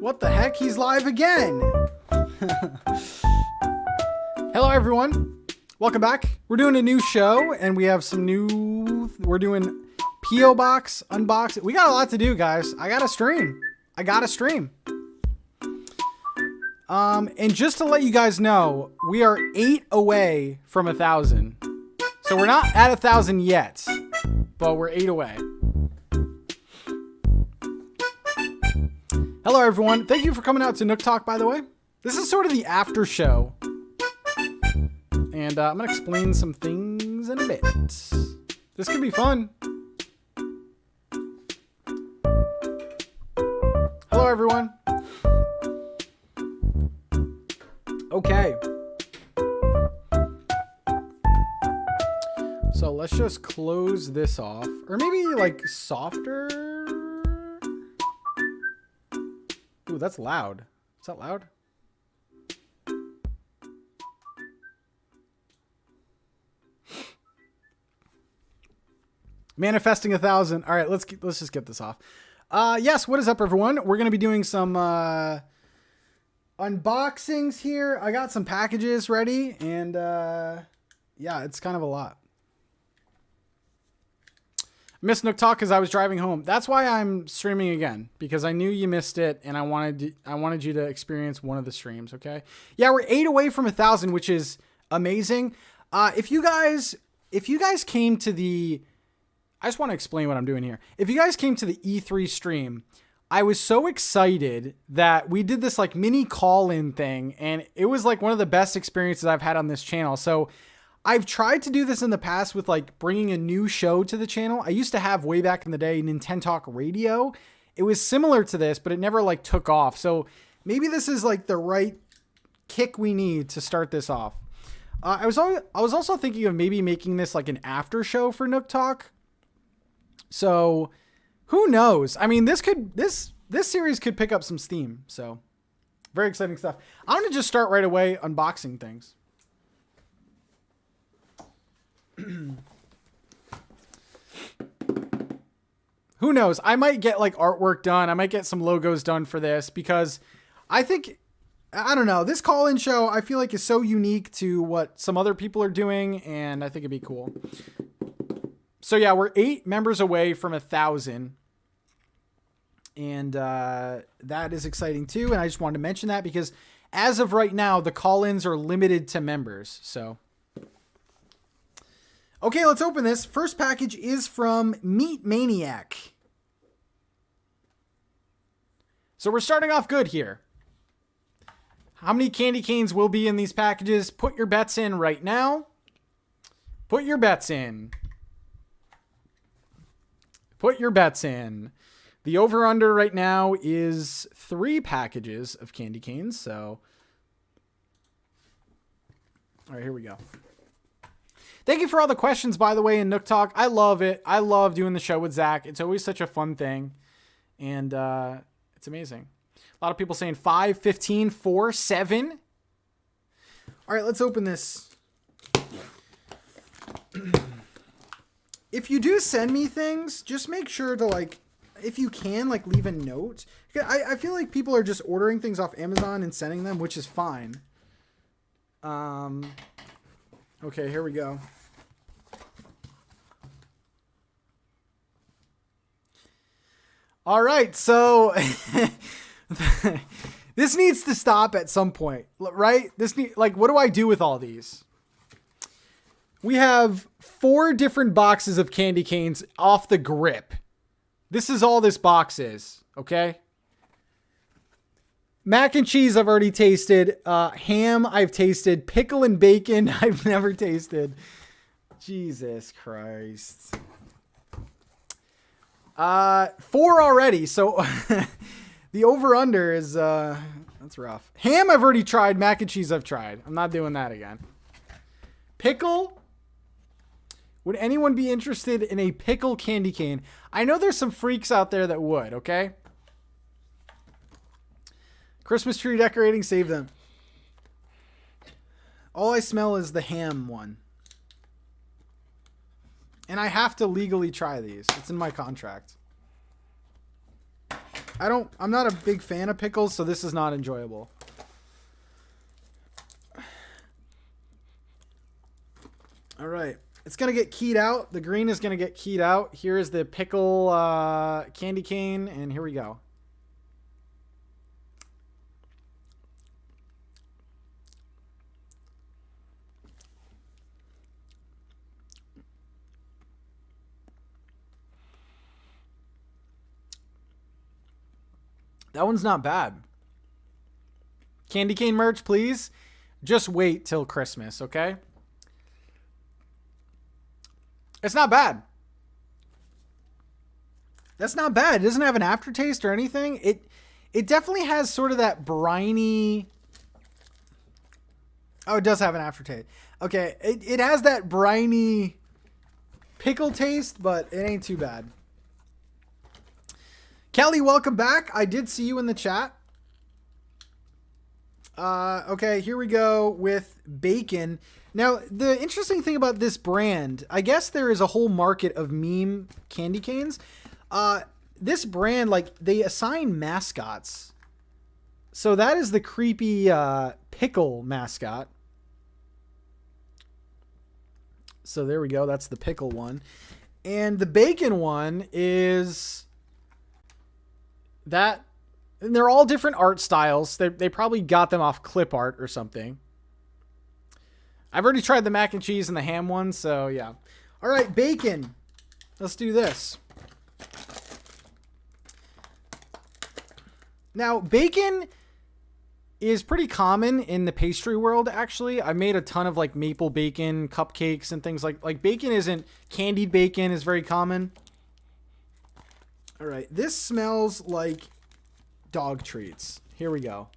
What the heck? He's live again. Hello, everyone. Welcome back. We're doing a new show, and we have some new... We're doing P.O. Box unboxing. We got a lot to do, guys. I got to stream. And just to let you guys know, we are 8 away from 1,000. So we're not at 1,000 yet, but we're 8 away. Hello, everyone. Thank you for coming out to NintenTalk, by the way. This is sort of the after show. And I'm going to explain some things in a bit. This could be fun. Hello, everyone. Okay. So let's just close this off. Or maybe like softer. Ooh, that's loud. Is that loud? Manifesting 1,000. All right, let's just get this off. Yes, what is up, everyone? We're gonna be doing some unboxings here. I got some packages ready, and yeah, it's kind of a lot. I missed NintenTalk because I was driving home. That's why I'm streaming again, because I knew you missed it, and I wanted you to experience one of the streams. Okay? Yeah, we're 8 away from 1,000, which is amazing. If you guys came to the, I just want to explain what I'm doing here. If you guys came to the E3 stream, I was so excited that we did this like mini call-in thing, and it was like one of the best experiences I've had on this channel. So I've tried to do this in the past with like bringing a new show to the channel. I used to have way back in the day NintenTalk Radio. It was similar to this, but it never like took off. So maybe this is like the right kick we need to start this off. I was also thinking of maybe making this like an after show for NintenTalk. So who knows? I mean, this series could pick up some steam. So very exciting stuff. I'm going to just start right away unboxing things. Who knows? I might get like artwork done. I might get some logos done for this, because I don't know. This call-in show, I feel like is so unique to what some other people are doing, and I think it'd be cool. So yeah, we're 8 members away from 1,000. And that is exciting too. And I just wanted to mention that because as of right now, the call-ins are limited to members. So, okay, let's open this. First package is from Meat Maniac. So we're starting off good here. How many candy canes will be in these packages? Put your bets in right now. Put your bets in. Put your bets in. The over-under right now is 3 packages of candy canes. So, all right, here we go. Thank you for all the questions, by the way, in NintenTalk. I love it. I love doing the show with Zach. It's always such a fun thing. And it's amazing. A lot of people saying 5, 15, 4, 7. All right, let's open this. If you do send me things, just make sure to, like, if you can, like, leave a note. I feel like people are just ordering things off Amazon and sending them, which is fine. Okay, here we go. All right, so this needs to stop at some point, right? What do I do with all these? We have 4 different boxes of candy canes off the grip. This is all this box is, okay? Mac and cheese I've already tasted. Ham I've tasted. Pickle and bacon I've never tasted. Jesus Christ. 4 already, so the over-under is, that's rough. Ham I've already tried. Mac and cheese I've tried. I'm not doing that again. Pickle. Would anyone be interested in a pickle candy cane? I know there's some freaks out there that would, okay? Christmas tree decorating, save them. All I smell is the ham one. And I have to legally try these. It's in my contract. I'm not a big fan of pickles, so this is not enjoyable. All right. It's going to get keyed out. The green is going to get keyed out. Here is the pickle candy cane, and here we go. That one's not bad. Candy cane merch, please. Just wait till Christmas, okay? It's not bad. That's not bad. It doesn't have an aftertaste or anything. It definitely has sort of that briny... Oh, it does have an aftertaste. Okay, it has that briny pickle taste, but it ain't too bad. Kelly, welcome back. I did see you in the chat. Okay, here we go with bacon. Now, the interesting thing about this brand, I guess there is a whole market of meme candy canes. This brand, like, they assign mascots. So that is the creepy pickle mascot. So there we go. That's the pickle one. And the bacon one is that... And they're all different art styles. They probably got them off clip art or something. I've already tried the mac and cheese and the ham one, so yeah. All right, bacon. Let's do this. Now, bacon is pretty common in the pastry world, actually. I made a ton of like maple bacon cupcakes and things like bacon isn't... Candied bacon is very common. All right, this smells like dog treats. Here we go.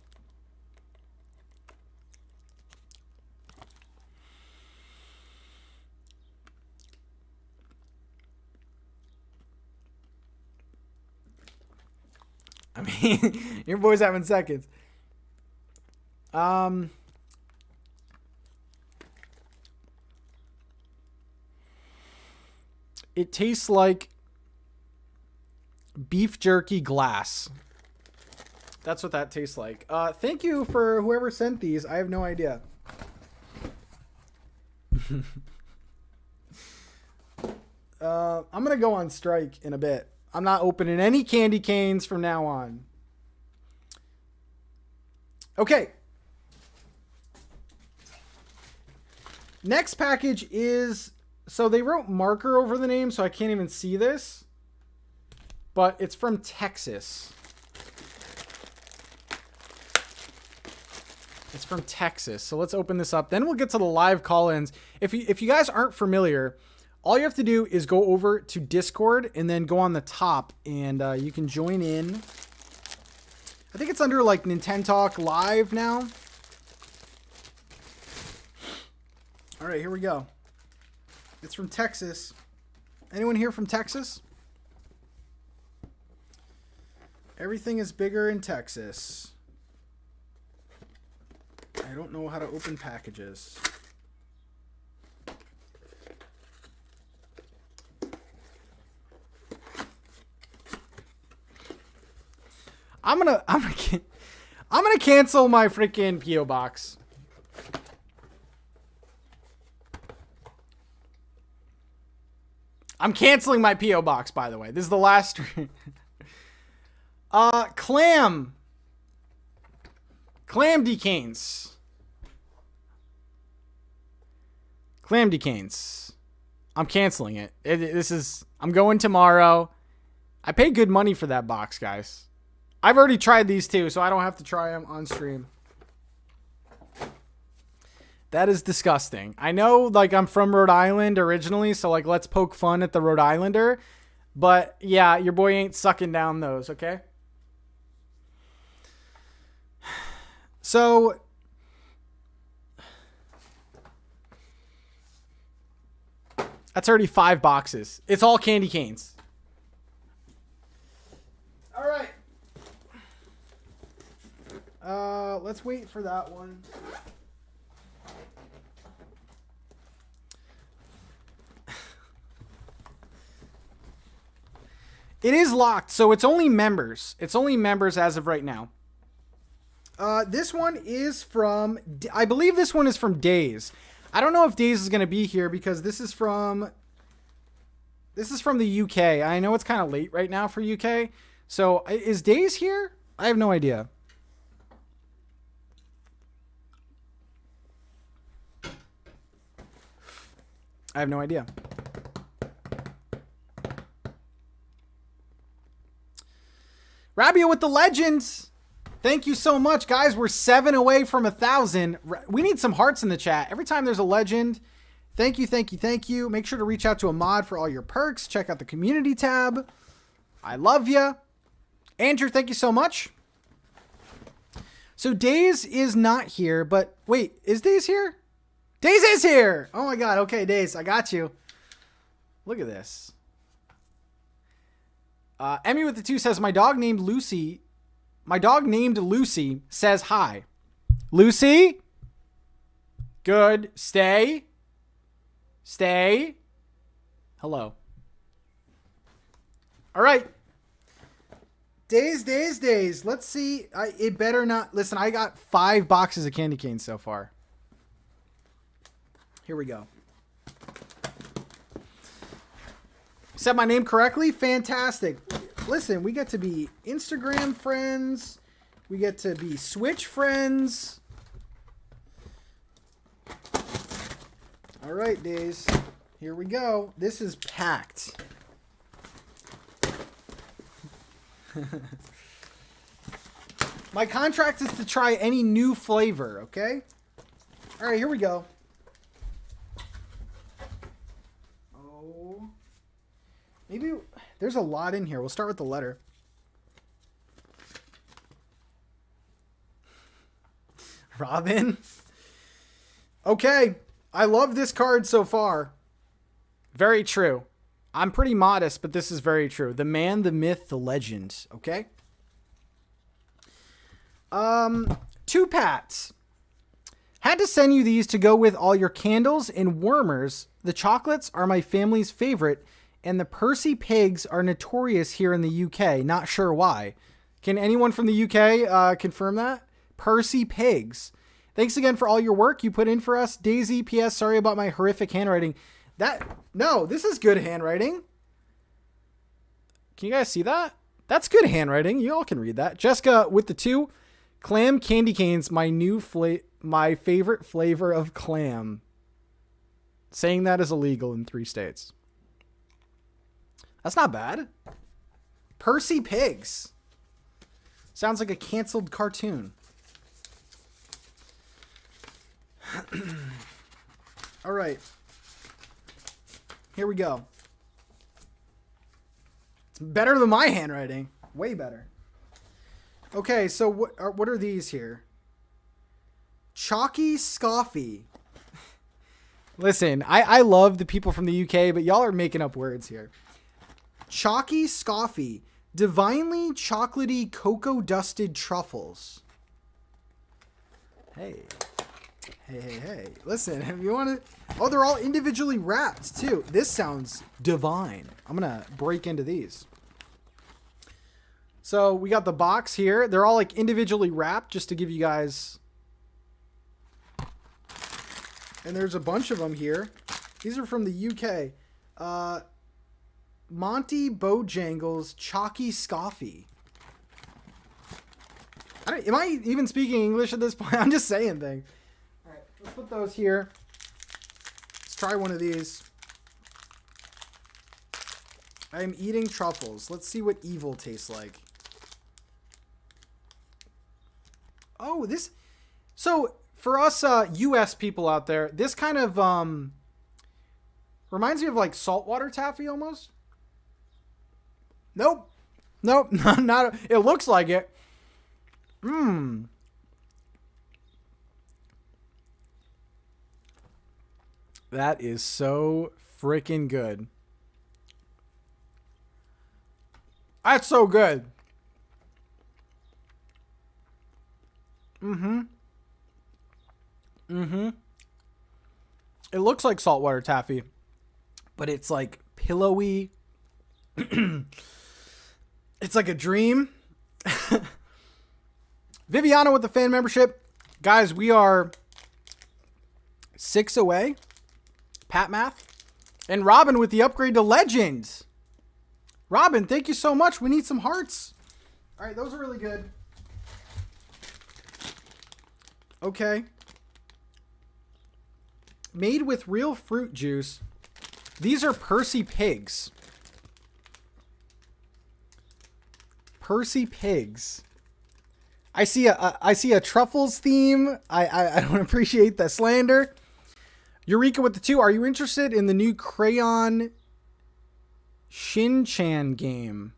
I mean, your boy's having seconds. It tastes like beef jerky glass. That's what that tastes like. Thank you for whoever sent these. I have no idea. I'm going to go on strike in a bit. I'm not opening any candy canes from now on. Okay. Next package is... So they wrote marker over the name, so I can't even see this. But it's from Texas. It's from Texas. So let's open this up. Then we'll get to the live call-ins. If you guys aren't familiar, all you have to do is go over to Discord and then go on the top and you can join in. I think it's under like NintenTalk Live now. All right, here we go. It's from Texas. Anyone here from Texas? Everything is bigger in Texas. I don't know how to open packages. I'm gonna cancel my freaking PO box. I'm canceling my PO box, by the way. This is the last stream. Clam decanes. Clam decanes. I'm canceling it. I'm going tomorrow. I paid good money for that box, guys. I've already tried these too, so I don't have to try them on stream. That is disgusting. I know, like, I'm from Rhode Island originally, so, like, let's poke fun at the Rhode Islander. But, yeah, your boy ain't sucking down those, okay? So, that's already 5 boxes. It's all candy canes. All right. Let's wait for that one. It is locked, so it's only members. It's only members as of right now. This one is from, I believe this one is from Days. I don't know if Days is going to be here because this is from the UK. I know it's kind of late right now for UK. So is Days here? I have no idea. I have no idea. Rabio with the legends. Thank you so much, guys. We're 7 away from 1,000. We need some hearts in the chat. Every time there's a legend, thank you, thank you, thank you. Make sure to reach out to a mod for all your perks. Check out the community tab. I love you. Andrew, thank you so much. So Days is not here, but wait, is Days here? Days is here. Oh my God. Okay, Days, I got you. Look at this. Emmy with the 2 says, my dog named Lucy says hi. Lucy? Good. Stay. Hello. All right. Days. Let's see. It better not. Listen, I got 5 boxes of candy canes so far. Here we go. Said my name correctly? Fantastic. Listen, we get to be Instagram friends. We get to be Switch friends. All right, Days. Here we go. This is packed. My contract is to try any new flavor, okay? All right, here we go. Oh. Maybe there's a lot in here. We'll start with the letter. Robin. Okay. I love this card so far. Very true. I'm pretty modest, but this is very true. The man, the myth, the legend. Okay. 2 Pats. Had to send you these to go with all your candles and warmers. The chocolates are my family's favorite, and the Percy pigs are notorious here in the UK. Not sure why. Can anyone from the UK confirm that? Percy pigs. Thanks again for all your work you put in for us. Daisy, P.S. Sorry about my horrific handwriting. No, this is good handwriting. Can you guys see that? That's good handwriting. You all can read that. Jessica with the 2. Clam candy canes, my favorite flavor of clam. Saying that is illegal in 3 states. That's not bad. Percy Pigs. Sounds like a canceled cartoon. All right. Here we go. It's better than my handwriting. Way better. Okay, so what are these here? Chalky Scoffy. Listen, I love the people from the UK, but y'all are making up words here. Chalky Scoffy. Divinely chocolatey cocoa dusted truffles. Hey. Hey. Listen, if you want to... Oh, they're all individually wrapped, too. This sounds divine. I'm going to break into these. So, we got the box here. They're all, like, individually wrapped, just to give you guys... And there's a bunch of them here. These are from the UK. Monty Bojangles Chalky Scoffy. Am I even speaking English at this point? I'm just saying things. All right, let's put those here. Let's try one of these. I am eating truffles. Let's see what evil tastes like. Oh, this... So, for us US people out there, this kind of reminds me of like saltwater taffy almost. Nope. Not it looks like it. That is so freaking good. That's so good. It looks like saltwater taffy, but it's like pillowy. It's like a dream. Viviana with the fan membership. Guys, we are 6 away. Pat Math. And Robin with the upgrade to Legends. Robin, thank you so much. We need some hearts. All right, those are really good. Okay. Made with real fruit juice. These are Percy Pigs. Percy Pigs. I see a Truffles theme. I don't appreciate the slander. Eureka with the 2. Are you interested in the new Crayon Shin-Chan game?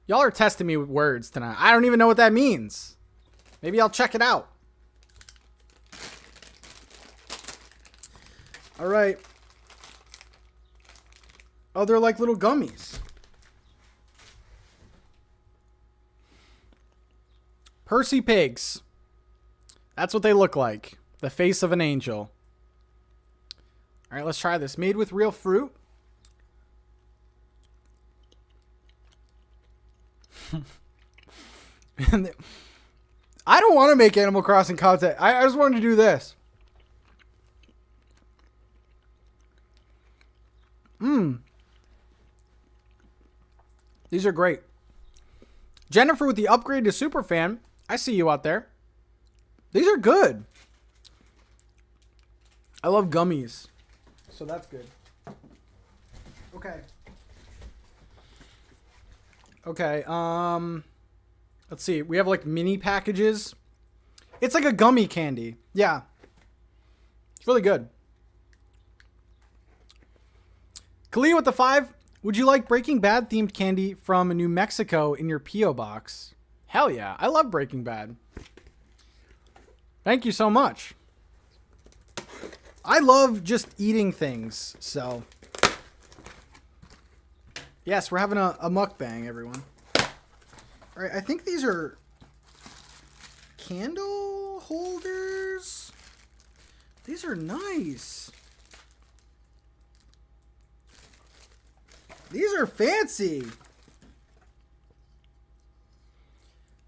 Y'all are testing me with words tonight. I don't even know what that means. Maybe I'll check it out. All right. Oh, they're like little gummies. Percy Pigs. That's what they look like. The face of an angel. All right, let's try this. Made with real fruit. I don't want to make Animal Crossing content. I just wanted to do this. These are great. Jennifer with the upgrade to Superfan. I see you out there. These are good. I love gummies. So that's good. Okay. Okay, let's see. We have like mini packages. It's like a gummy candy. Yeah. It's really good. Kalia with the 5. Would you like Breaking Bad themed candy from New Mexico in your P.O. box? Hell yeah. I love Breaking Bad. Thank you so much. I love just eating things, so. Yes, we're having a mukbang, everyone. All right, I think these are candle holders. These are nice. These are fancy.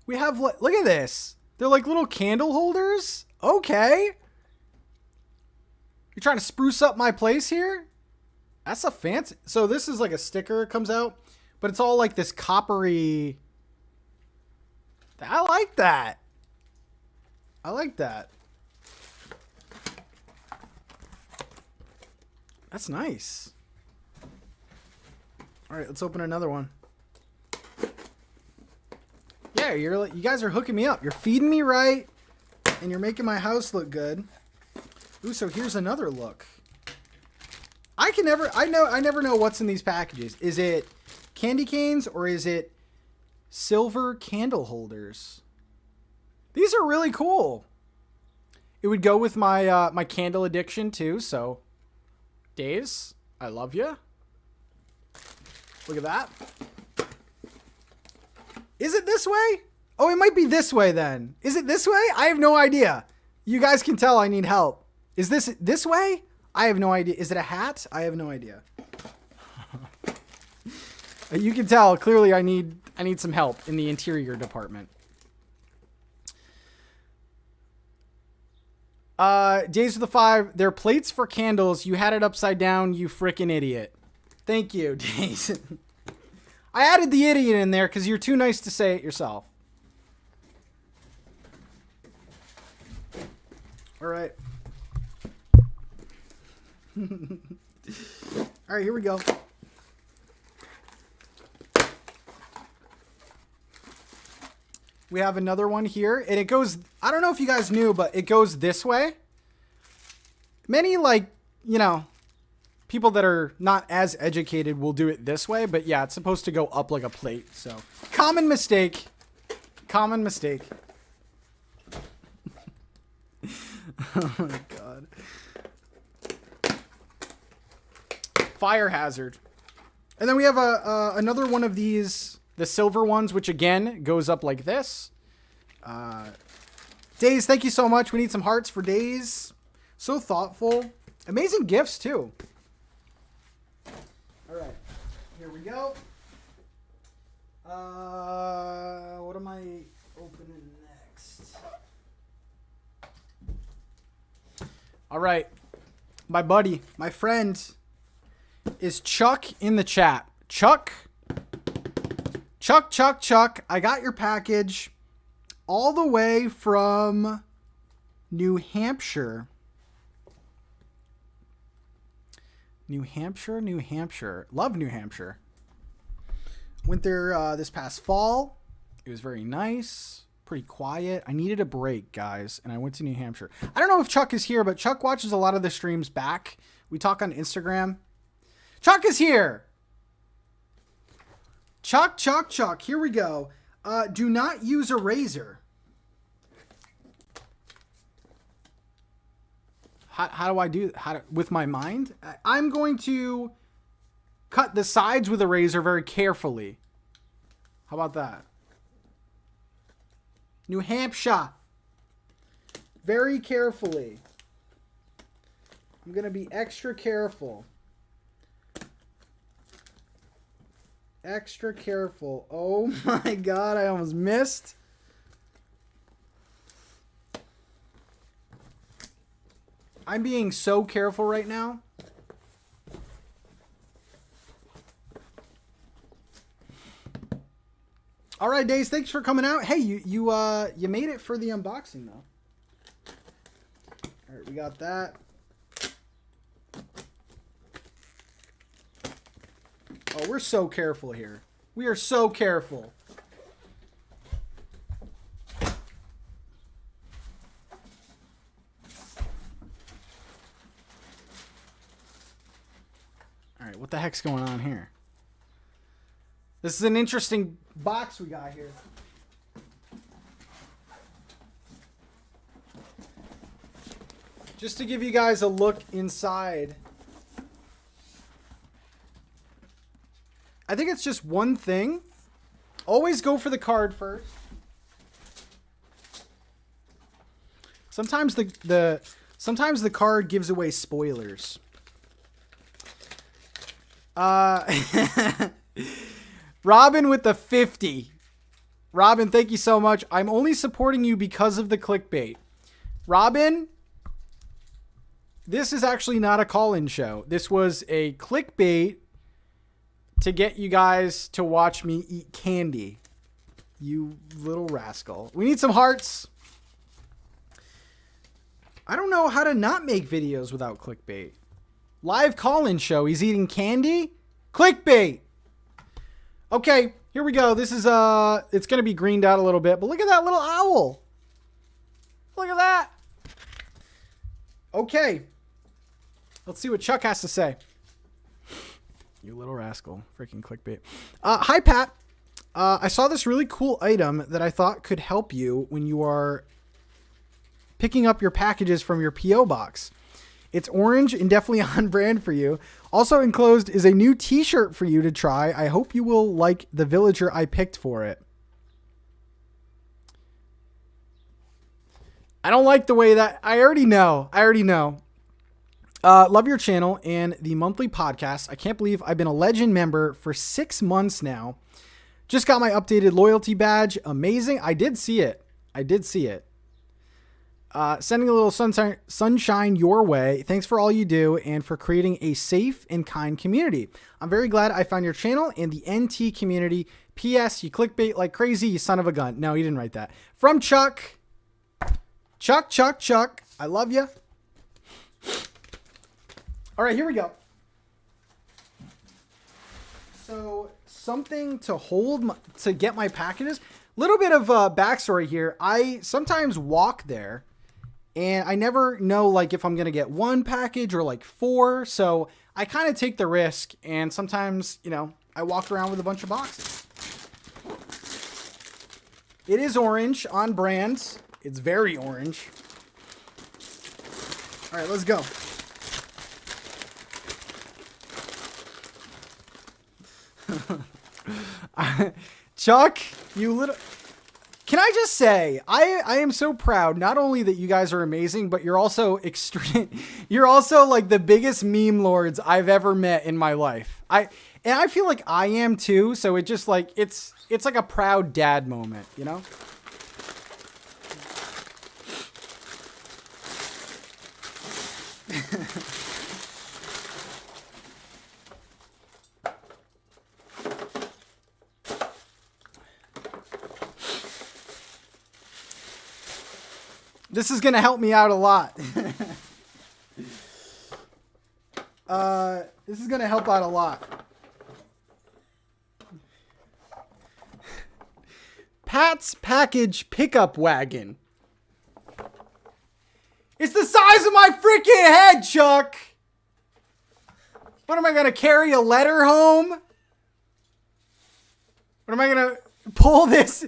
We have, look at this. They're like little candle holders. Okay. You're trying to spruce up my place here? That's a fancy. So this is like a sticker that comes out, but it's all like this coppery. I like that. I like that. That's nice. All right, let's open another one. Yeah, you guys are hooking me up. You're feeding me right, and you're making my house look good. Ooh, so here's another look. I never know what's in these packages. Is it candy canes or is it silver candle holders? These are really cool. It would go with my my candle addiction too. So, Days, I love you. Look at that. Is it this way? Oh, it might be this way then. Is it this way? I have no idea. You guys can tell I need help. Is this way? I have no idea. Is it a hat? I have no idea. You can tell clearly I need some help in the interior department. Days of the 5. They're plates for candles. You had it upside down, you frickin' idiot. Thank you, Days. I added the idiot in there because you're too nice to say it yourself. All right. All right, here we go. We have another one here, and it goes, I don't know if you guys knew, but it goes this way. Many, like, you know, people that are not as educated will do it this way, but yeah, it's supposed to go up like a plate, so. Common mistake. Common mistake. Oh my God. Fire hazard. And then we have another one of these, the silver ones, which again goes up like this. Days, thank you so much. We need some hearts for Days. So thoughtful. Amazing gifts too. All right, here we we go. What am I opening next? All right. My buddy, my friend is Chuck in the chat. Chuck. I got your package all the way from New Hampshire. New Hampshire. Love New Hampshire. Went there this past fall. It was very nice. Pretty quiet. I needed a break, guys, and I went to New Hampshire. I don't know if Chuck is here, but Chuck watches a lot of the streams back. We talk on Instagram. Chuck is here. Chuck. Here we go. Do not use a razor. How do I do that? With my mind? I'm going to cut the sides with a razor very carefully. How about that? New Hampshire. Very carefully. I'm going to be extra careful. Extra careful. Oh my God, I almost missed. I'm being so careful right now. All right, Days, thanks for coming out. Hey, you made it for the unboxing though. All right, we got that. Oh, we're so careful here. We are so careful. All right, what the heck's going on here? This is an interesting box we got here. Just to give you guys a look inside. I think it's just one thing. Always go for the card first. Sometimes the card gives away spoilers. Robin with the 50. Robin, thank you so much. I'm only supporting you because of the clickbait. Robin, this is actually not a call-in show. This was a clickbait to get you guys to watch me eat candy. You little rascal. We need some hearts. I don't know how to not make videos without clickbait. Live call-in show. He's eating candy? Clickbait. Okay, here we go. This is, it's going to be greened out a little bit, but look at that little owl. Look at that. Okay. Let's see what Chuck has to say. You little rascal. Freaking clickbait. Hi, Pat. I saw this really cool item that I thought could help you when you are picking up your packages from your P.O. box. It's orange and definitely on brand for you. Also enclosed is a new t-shirt for you to try. I hope you will like the villager I picked for it. I don't like the way that... I already know. Love your channel and the monthly podcast. I can't believe I've been a legend member for 6 months now. Just got my updated loyalty badge. Amazing. I did see it. Sending a little sunshine your way. Thanks for all you do and for creating a safe and kind community. I'm very glad I found your channel and the NT community. P.S. You clickbait like crazy, you son of a gun. No, he didn't write that. From Chuck. Chuck. I love you. All right, here we go. So something to hold to get my packages. Little bit of backstory here. I sometimes walk there. And I never know, like, if I'm going to get one package or, like, 4. So I kind of take the risk. And sometimes, you know, I walk around with a bunch of boxes. It is orange on brand. It's very orange. All right, let's go. Chuck, you little... Can I just say, I am so proud, not only that you guys are amazing, but you're also extreme. You're also like the biggest meme lords I've ever met in my life. And I feel like I am too. So it just like, it's like a proud dad moment, you know? This is going to help me out a lot. This is going to help out a lot. Pat's Package Pickup Wagon. It's the size of my freaking head, Chuck. What am I going to carry a letter home? What am I going to pull this?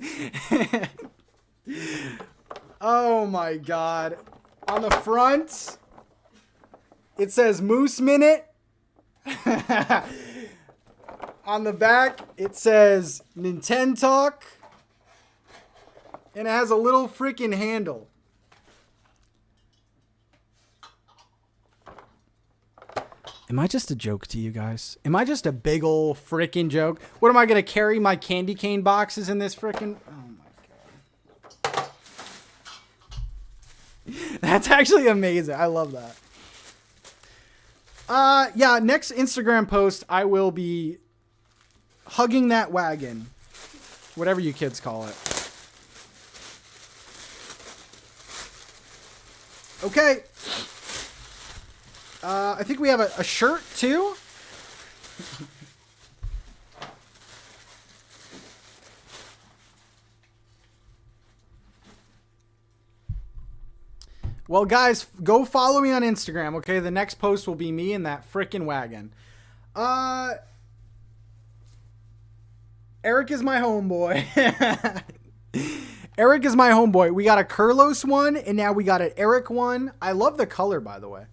Oh my God. On the front, it says Moose Minute. On the back, it says NintenTalk. And it has a little freaking handle. Am I just a joke to you guys? Am I just a big ol' freaking joke? What am I going to carry my candy cane boxes in this freaking... Oh my God. That's actually amazing. I love that. Yeah, next Instagram post, I will be hugging that wagon. Whatever you kids call it. Okay. I think we have a shirt too. Well, guys, go follow me on Instagram, okay? The next post will be me in that frickin' wagon. Eric is my homeboy. Eric is my homeboy. We got a Kurlos one, and now we got an Eric one. I love the color, by the way.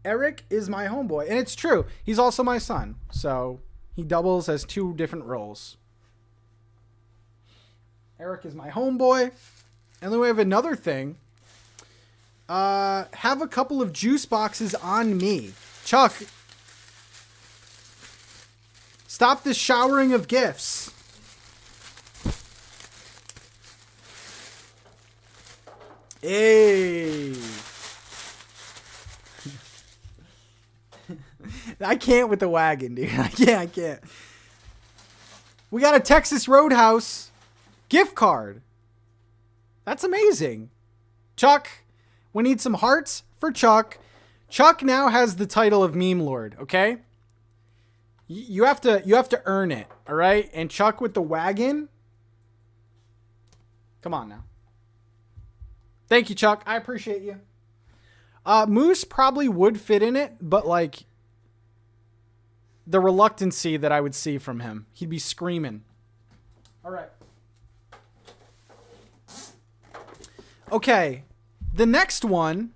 Eric is my homeboy. And it's true. He's also my son. So he doubles as two different roles. Eric is my homeboy. And then we have another thing. Have a couple of juice boxes on me. Chuck, stop this showering of gifts. Hey. I can't with the wagon, dude. I can't. We got a Texas Roadhouse gift card. That's amazing. Chuck, we need some hearts for Chuck. Chuck now has the title of Meme Lord, okay? You have to earn it, all right? And Chuck with the wagon. Come on now. Thank you, Chuck. I appreciate you. Moose probably would fit in it, but like the reluctancy that I would see from him. He'd be screaming. All right. Okay. The next one,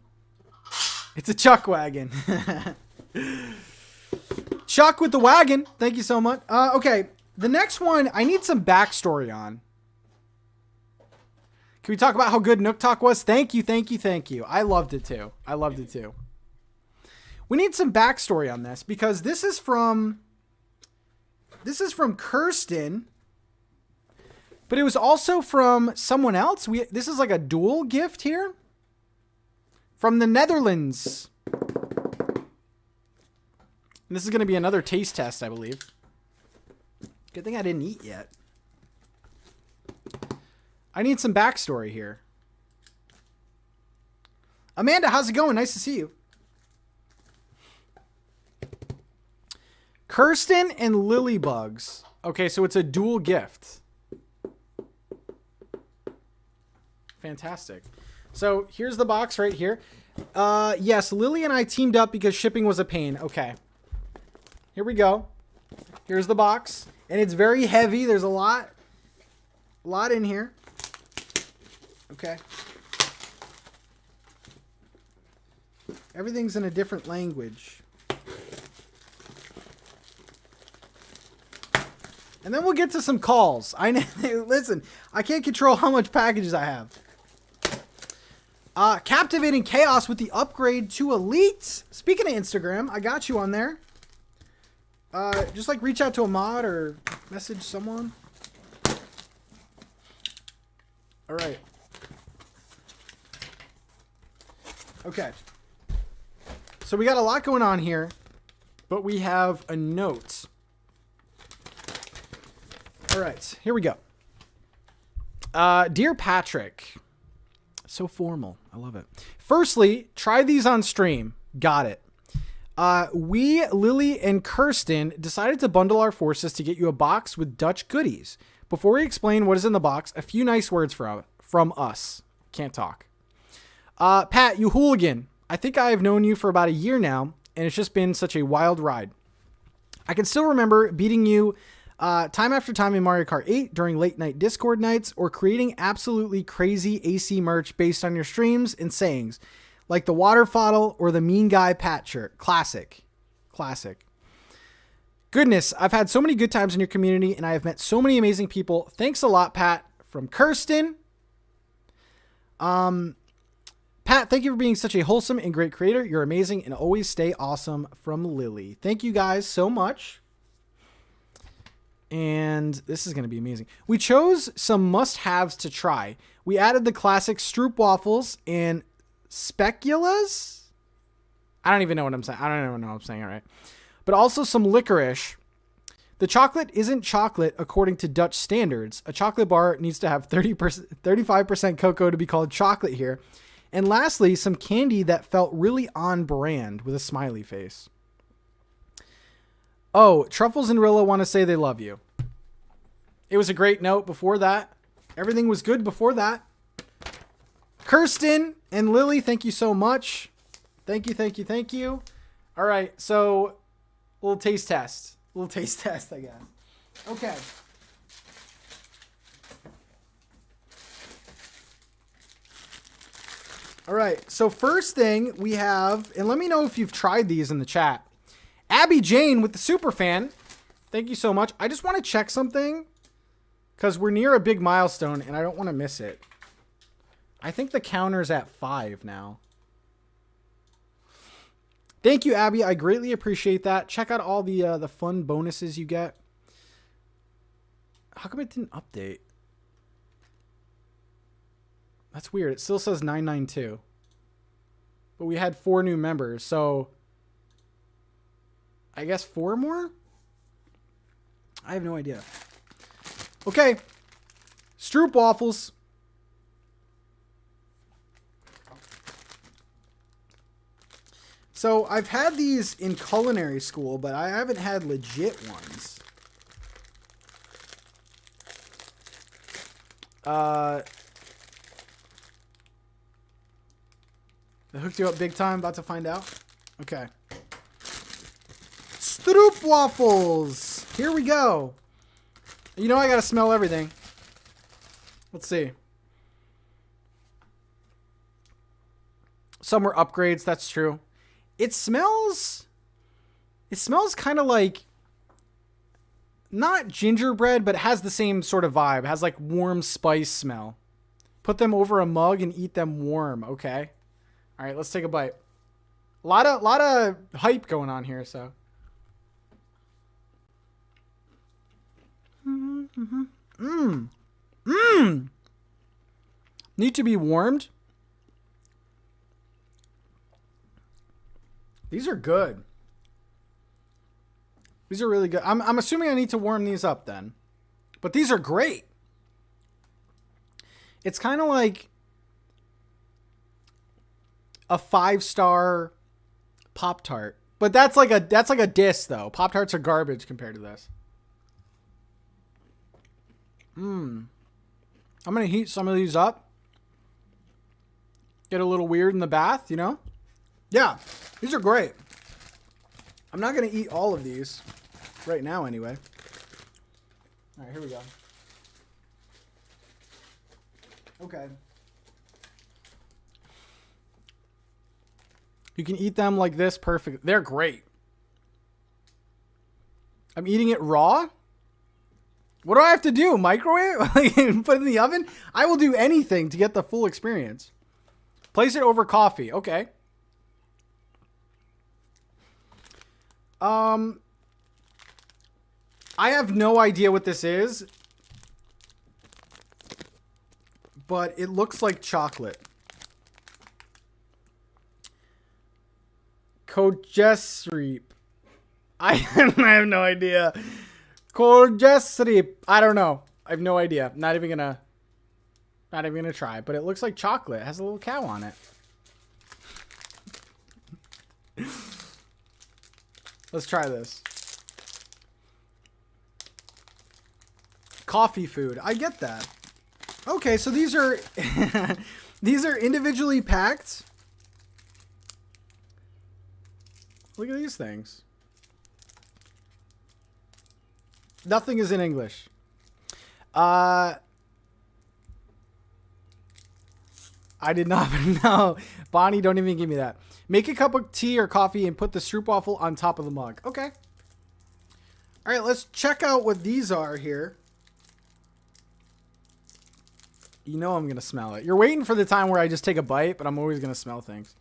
it's a Chuck wagon. Chuck with the wagon. Thank you so much. Okay. The next one, I need some backstory on. Can we talk about how good Nook Talk was? Thank you, thank you, thank you. I loved it too. I loved it too. We need some backstory on this because this is from Kirsten, but it was also from someone else. This is like a dual gift here from the Netherlands. And this is going to be another taste test, I believe. Good thing I didn't eat yet. I need some backstory here. Amanda, how's it going? Nice to see you. Kirsten and Lilybugs. Okay, so it's a dual gift. Fantastic. So here's the box right here. Yes, Lily and I teamed up because shipping was a pain. Okay. Here we go. Here's the box. And it's very heavy. There's a lot in here. Okay. Everything's in a different language. And then we'll get to some calls. Listen, I can't control how much packages I have. Captivating Chaos with the upgrade to Elite. Speaking of Instagram, I got you on there. just like reach out to a mod or message someone. All right. Okay. So we got a lot going on here, but we have a note. All right, here we go. Dear Patrick, so formal. I love it. Firstly, try these on stream. Got it. We, Lily, and Kirsten decided to bundle our forces to get you a box with Dutch goodies. Before we explain what is in the box, a few nice words from us. Can't talk. Pat, you hooligan. I think I have known you for about a year now, and it's just been such a wild ride. I can still remember beating you time after time in Mario Kart 8 during late night Discord nights, or creating absolutely crazy AC merch based on your streams and sayings, like the water bottle or the mean guy Pat shirt. Classic. Goodness, I've had so many good times in your community, and I have met so many amazing people. Thanks a lot, Pat. From Kirsten. Pat, thank you for being such a wholesome and great creator. You're amazing and always stay awesome. From Lily. Thank you guys so much. And this is going to be amazing. We chose some must-haves to try. We added the classic Stroop waffles and speculas. I don't even know what I'm saying. I don't even know what I'm saying. All right. But also some licorice. The chocolate isn't chocolate according to Dutch standards. A chocolate bar needs to have 35% cocoa to be called chocolate here. And lastly, some candy that felt really on brand with a smiley face. Oh, Truffles and Rilla want to say they love you. It was a great note before that. Everything was good before that. Kirsten and Lily, thank you so much. Thank you. All right, so little taste test, I guess. Okay. All right, so first thing we have, and let me know if you've tried these in the chat. Abby Jane with the super fan. Thank you so much. I just want to check something because we're near a big milestone and I don't want to miss it. I think the counter's at 5 now. Thank you, Abby. I greatly appreciate that. Check out all the fun bonuses you get. How come it didn't update? That's weird. It still says 992. But we had 4 new members, so I guess 4 more? I have no idea. Okay. Stroop waffles. So I've had these in culinary school, but I haven't had legit ones. They hooked you up big time. About to find out. Okay. Stroop waffles. Here we go. You know I gotta smell everything. Let's see. Some were upgrades. That's true. It smells kind of like not gingerbread, but it has the same sort of vibe. It has like warm spice smell. Put them over a mug and eat them warm. Okay. All right, let's take a bite. A lot of hype going on here, so. Need to be warmed. These are good. These are really good. I'm assuming I need to warm these up then. But these are great. It's kind of like a 5-star Pop-Tart. But that's like a diss though. Pop-Tarts are garbage compared to this. I'm going to heat some of these up. Get a little weird in the bath, you know? Yeah, these are great. I'm not going to eat all of these right now anyway. All right, here we go. Okay. You can eat them like this perfect. They're great. I'm eating it raw. What do I have to do? Microwave? Put it in the oven? I will do anything to get the full experience. Place it over coffee. Okay. I have no idea what this is, but it looks like chocolate. Kojesreep. I have no idea. Kojesreep. I don't know. I have no idea. Not even gonna try. But it looks like chocolate. It has a little cow on it. Let's try this. Coffee food. I get that. Okay, so these are these are individually packed. Look at these things. Nothing is in English. I did not know. Bonnie, don't even give me that. Make a cup of tea or coffee and put the stroopwafel on top of the mug. Okay. All right, let's check out what these are here. You know I'm going to smell it. You're waiting for the time where I just take a bite, but I'm always going to smell things.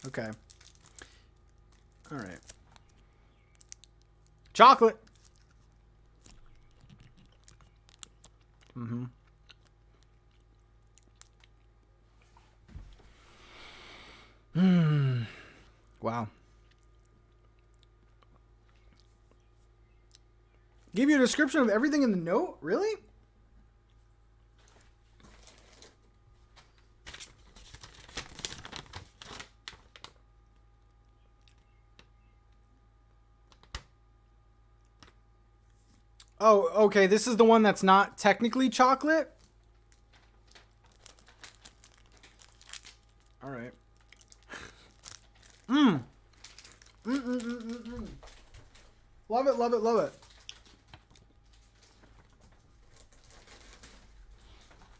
Okay. All right. Chocolate. Mm-hmm. Wow. Give you a description of everything in the note? Really? Oh, okay. This is the one that's not technically chocolate. All right. Love it, love it, love it.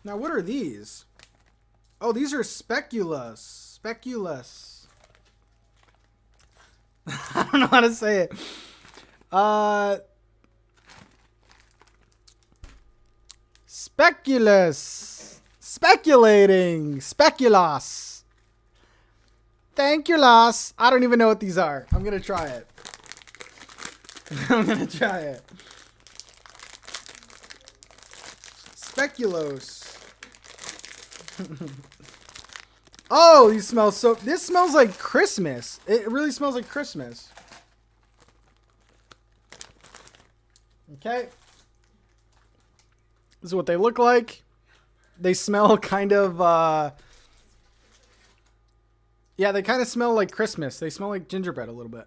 Now, what are these? Oh, these are speculoos. Speculoos. I don't know how to say it. Speculous. Speculating. Speculos. Thank you, Loss. I don't even know what these are. I'm going to try it. I'm going to try it. Speculoos. Oh, these smell so... This smells like Christmas. It really smells like Christmas. Okay. This is what they look like. They smell kind of... Yeah, they kind of smell like Christmas. They smell like gingerbread a little bit.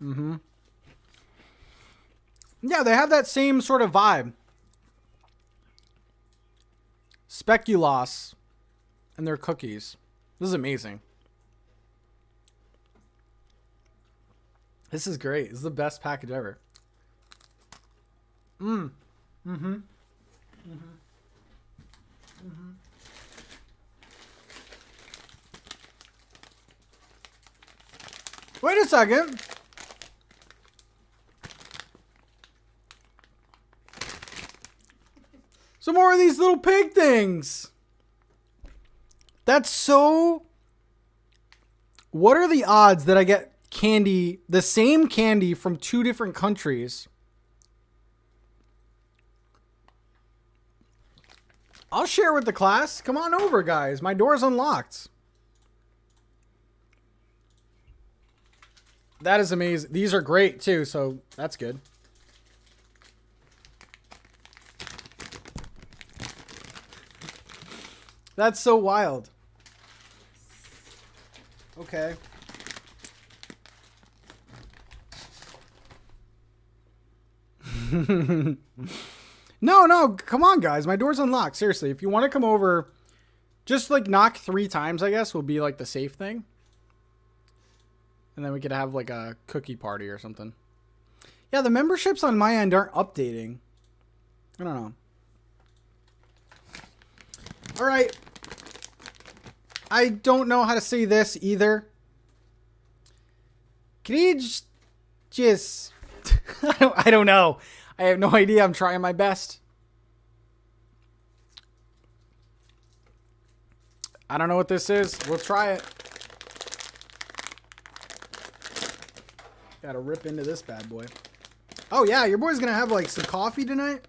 Mm-hmm. Yeah, they have that same sort of vibe. Speculoos and their cookies. This is amazing. This is great. This is the best package ever. Mm-hmm. Mm-hmm. Mm-hmm. Wait a second. Some more of these little pig things. That's so... What are the odds that I get candy, the same candy from two different countries? I'll share with the class. Come on over, guys. My door's unlocked. That is amazing. These are great, too, so that's good. That's so wild. Okay. No, come on, guys. My door's unlocked. Seriously, if you want to come over, just like knock 3 times, I guess, will be like the safe thing. And then we could have like a cookie party or something. Yeah, the memberships on my end aren't updating. I don't know. All right. I don't know how to say this either. Krij just I don't know. I have no idea. I'm trying my best. I don't know what this is. We'll try it. Gotta rip into this bad boy. Oh yeah, your boy's gonna have like some coffee tonight?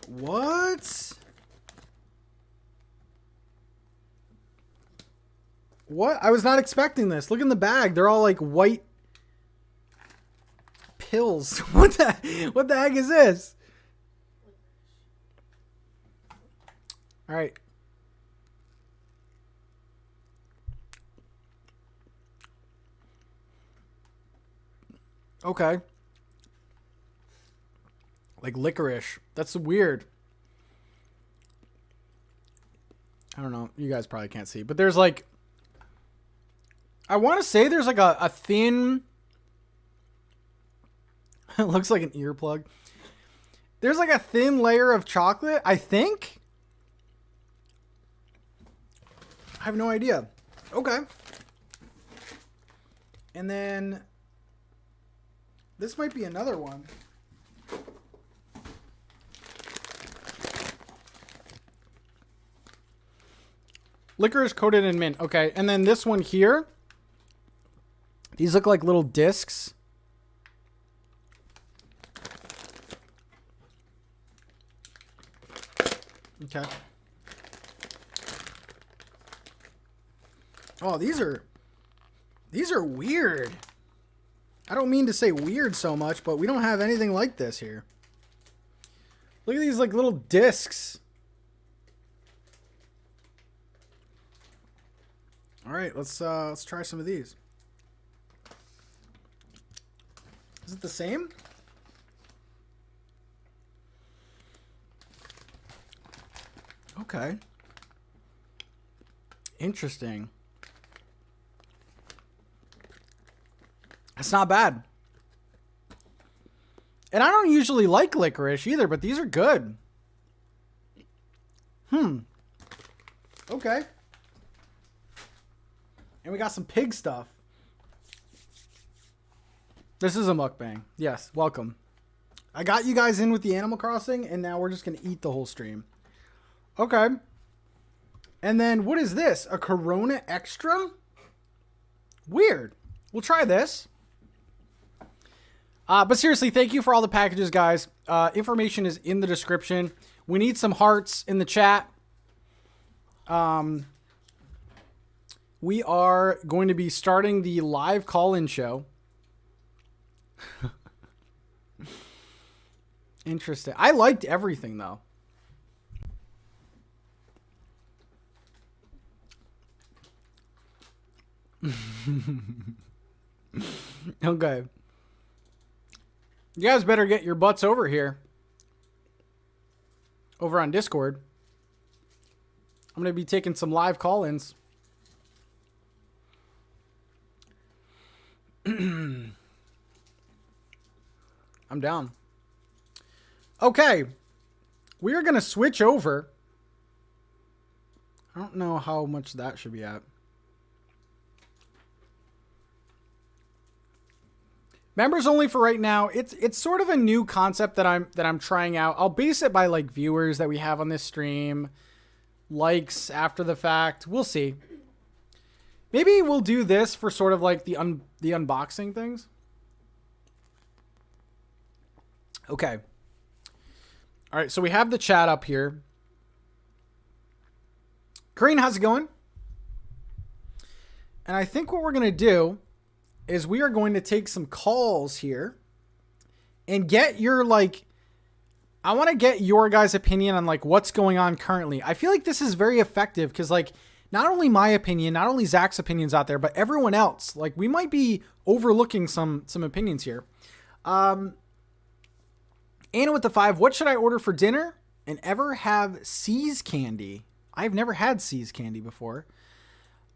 What? What? I was not expecting this. Look in the bag. They're all like white pills. What the heck is this? All right. Okay. Like licorice. That's weird. I don't know. You guys probably can't see, but there's like, I want to say there's like a thin, it looks like an earplug. There's like a thin layer of chocolate, I think. I have no idea. Okay. And then this might be another one. Licorice coated in mint. Okay. And then this one here. These look like little discs. Okay. Oh, these are weird. I don't mean to say weird so much, but we don't have anything like this here. Look at these like little discs. All right, let's try some of these. Is it the same? Okay. Interesting. That's not bad. And I don't usually like licorice either, but these are good. Okay. And we got some pig stuff. This is a mukbang. Yes, welcome. I got you guys in with the Animal Crossing, and now we're just going to eat the whole stream. Okay. And then what is this? A Corona Extra? Weird. We'll try this. But seriously, thank you for all the packages, guys. Information is in the description. We need some hearts in the chat. We are going to be starting the live call-in show. Interesting. I liked everything, though. Okay. You guys better get your butts over here. Over on Discord. I'm going to be taking some live call-ins. I'm down. Okay. We are going to switch over. I don't know how much that should be at. Members only for right now. It's sort of a new concept that I'm trying out. I'll base it by like viewers that we have on this stream, likes after the fact. We'll see. Maybe we'll do this for sort of like the unboxing things. Okay. All right, so we have the chat up here. Corinne, how's it going? And I think what we're going to do is we are going to take some calls here and get your, like, I want to get your guys' opinion on, like, what's going on currently. I feel like this is very effective because, like, not only my opinion, not only Zach's opinions out there, but everyone else. Like, we might be overlooking some opinions here. Anna with the 5, what should I order for dinner and ever have C's candy? I've never had C's candy before.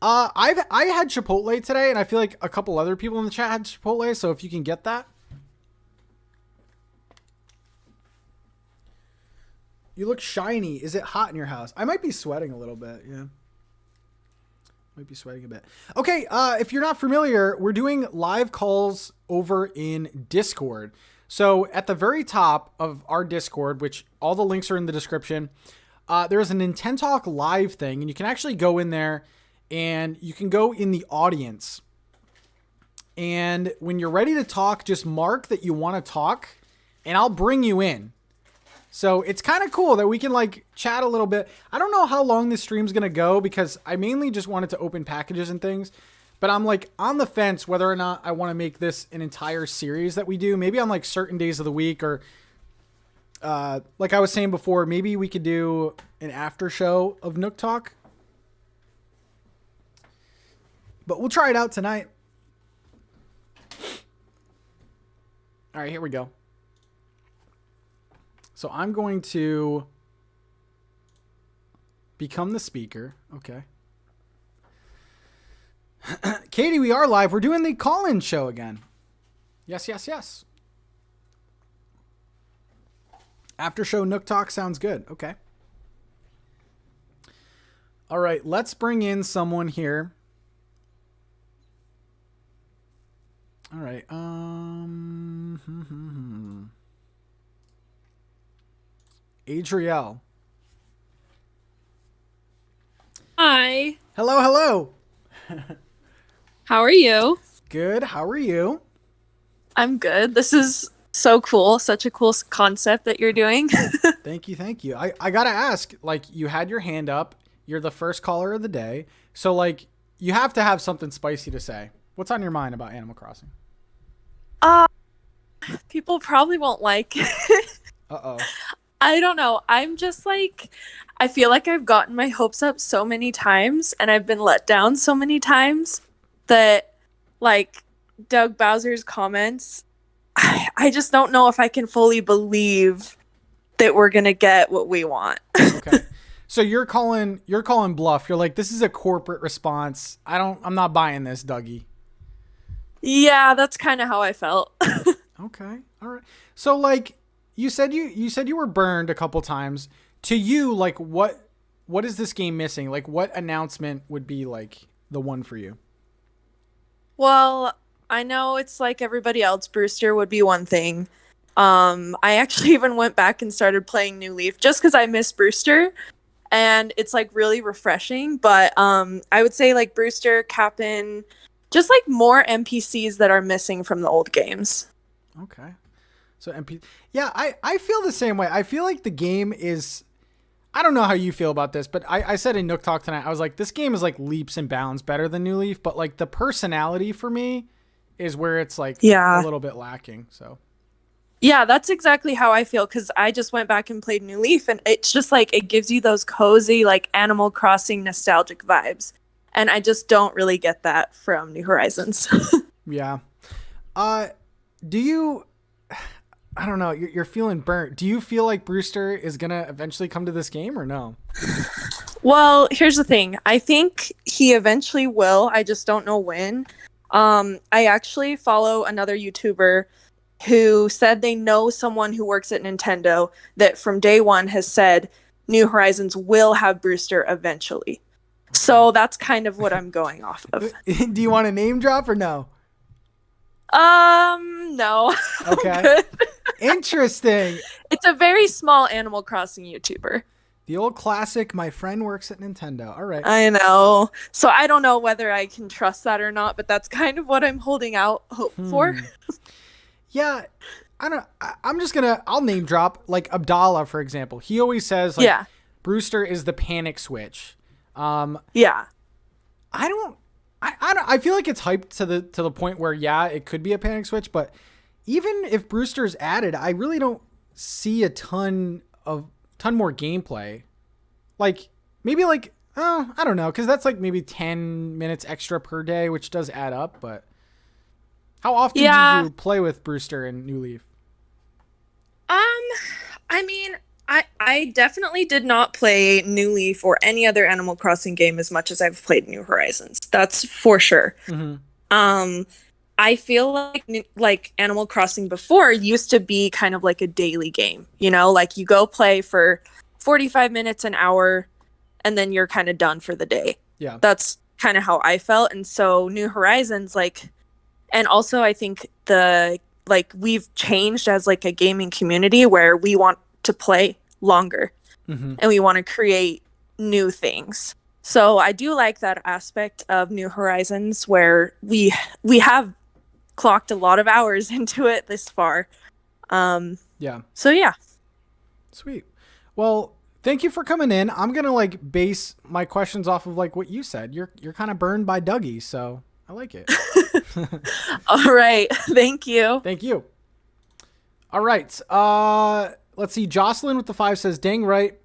I had Chipotle today, and I feel like a couple other people in the chat had Chipotle, so if you can get that. You look shiny. Is it hot in your house? I might be sweating a little bit, yeah. Might be sweating a bit. Okay, if you're not familiar, we're doing live calls over in Discord. So at the very top of our Discord, which all the links are in the description, there's a NintenTalk live thing, and you can actually go in there and you can go in the audience And when you're ready to talk, just mark that you want to talk and I'll bring you in. So it's kind of cool that we can like chat a little bit. I don't know how long this stream's going to go because I mainly just wanted to open packages and things. But I'm like on the fence whether or not I want to make this an entire series that we do. Maybe on like certain days of the week, or like I was saying before, maybe we could do an after show of Nook Talk. But we'll try it out tonight. All right, here we go. So I'm going to become the speaker. Okay. Katie, we are live. We're doing the call-in show again. Yes, yes, yes. After show Nook Talk sounds good. Okay. All right, let's bring in someone here. All right. Adrielle. Hi. Hello, hello. How are you? Good. How are you? I'm good. This is so cool. Such a cool concept that you're doing. Thank you. Thank you. I got to ask, like, you had your hand up. You're the first caller of the day. So, like, you have to have something spicy to say. What's on your mind about Animal Crossing? People probably won't like it. Uh-oh. I don't know. I'm just like, I feel like I've gotten my hopes up so many times and I've been let down so many times that, like, Doug Bowser's comments, I just don't know if I can fully believe that we're going to get what we want. Okay. So you're calling bluff. You're like, this is a corporate response. I'm not buying this, Dougie. Yeah, that's kind of how I felt. Okay. All right. So, like, you said you were burned a couple times. To you, like, what is this game missing? Like, what announcement would be like the one for you? Well, I know it's like everybody else. Brewster would be one thing. I actually even went back and started playing New Leaf just because I miss Brewster, and it's like really refreshing. But I would say like Brewster, Cap'n, just like more NPCs that are missing from the old games. Okay. So yeah, I feel the same way. I feel like the game is, I don't know how you feel about this, but I said in Nook Talk tonight, I was like, this game is like leaps and bounds better than New Leaf, but like the personality for me is where it's like a little bit lacking. So yeah, that's exactly how I feel, because I just went back and played New Leaf, and it's just like it gives you those cozy like Animal Crossing nostalgic vibes, and I just don't really get that from New Horizons. Yeah. Do you, I don't know, you're feeling burnt. Do you feel like Brewster is going to eventually come to this game or no? Well, here's the thing. I think he eventually will. I just don't know when. I actually follow another YouTuber who said they know someone who works at Nintendo that from day one has said New Horizons will have Brewster eventually. So that's kind of what I'm going off of. Do you want a name drop or no? No. Okay. Interesting. It's a very small Animal Crossing YouTuber. The old classic, my friend works at Nintendo. All right. I know. So I don't know whether I can trust that or not, but that's kind of what I'm holding out hope for. Yeah. I'll name drop like Abdallah, for example. He always says like Brewster is the panic switch. Yeah. I feel like it's hyped to the point where, yeah, it could be a panic switch, but even if Brewster's added, I really don't see a ton more gameplay. Like maybe like, I don't know. 'Cause that's like maybe 10 minutes extra per day, which does add up, but how often do you play with Brewster and New Leaf? I mean, I definitely did not play New Leaf or any other Animal Crossing game as much as I've played New Horizons. That's for sure. Mm-hmm. I feel like Animal Crossing before used to be kind of like a daily game, you know, like you go play for 45 minutes, an hour, and then you're kind of done for the day. Yeah. That's kind of how I felt. And so New Horizons, like, and also I think we've changed as like a gaming community where we want to play longer and we want to create new things. So I do like that aspect of New Horizons where we have clocked a lot of hours into it this far. Yeah. So yeah. Sweet. Well, thank you for coming in. I'm going to like base my questions off of like what you said. You're kind of burned by Dougie, so I like it. All right. Thank you. Thank you. All right. Let's see. Jocelyn with the 5 says, dang right.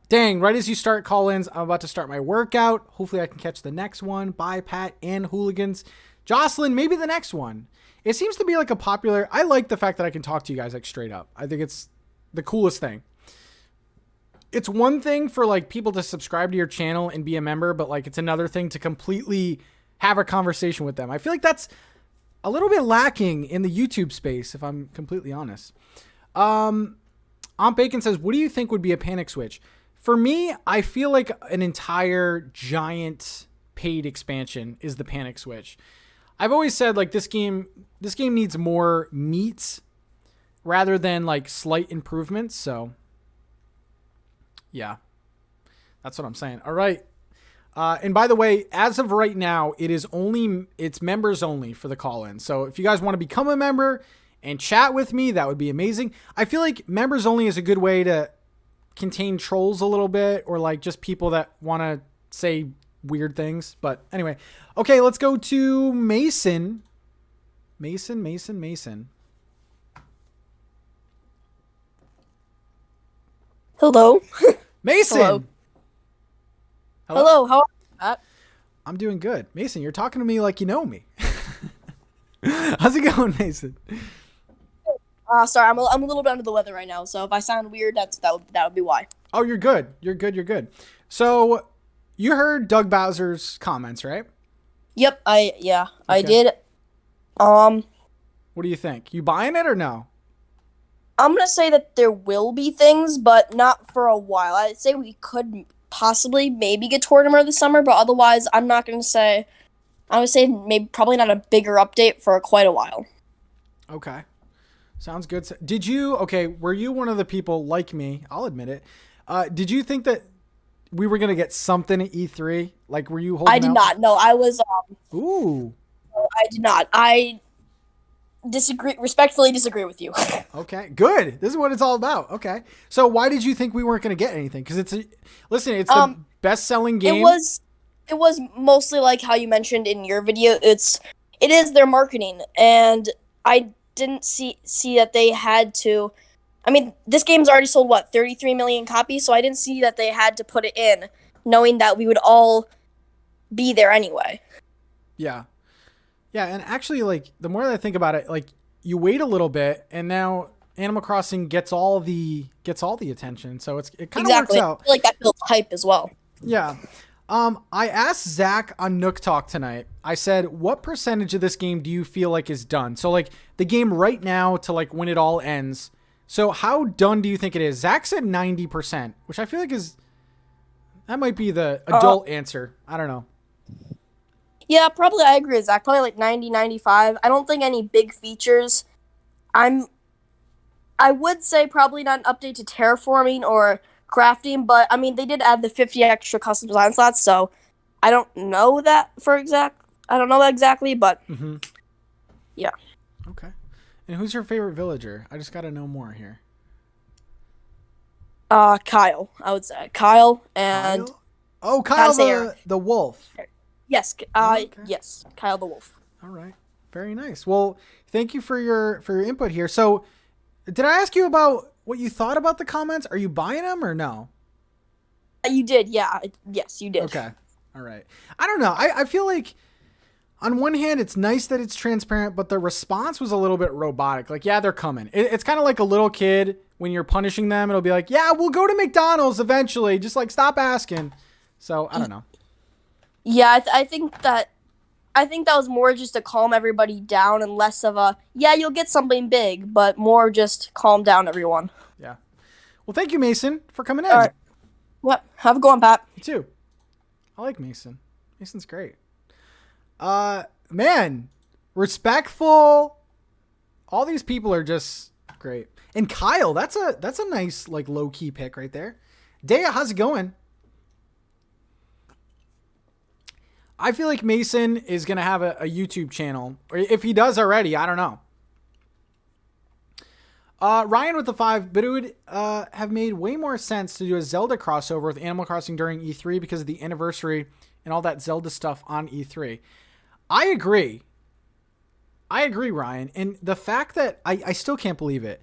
Dang, right as you start call-ins, I'm about to start my workout. Hopefully I can catch the next one. Bye, Pat and Hooligans. Jocelyn, maybe the next one. It seems to be like a popular... I like the fact that I can talk to you guys like straight up. I think it's the coolest thing. It's one thing for like people to subscribe to your channel and be a member, but like it's another thing to completely have a conversation with them. I feel like that's a little bit lacking in the YouTube space, if I'm completely honest. Aunt Bacon says, what do you think would be a panic switch? For me, I feel like an entire giant paid expansion is the panic switch. I've always said like this game needs more meat rather than like slight improvements. So yeah, that's what I'm saying. All right. And by the way, as of right now, it's members only for the call-in. So if you guys want to become a member and chat with me, that would be amazing. I feel like members only is a good way to contain trolls a little bit, or like just people that want to say weird things. But anyway, okay, let's go to Mason. Mason. Hello. Mason. Hello. Hello. How are you, Matt? I'm doing good. Mason, you're talking to me like you know me. How's it going, Mason? Sorry, I'm a little bit under the weather right now, so if I sound weird, that would be why. Oh, you're good. You're good. So, you heard Doug Bowser's comments, right? Yep, I did. What do you think? You buying it or no? I'm gonna say that there will be things, but not for a while. I'd say we could possibly maybe get Tournament this summer, but otherwise, I'm not gonna say. I would say maybe probably not a bigger update for quite a while. Okay. Sounds good. Were you one of the people like me? I'll admit it. Did you think that we were going to get something at E3? Like, were you holding I did out? not. No, I was. Ooh. I did not. I respectfully disagree with you. Okay, good. This is what it's all about. Okay. So why did you think we weren't going to get anything? Because it's the best-selling game. It was mostly like how you mentioned in your video. It is their marketing, and I didn't see that they had to. I mean, this game's already sold 33 million copies, so I didn't see that they had to put it in, knowing that we would all be there anyway. Yeah, and actually, like the more that I think about it, like you wait a little bit, and now Animal Crossing gets all the attention, so it kind of works out. I feel like that builds hype as well. Yeah. I asked Zach on Nook Talk tonight, I said, what percentage of this game do you feel like is done? So like the game right now to like when it all ends. So how done do you think it is? Zach said 90%, which I feel like that might be the adult answer. I don't know. Yeah, probably I agree with Zach. Probably like 90, 95. I don't think any big features. I would say probably not an update to terraforming or crafting, but I mean they did add the 50 extra custom design slots, so I don't know that exactly, but yeah. Okay. And who's your favorite villager? I just got to know more here. Kyle, I would say Kyle and Kyle? Oh, Kyle the wolf. Yes, Okay. Yes, Kyle the wolf. All right. Very nice. Well, thank you for your input here. So, did I ask you about what you thought about the comments? Are you buying them or no? You did, yeah. Yes, you did. Okay. All right. I don't know. I feel like on one hand, it's nice that it's transparent, but the response was a little bit robotic. Like, yeah, they're coming. It's kind of like a little kid when you're punishing them. It'll be like, yeah, we'll go to McDonald's eventually. Just like stop asking. So I don't know. Yeah, I think that was more just to calm everybody down and less of a, yeah, you'll get something big, but more just calm down everyone. Yeah. Well, thank you, Mason, for coming in. All right. Yep. Have a good one, Pat. You too. I like Mason. Mason's great. Man, respectful. All these people are just great. And Kyle, that's a nice like low key pick right there. Dea, how's it going? I feel like Mason is going to have a YouTube channel. Or if he does already, I don't know. Ryan with the 5, but it would have made way more sense to do a Zelda crossover with Animal Crossing during E3 because of the anniversary and all that Zelda stuff on E3. I agree, Ryan. And the fact that I still can't believe it.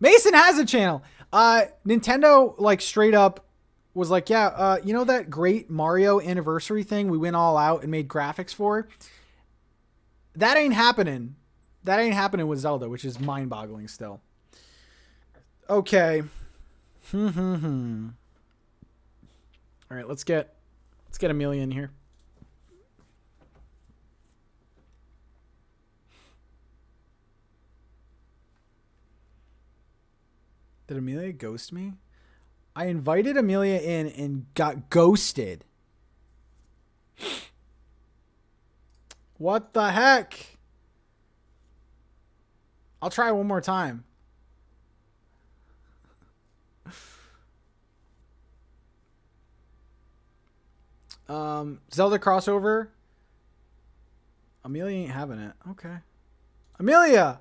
Mason has a channel. Nintendo, like, straight up was like, yeah, you know that great Mario anniversary thing we went all out and made graphics for? That ain't happening. That ain't happening with Zelda, which is mind-boggling still. Okay. All right, let's get Amelia in here. Did Amelia ghost me? I invited Amelia in and got ghosted. What the heck? I'll try one more time. Zelda crossover. Amelia ain't having it. Okay. Amelia!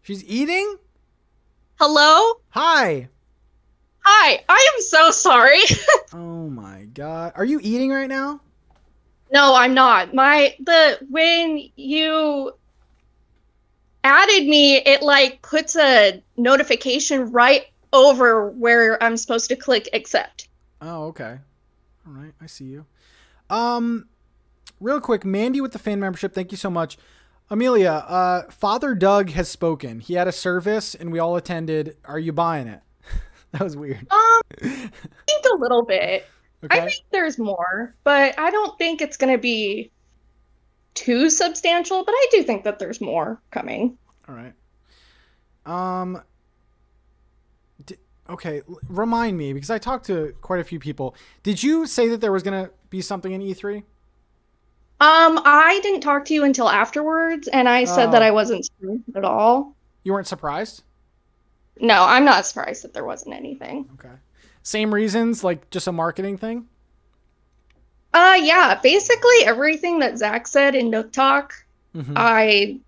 She's eating? Hello? Hi. Hi, I am so sorry. Oh my god. Are you eating right now? No, I'm not. When you added me, it like puts a notification right over where I'm supposed to click accept. Oh, okay. All right, I see you. Real quick, Mandy with the fan membership, thank you so much. Amelia, Father Doug has spoken. He had a service and we all attended. Are you buying it? That was weird. I think a little bit. Okay. I think there's more, but I don't think it's going to be too substantial, but I do think that there's more coming. All right. Okay, remind me, because I talked to quite a few people. Did you say that there was going to be something in E3? I didn't talk to you until afterwards, and I said that I wasn't surprised at all. You weren't surprised? No, I'm not surprised that there wasn't anything. Okay. Same reasons, like just a marketing thing? Yeah, basically everything that Zach said in NintenTalk, I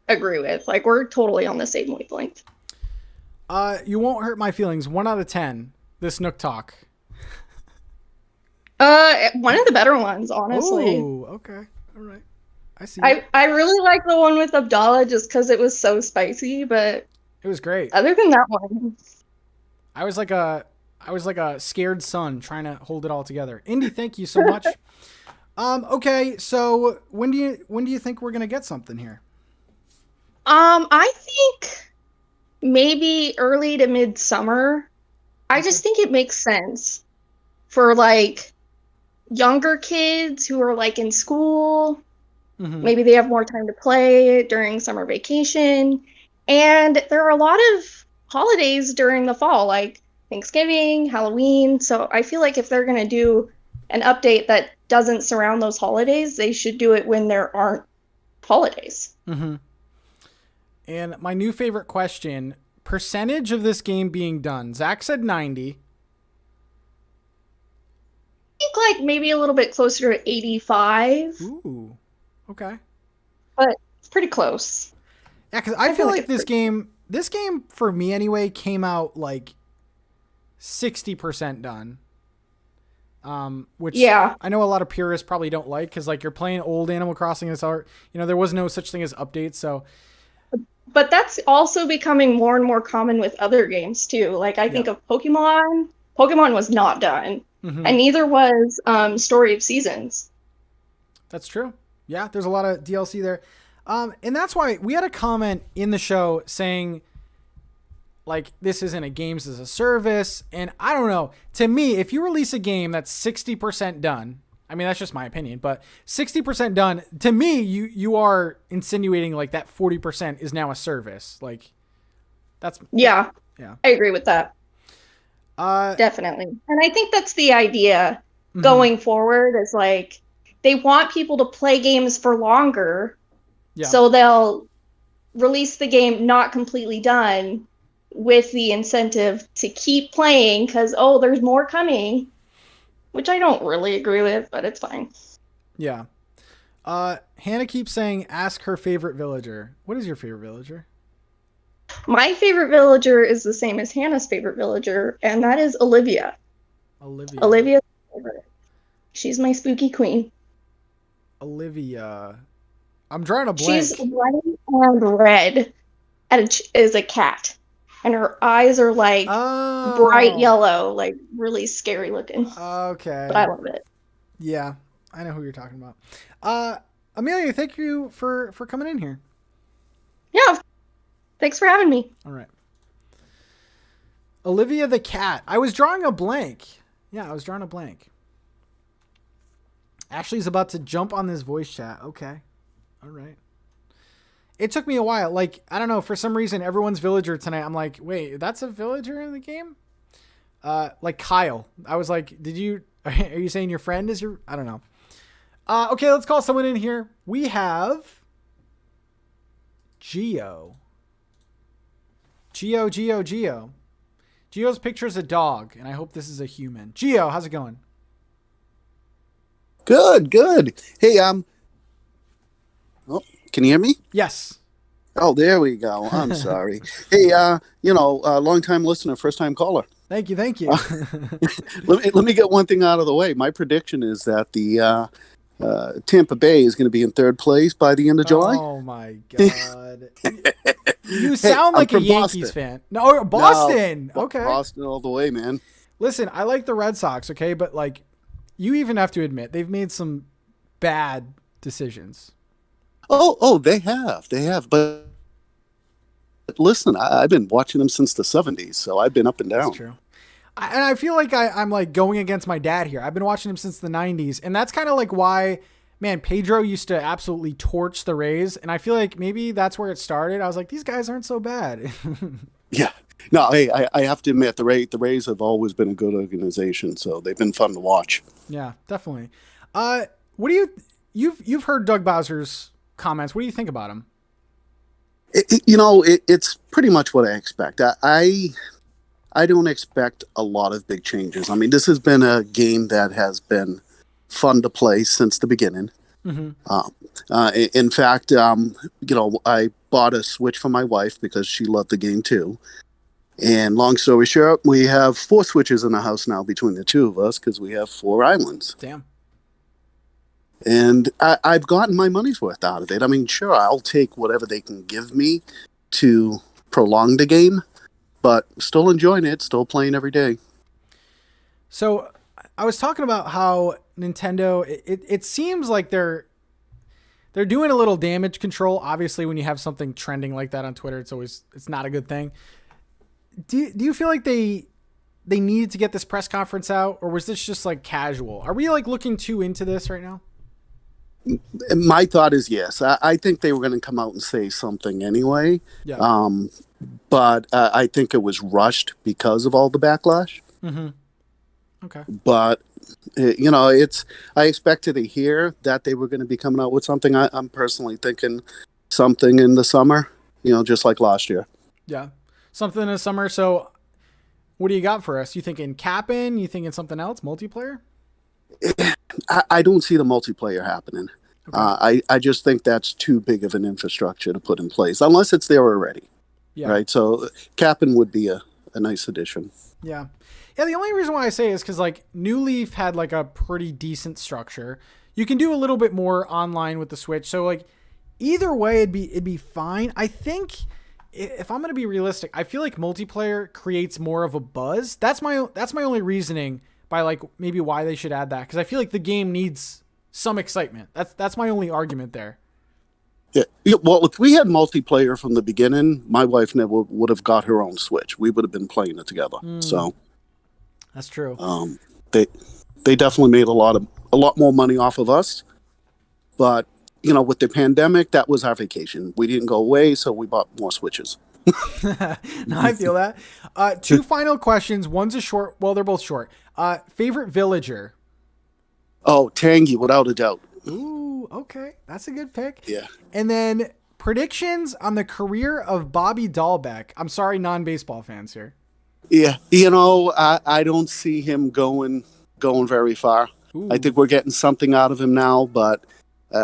agree with. Like, we're totally on the same wavelength. You won't hurt my feelings. 1 out of 10, this NintenTalk. One of the better ones, honestly. Oh, okay. All right. I see. I really like the one with Abdallah just because it was so spicy, but it was great. Other than that one, I was like a scared son trying to hold it all together. Indy, thank you so much. Okay, so when do you think we're gonna get something here? I think maybe early to midsummer. I just think it makes sense for like younger kids who are like in school. Maybe they have more time to play during summer vacation. And there are a lot of holidays during the fall, like Thanksgiving, Halloween. So I feel like if they're going to do an update that doesn't surround those holidays, they should do it when there aren't holidays. And my new favorite question, percentage of this game being done. Zach said 90. I think like maybe a little bit closer to 85. Ooh, okay. But it's pretty close. Yeah, because I feel like this game for me anyway came out like 60% done. Which I know a lot of purists probably don't like because like you're playing old Animal Crossing and there was no such thing as updates. So, but that's also becoming more and more common with other games too. Like I think of Pokemon. Pokemon was not done, and neither was Story of Seasons. That's true. Yeah, there's a lot of DLC there. And that's why we had a comment in the show saying, like, this isn't a games as a service. And I don't know. To me, if you release a game that's 60% done, I mean, that's just my opinion, but 60% done, to me, you are insinuating like that 40% is now a service. Like, that's... Yeah. I agree with that. Definitely. And I think that's the idea going forward is like, they want people to play games for longer. Yeah. So they'll release the game not completely done with the incentive to keep playing because, oh, there's more coming, which I don't really agree with, but it's fine. Yeah. Hannah keeps saying, ask her favorite villager. What is your favorite villager? My favorite villager is the same as Hannah's favorite villager, and that is Olivia. Olivia's favorite. She's my spooky queen. Olivia. I'm drawing a blank. She's white and red and is a cat. And her eyes are like bright yellow, like really scary looking. Okay. But I love it. Yeah, I know who you're talking about. Amelia, thank you for coming in here. Yeah. Thanks for having me. All right. Olivia the cat. I was drawing a blank. Yeah, I was drawing a blank. Ashley's about to jump on this voice chat. Okay. All right. It took me a while. Like, I don't know, for some reason, everyone's villager tonight. I'm like, wait, that's a villager in the game? Like Kyle. I was like, are you saying your friend is I don't know. Okay, let's call someone in here. We have Geo. Geo. Geo's picture's a dog, and I hope this is a human. Geo, how's it going? Good. Hey, oh, can you hear me? Yes. Oh, there we go. I'm sorry. Hey, long time listener, first time caller. Thank you. Let me get one thing out of the way. My prediction is that the Tampa Bay is going to be in third place by the end of July. Oh my God. You sound like a Yankees Boston. fan. No, Boston. No, okay. Boston all the way, man. Listen, I like the Red Sox, okay? But, like, you even have to admit, they've made some bad decisions. Oh, they have. But listen, I've been watching them since the 70s, so I've been up and down. That's true. And I feel like I'm like going against my dad here. I've been watching him since the 90s, and that's kind of like why, man, Pedro used to absolutely torch the Rays, and I feel like maybe that's where it started. I was like, these guys aren't so bad. Yeah. No, hey, I have to admit, the Rays have always been a good organization, so they've been fun to watch. Yeah, definitely. What do you've heard Doug Bowser's comments? What do you think about him? It's pretty much what I expect. I don't expect a lot of big changes. I mean, this has been a game that has been fun to play since the beginning. Mm-hmm. In fact, I bought a Switch for my wife because she loved the game too. And long story short, we have 4 Switches in the house now between the two of us because we have 4 islands. Damn. And I've gotten my money's worth out of it. I mean, sure, I'll take whatever they can give me to prolong the game, but still enjoying it, still playing every day. So I was talking about how Nintendo, it seems like they're doing a little damage control. Obviously, when you have something trending like that on Twitter, it's not a good thing. Do you feel like they needed to get this press conference out, or was this just like casual? Are we like looking too into this right now? My thought is yes. I think they were going to come out and say something anyway. Yeah. But I think it was rushed because of all the backlash. Mm-hmm. Okay. But, I expected to hear that they were going to be coming out with something. I'm personally thinking something in the summer, just like last year. Yeah. Something in the summer. So what do you got for us? You thinking Cap'n? You thinking something else? Multiplayer? I don't see the multiplayer happening. Okay. I just think that's too big of an infrastructure to put in place, unless it's there already. Yeah. Right. So Cap'n would be a nice addition. Yeah. Yeah. The only reason why I say is because like New Leaf had like a pretty decent structure. You can do a little bit more online with the Switch. So like either way, it'd be fine. I think if I'm going to be realistic, I feel like multiplayer creates more of a buzz. That's my only reasoning by like maybe why they should add that. Because I feel like the game needs some excitement. That's my only argument there. Yeah. Well, if we had multiplayer from the beginning, my wife never would have got her own Switch. We would have been playing it together. So that's true. They definitely made a lot more money off of us. But with the pandemic, that was our vacation. We didn't go away, so we bought more Switches. No, I feel that. 2 final questions. One's a short. Well, they're both short. Favorite villager? Oh, Tangy, without a doubt. Ooh, okay. That's a good pick. Yeah. And then predictions on the career of Bobby Dahlbeck. I'm sorry, non-baseball fans here. Yeah, I don't see him going very far. Ooh. I think we're getting something out of him now, but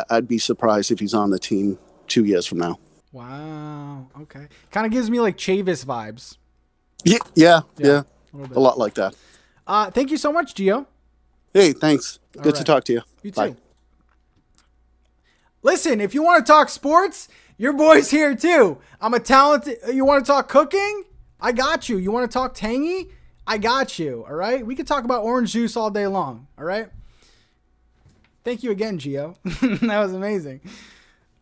I'd be surprised if he's on the team 2 years from now. Wow. Okay. Kind of gives me like Chavis vibes. Yeah. A lot like that. Thank you so much, Gio. Hey, thanks. Good to talk to you. You too. Bye. Listen, if you want to talk sports, your boy's here too. I'm a talented. You want to talk cooking? I got you. You want to talk tangy? I got you. All right. We could talk about orange juice all day long. All right. Thank you again, Gio. That was amazing.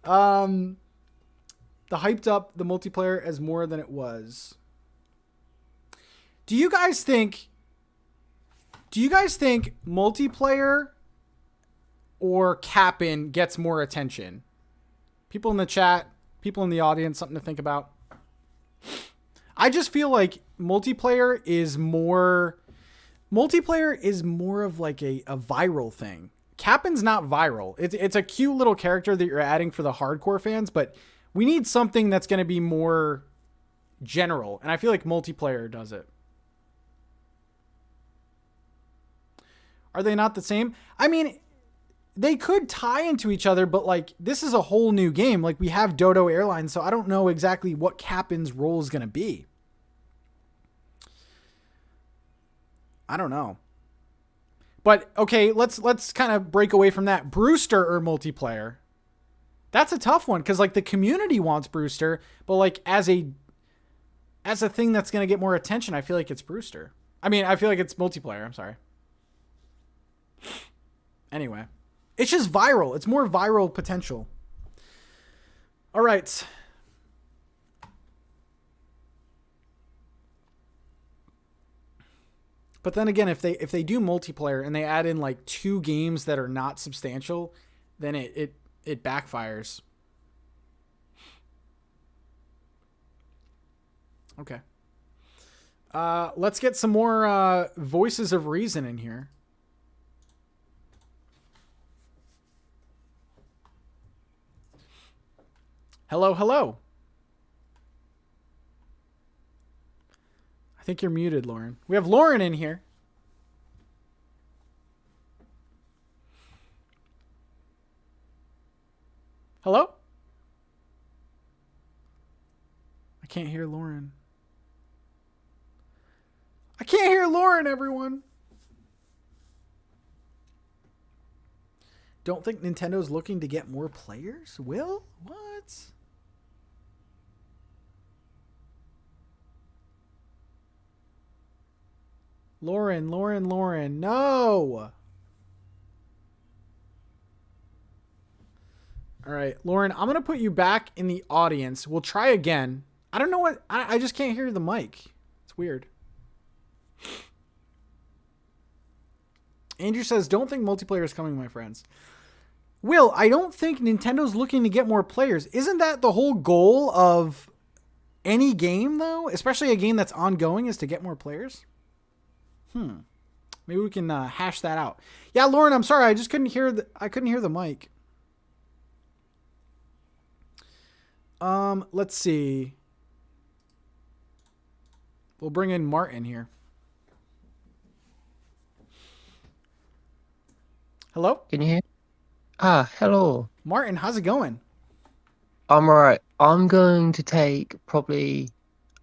The hyped up the multiplayer as more than it was. Do you guys think multiplayer or Cap'n gets more attention? People in the chat, people in the audience, something to think about. I just feel like multiplayer is more of like a viral thing. Cap'n's not viral. It's a cute little character that you're adding for the hardcore fans, but we need something that's going to be more general. And I feel like multiplayer does it. Are they not the same? I mean, they could tie into each other, but like this is a whole new game. Like we have Dodo Airlines, so I don't know exactly what Cap'n's role is going to be. I don't know. But okay, let's kind of break away from that. Brewster or multiplayer? That's a tough one because like the community wants Brewster, but like as a thing that's going to get more attention, I feel like it's Brewster. I mean, I feel like it's multiplayer. I'm sorry. Anyway, it's just viral. It's more viral potential. All right. But then again, if they do multiplayer and they add in like 2 games that are not substantial, then it backfires. Okay. Let's get some more voices of reason in here. Hello, hello. I think you're muted, Lauren. We have Lauren in here. Hello? I can't hear Lauren. I can't hear Lauren, everyone. Don't think Nintendo's looking to get more players? Will? What? Lauren, no. All right, Lauren, I'm going to put you back in the audience. We'll try again. I don't know what, I just can't hear the mic. It's weird. Andrew says, don't think multiplayer is coming, my friends. Will, I don't think Nintendo's looking to get more players. Isn't that the whole goal of any game, though? Especially a game that's ongoing, is to get more players? Maybe we can hash that out. Yeah, Lauren, I'm sorry. I just couldn't hear the mic. Let's see. We'll bring in Martin here. Hello? Can you hear? Hello. Martin, how's it going? I'm alright. I'm going to take probably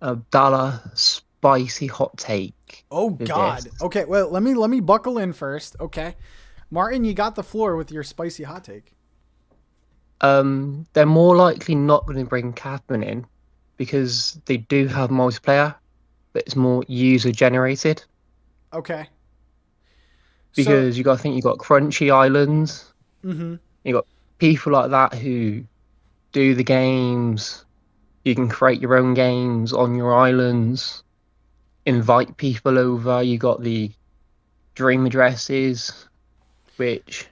a dollar spicy hot take. Oh God. This. Okay, well, let me buckle in first. Okay. Martin, you got the floor with your spicy hot take. They're more likely not going to bring Captain in because they do have multiplayer, but it's more user generated. Okay. Because you got to think you got Crunchy Islands. Mm-hmm. You got people like that who do the games. You can create your own games on your islands. Invite people over. You got the dream addresses, which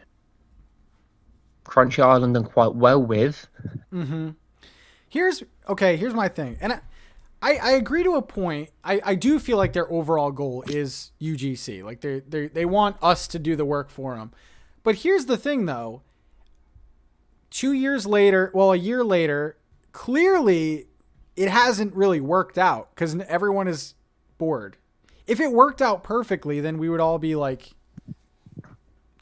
Crunchy Island done quite well with. Mm-hmm. Here's my thing. And I agree to a point. I do feel like their overall goal is UGC. Like they want us to do the work for them. But here's the thing though. A year later, clearly it hasn't really worked out because everyone is bored. If it worked out perfectly, then we would all be like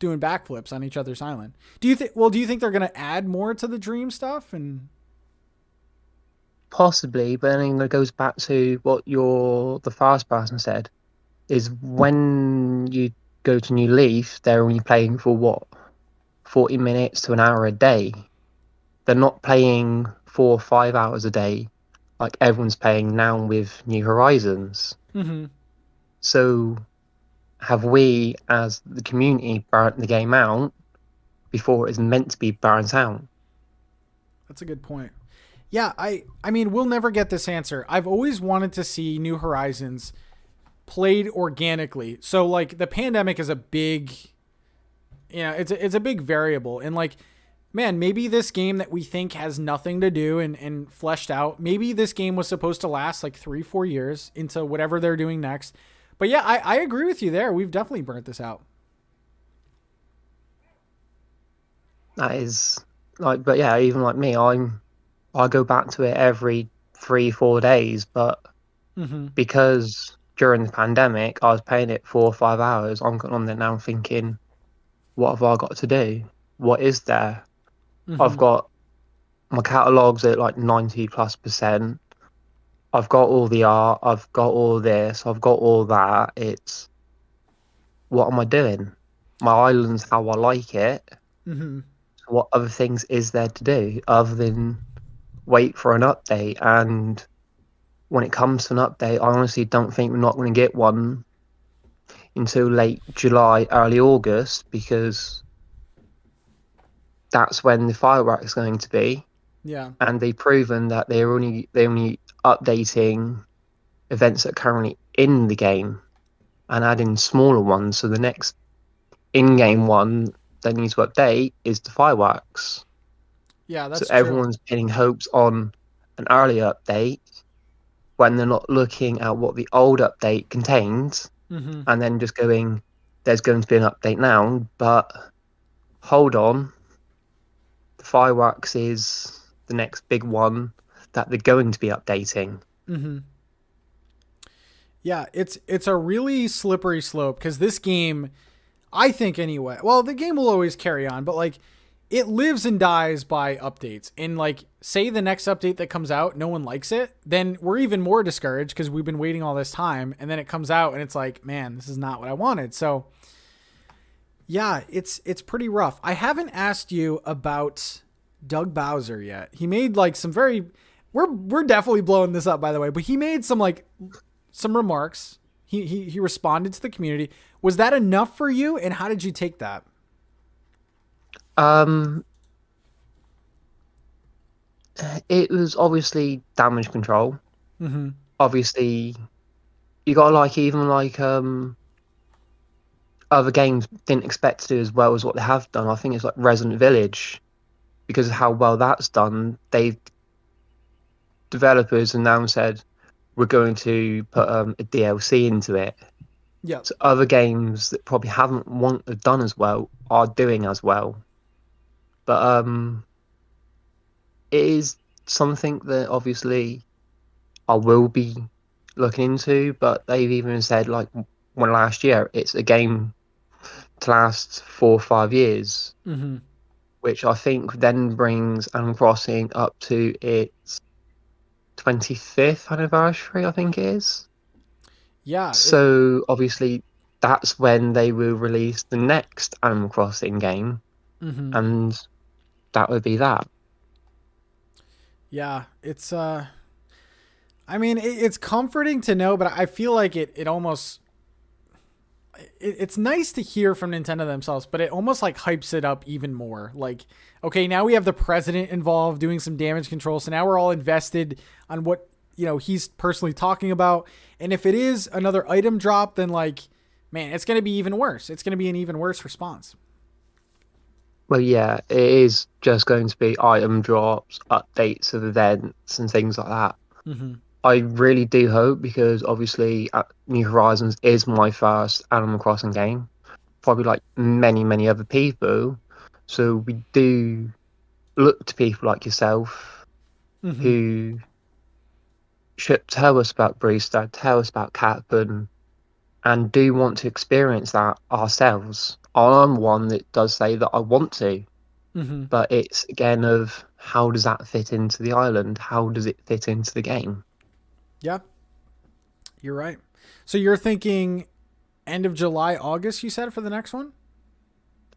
doing backflips on each other's island. Do you think? Well, do you think they're going to add more to the dream stuff? And Possibly, but then it goes back to what the first person said. Is when you go to New Leaf, they're only playing for what, 40 minutes to an hour a day. They're not playing 4 or 5 hours a day like everyone's playing now with New Horizons. mm-hmm. So have we, as the community, burnt the game out before it's meant to be burnt out? That's a good point. Yeah, I mean, we'll never get this answer. I've always wanted to see New Horizons played organically. So like the pandemic is a big, it's a big variable. And like, man, maybe this game that we think has nothing to do and fleshed out, maybe this game was supposed to last like 3-4 years into whatever they're doing next. But yeah, I agree with you there. We've definitely burnt this out. That is like, but yeah, even like me, I go back to it every 3-4 days, but because during the pandemic I was playing it 4 or 5 hours, I'm going on there now thinking, what have I got to do? What is there? I've got my catalogues at like 90+%. I've got all the art, I've got all this, I've got all that. It's, what am I doing? My island's how I like it. So what other things is there to do other than wait for an update? And when it comes to an update, I honestly don't think we're not going to get one until late July, early August, because that's when the fireworks is going to be. Yeah. And they've proven that they're only updating events that are currently in the game and adding smaller ones. So the next in-game one that needs to update is the fireworks. Yeah, that's so everyone's pinning hopes on an early update when they're not looking at what the old update contains and then just going, there's going to be an update now, but hold on, the fireworks is the next big one that they're going to be updating. Yeah, it's a really slippery slope because this game, I think anyway, well, the game will always carry on, but like it lives and dies by updates. And like, say the next update that comes out, no one likes it, then we're even more discouraged because we've been waiting all this time. And then it comes out and it's like, man, this is not what I wanted. So yeah, it's pretty rough. I haven't asked you about Doug Bowser yet. He made like some we're definitely blowing this up, by the way, but he made some remarks. He responded to the community. Was that enough for you? And how did you take that? It was obviously damage control. Obviously, you got other games didn't expect to do as well as what they have done. I think it's like Resident Village, because of how well that's done. Developers have now said we're going to put a DLC into it. Yeah. So other games that probably haven't done as well are doing as well. But it is something that obviously I will be looking into. But they've even said, like, when last year, it's a game to last 4 or 5 years, which I think then brings Animal Crossing up to its 25th anniversary, I think it is. Yeah. So obviously that's when they will release the next Animal Crossing game, and that would be that. Yeah, it's I mean, it's comforting to know, but I feel like it almost it's nice to hear from Nintendo themselves, but it almost like hypes it up even more. Like, okay, now we have the president involved doing some damage control, so now we're all invested on what he's personally talking about. And if it is another item drop, then like, man, it's going to be even worse. It's going to be an even worse response. Well, yeah, it is just going to be item drops, updates of events and things like that. I really do hope, because obviously New Horizons is my first Animal Crossing game, probably like many, many other people. So we do look to people like yourself who should tell us about Brewster, tell us about Catburn, and do want to experience that ourselves. I'm one that does say that I want to, but it's again of how does that fit into the island? How does it fit into the game? Yeah, you're right. So you're thinking end of July, August, you said, for the next one?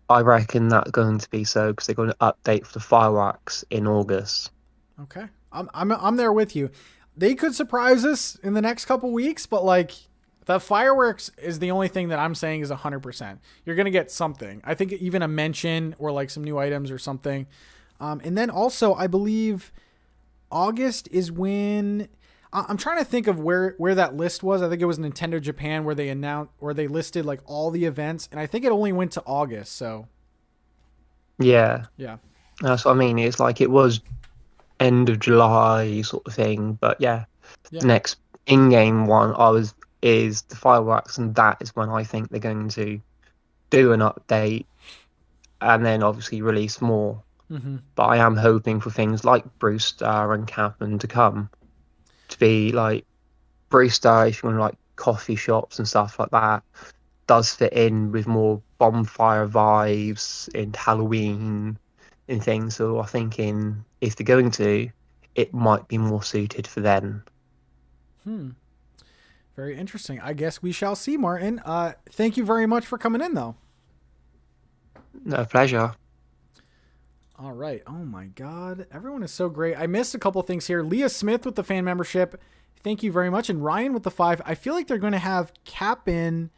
I reckon that's going to be so because they're going to update for the fireworks in August. Okay. I'm there with you. They could surprise us in the next couple weeks, but like the fireworks is the only thing that I'm saying is 100%. You're going to get something. I think even a mention or like some new items or something. And then also I believe August is when I'm trying to think of where that list was. I think it was Nintendo Japan where they announced or they listed like all the events, and I think it only went to August. So yeah, that's what I mean. It's like it was end of July sort of thing, but the next in-game one is the fireworks, and that is when I think they're going to do an update and then obviously release more. But I am hoping for things like Brewster and Captain to come. To be like Brewster, if you want like coffee shops and stuff like that, does fit in with more bonfire vibes and Halloween and things. So I think if they're going to, it might be more suited for them. Very interesting. I guess we shall see, Martin. Thank you very much for coming in, though. No, pleasure. All right. Oh my God. Everyone is so great. I missed a couple things here. Leah Smith with the fan membership. Thank you very much. And Ryan with the 5. I feel like they're going to have Cap'n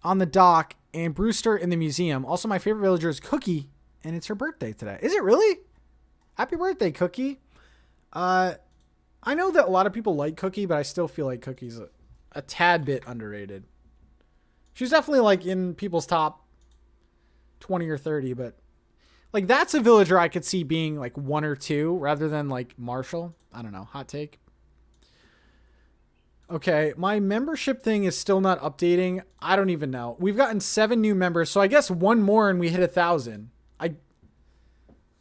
on the dock and Brewster in the museum. Also, my favorite villager is Cookie, and it's her birthday today. Is it really? Happy birthday, Cookie. I know that a lot of people like Cookie, but I still feel like Cookie's a tad bit underrated. She's definitely like in people's top 20 or 30, but like that's a villager I could see being like 1 or 2 rather than like Marshall. I don't know. Hot take. Okay, my membership thing is still not updating. I don't even know. We've gotten 7 new members, so I guess one more and we hit 1,000.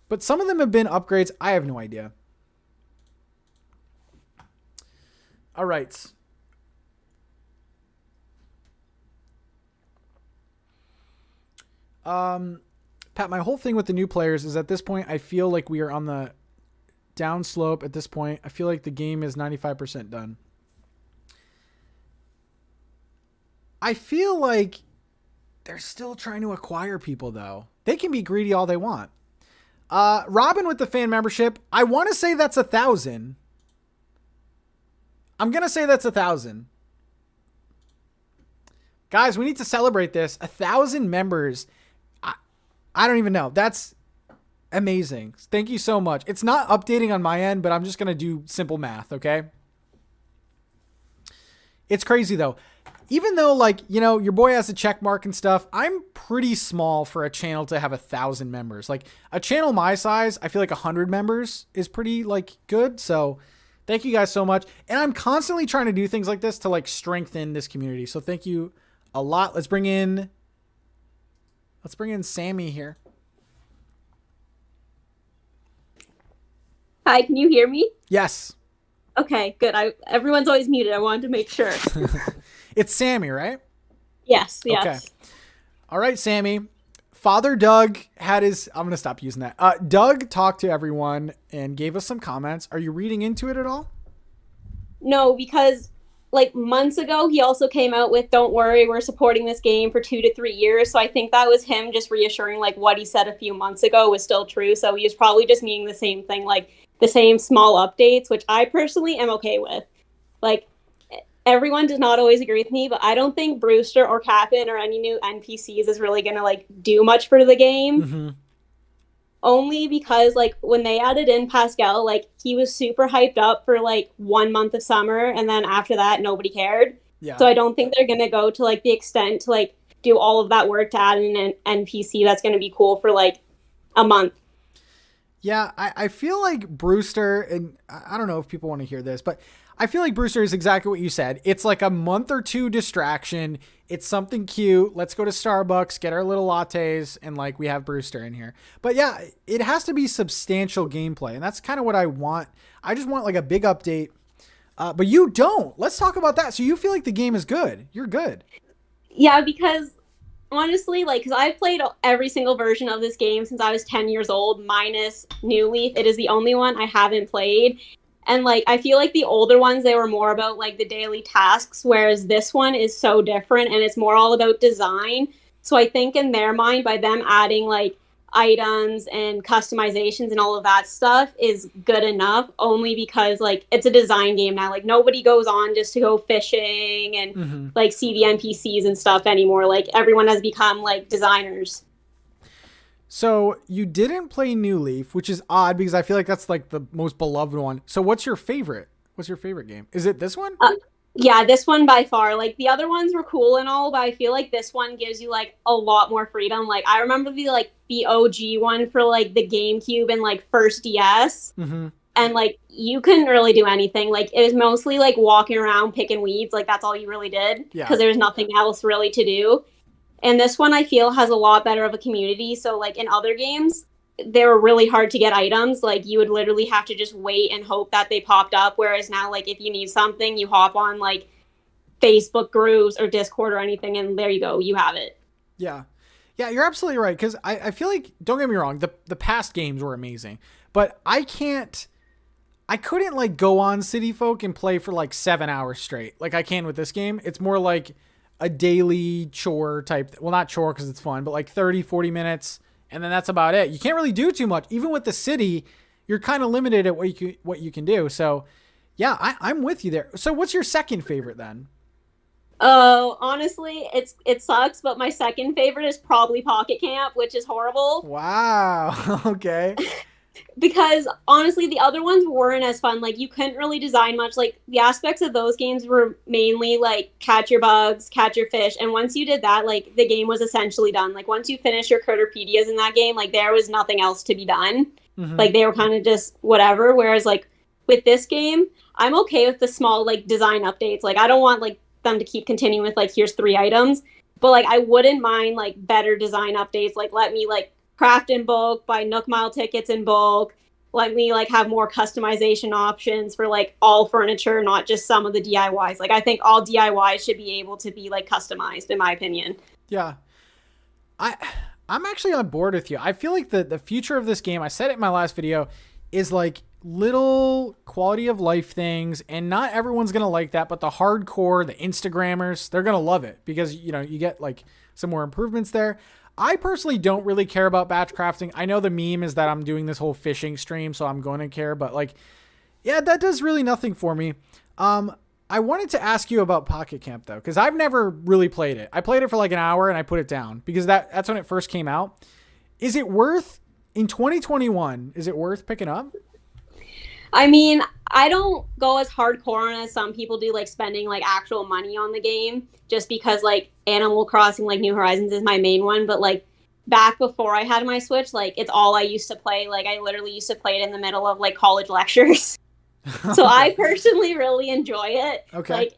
But some of them have been upgrades. I have no idea. All right. Pat, my whole thing with the new players is at this point, I feel like we are on the down slope at this point. I feel like the game is 95% done. I feel like they're still trying to acquire people, though. They can be greedy all they want. Robin with the fan membership. I want to say that's 1,000. I'm going to say that's 1,000. Guys, we need to celebrate this. 1,000 members. I don't even know. That's amazing. Thank you so much. It's not updating on my end, but I'm just going to do simple math, okay? It's crazy, though. Even though, like, you know, your boy has a check mark and stuff, I'm pretty small for a channel to have 1,000 members. Like, a channel my size, I feel like 100 members is pretty, like, good. So, thank you guys so much. And I'm constantly trying to do things like this to, like, strengthen this community. So, thank you a lot. Let's bring in Sammy here. Hi, can you hear me? Yes. Okay, good. Everyone's always muted. I wanted to make sure. It's Sammy, right? Yes. Okay. All right, Sammy. Father Doug had his... I'm going to stop using that. Doug talked to everyone and gave us some comments. Are you reading into it at all? No, because like months ago, he also came out with, don't worry, we're supporting this game for 2 to 3 years. So I think that was him just reassuring like what he said a few months ago was still true. So he was probably just meaning the same thing, like the same small updates, which I personally am okay with. Like, everyone does not always agree with me, but I don't think Brewster or Cap'n or any new NPCs is really going to, like, do much for the game. Mm-hmm. Only because, like, when they added in Pascal, like, he was super hyped up for, like, 1 month of summer, and then after that, nobody cared. Yeah. So I don't think they're going to go to, like, the extent to, like, do all of that work to add in an NPC that's going to be cool for, like, a month. Yeah, I feel like Brewster, and I don't know if people want to hear this, but I feel like Brewster is exactly what you said. It's like a month or two distraction. It's something cute. Let's go to Starbucks, get our little lattes, and like we have Brewster in here. But yeah, it has to be substantial gameplay, and that's kind of what I want. I just want like a big update. But you don't. Let's talk about that. So you feel like the game is good. You're good. Yeah, because honestly, like, because I've played every single version of this game since I was 10 years old, minus New Leaf. It is the only one I haven't played. And, like, I feel like the older ones, they were more about, like, the daily tasks, whereas this one is so different, and it's more all about design. So I think in their mind, by them adding, like, items and customizations and all of that stuff is good enough, only because, like, it's a design game now. Like, nobody goes on just to go fishing and like see the NPCs and stuff anymore. Like, everyone has become like designers. So you didn't play New Leaf, which is odd because I feel like that's like the most beloved one. So what's your favorite game? Is it this one? Yeah, this one by far. Like, the other ones were cool and all, but I feel like this one gives you, like, a lot more freedom. Like, I remember the OG one for, like, the GameCube and, like, first DS. Mm-hmm. And, like, you couldn't really do anything. Like, it was mostly, like, walking around, picking weeds. Like, that's all you really did. Yeah. Because there's nothing else really to do. And this one, I feel, has a lot better of a community. So, like, in other games, they were really hard to get items. Like, you would literally have to just wait and hope that they popped up. Whereas now, like, if you need something, you hop on, like, Facebook groups or Discord or anything, and there you go, you have it. Yeah. Yeah, you're absolutely right. Because I feel like, don't get me wrong, the past games were amazing. But I couldn't, like, go on City Folk and play for, like, 7 hours straight. Like I can with this game. It's more like a daily chore type. Well, not chore because it's fun, but, like, 30, 40 minutes. And then that's about it. You can't really do too much. Even with the city, you're kind of limited at what you can do. So, yeah, I'm with you there. So, what's your second favorite then? Oh, honestly, it sucks, but my second favorite is probably Pocket Camp, which is horrible. Wow. Okay. Because honestly, the other ones weren't as fun. Like, you couldn't really design much. Like, the aspects of those games were mainly like catch your bugs, catch your fish, and once you did that, like, the game was essentially done. Like, once you finish your Critterpedias in that game, like, there was nothing else to be done. Mm-hmm. Like, they were kind of just whatever. Whereas, like, with this game, I'm okay with the small, like, design updates. Like, I don't want, like, them to keep continuing with, like, here's 3 items, but, like, I wouldn't mind, like, better design updates. Like, let me, like, craft in bulk, buy Nook Mile tickets in bulk. Let me, like, have more customization options for, like, all furniture, not just some of the DIYs. Like, I think all DIYs should be able to be, like, customized, in my opinion. Yeah. I'm actually on board with you. I feel like the future of this game, I said it in my last video, is like little quality of life things, and not everyone's going to like that, but the hardcore, the Instagrammers, they're going to love it because, you know, you get like some more improvements there. I personally don't really care about batch crafting. I know the meme is that I'm doing this whole fishing stream, so I'm going to care, but like, yeah, that does really nothing for me. I wanted to ask you about Pocket Camp though, because I've never really played it. I played it for like an hour and I put it down because that's when it first came out. Is it worth, in 2021, is it worth picking up? I mean, I don't go as hardcore on as some people do, like spending like actual money on the game, just because like Animal Crossing, like New Horizons is my main one. But like back before I had my Switch, like it's all I used to play. Like I literally used to play it in the middle of like college lectures. So I personally really enjoy it. Okay. Like,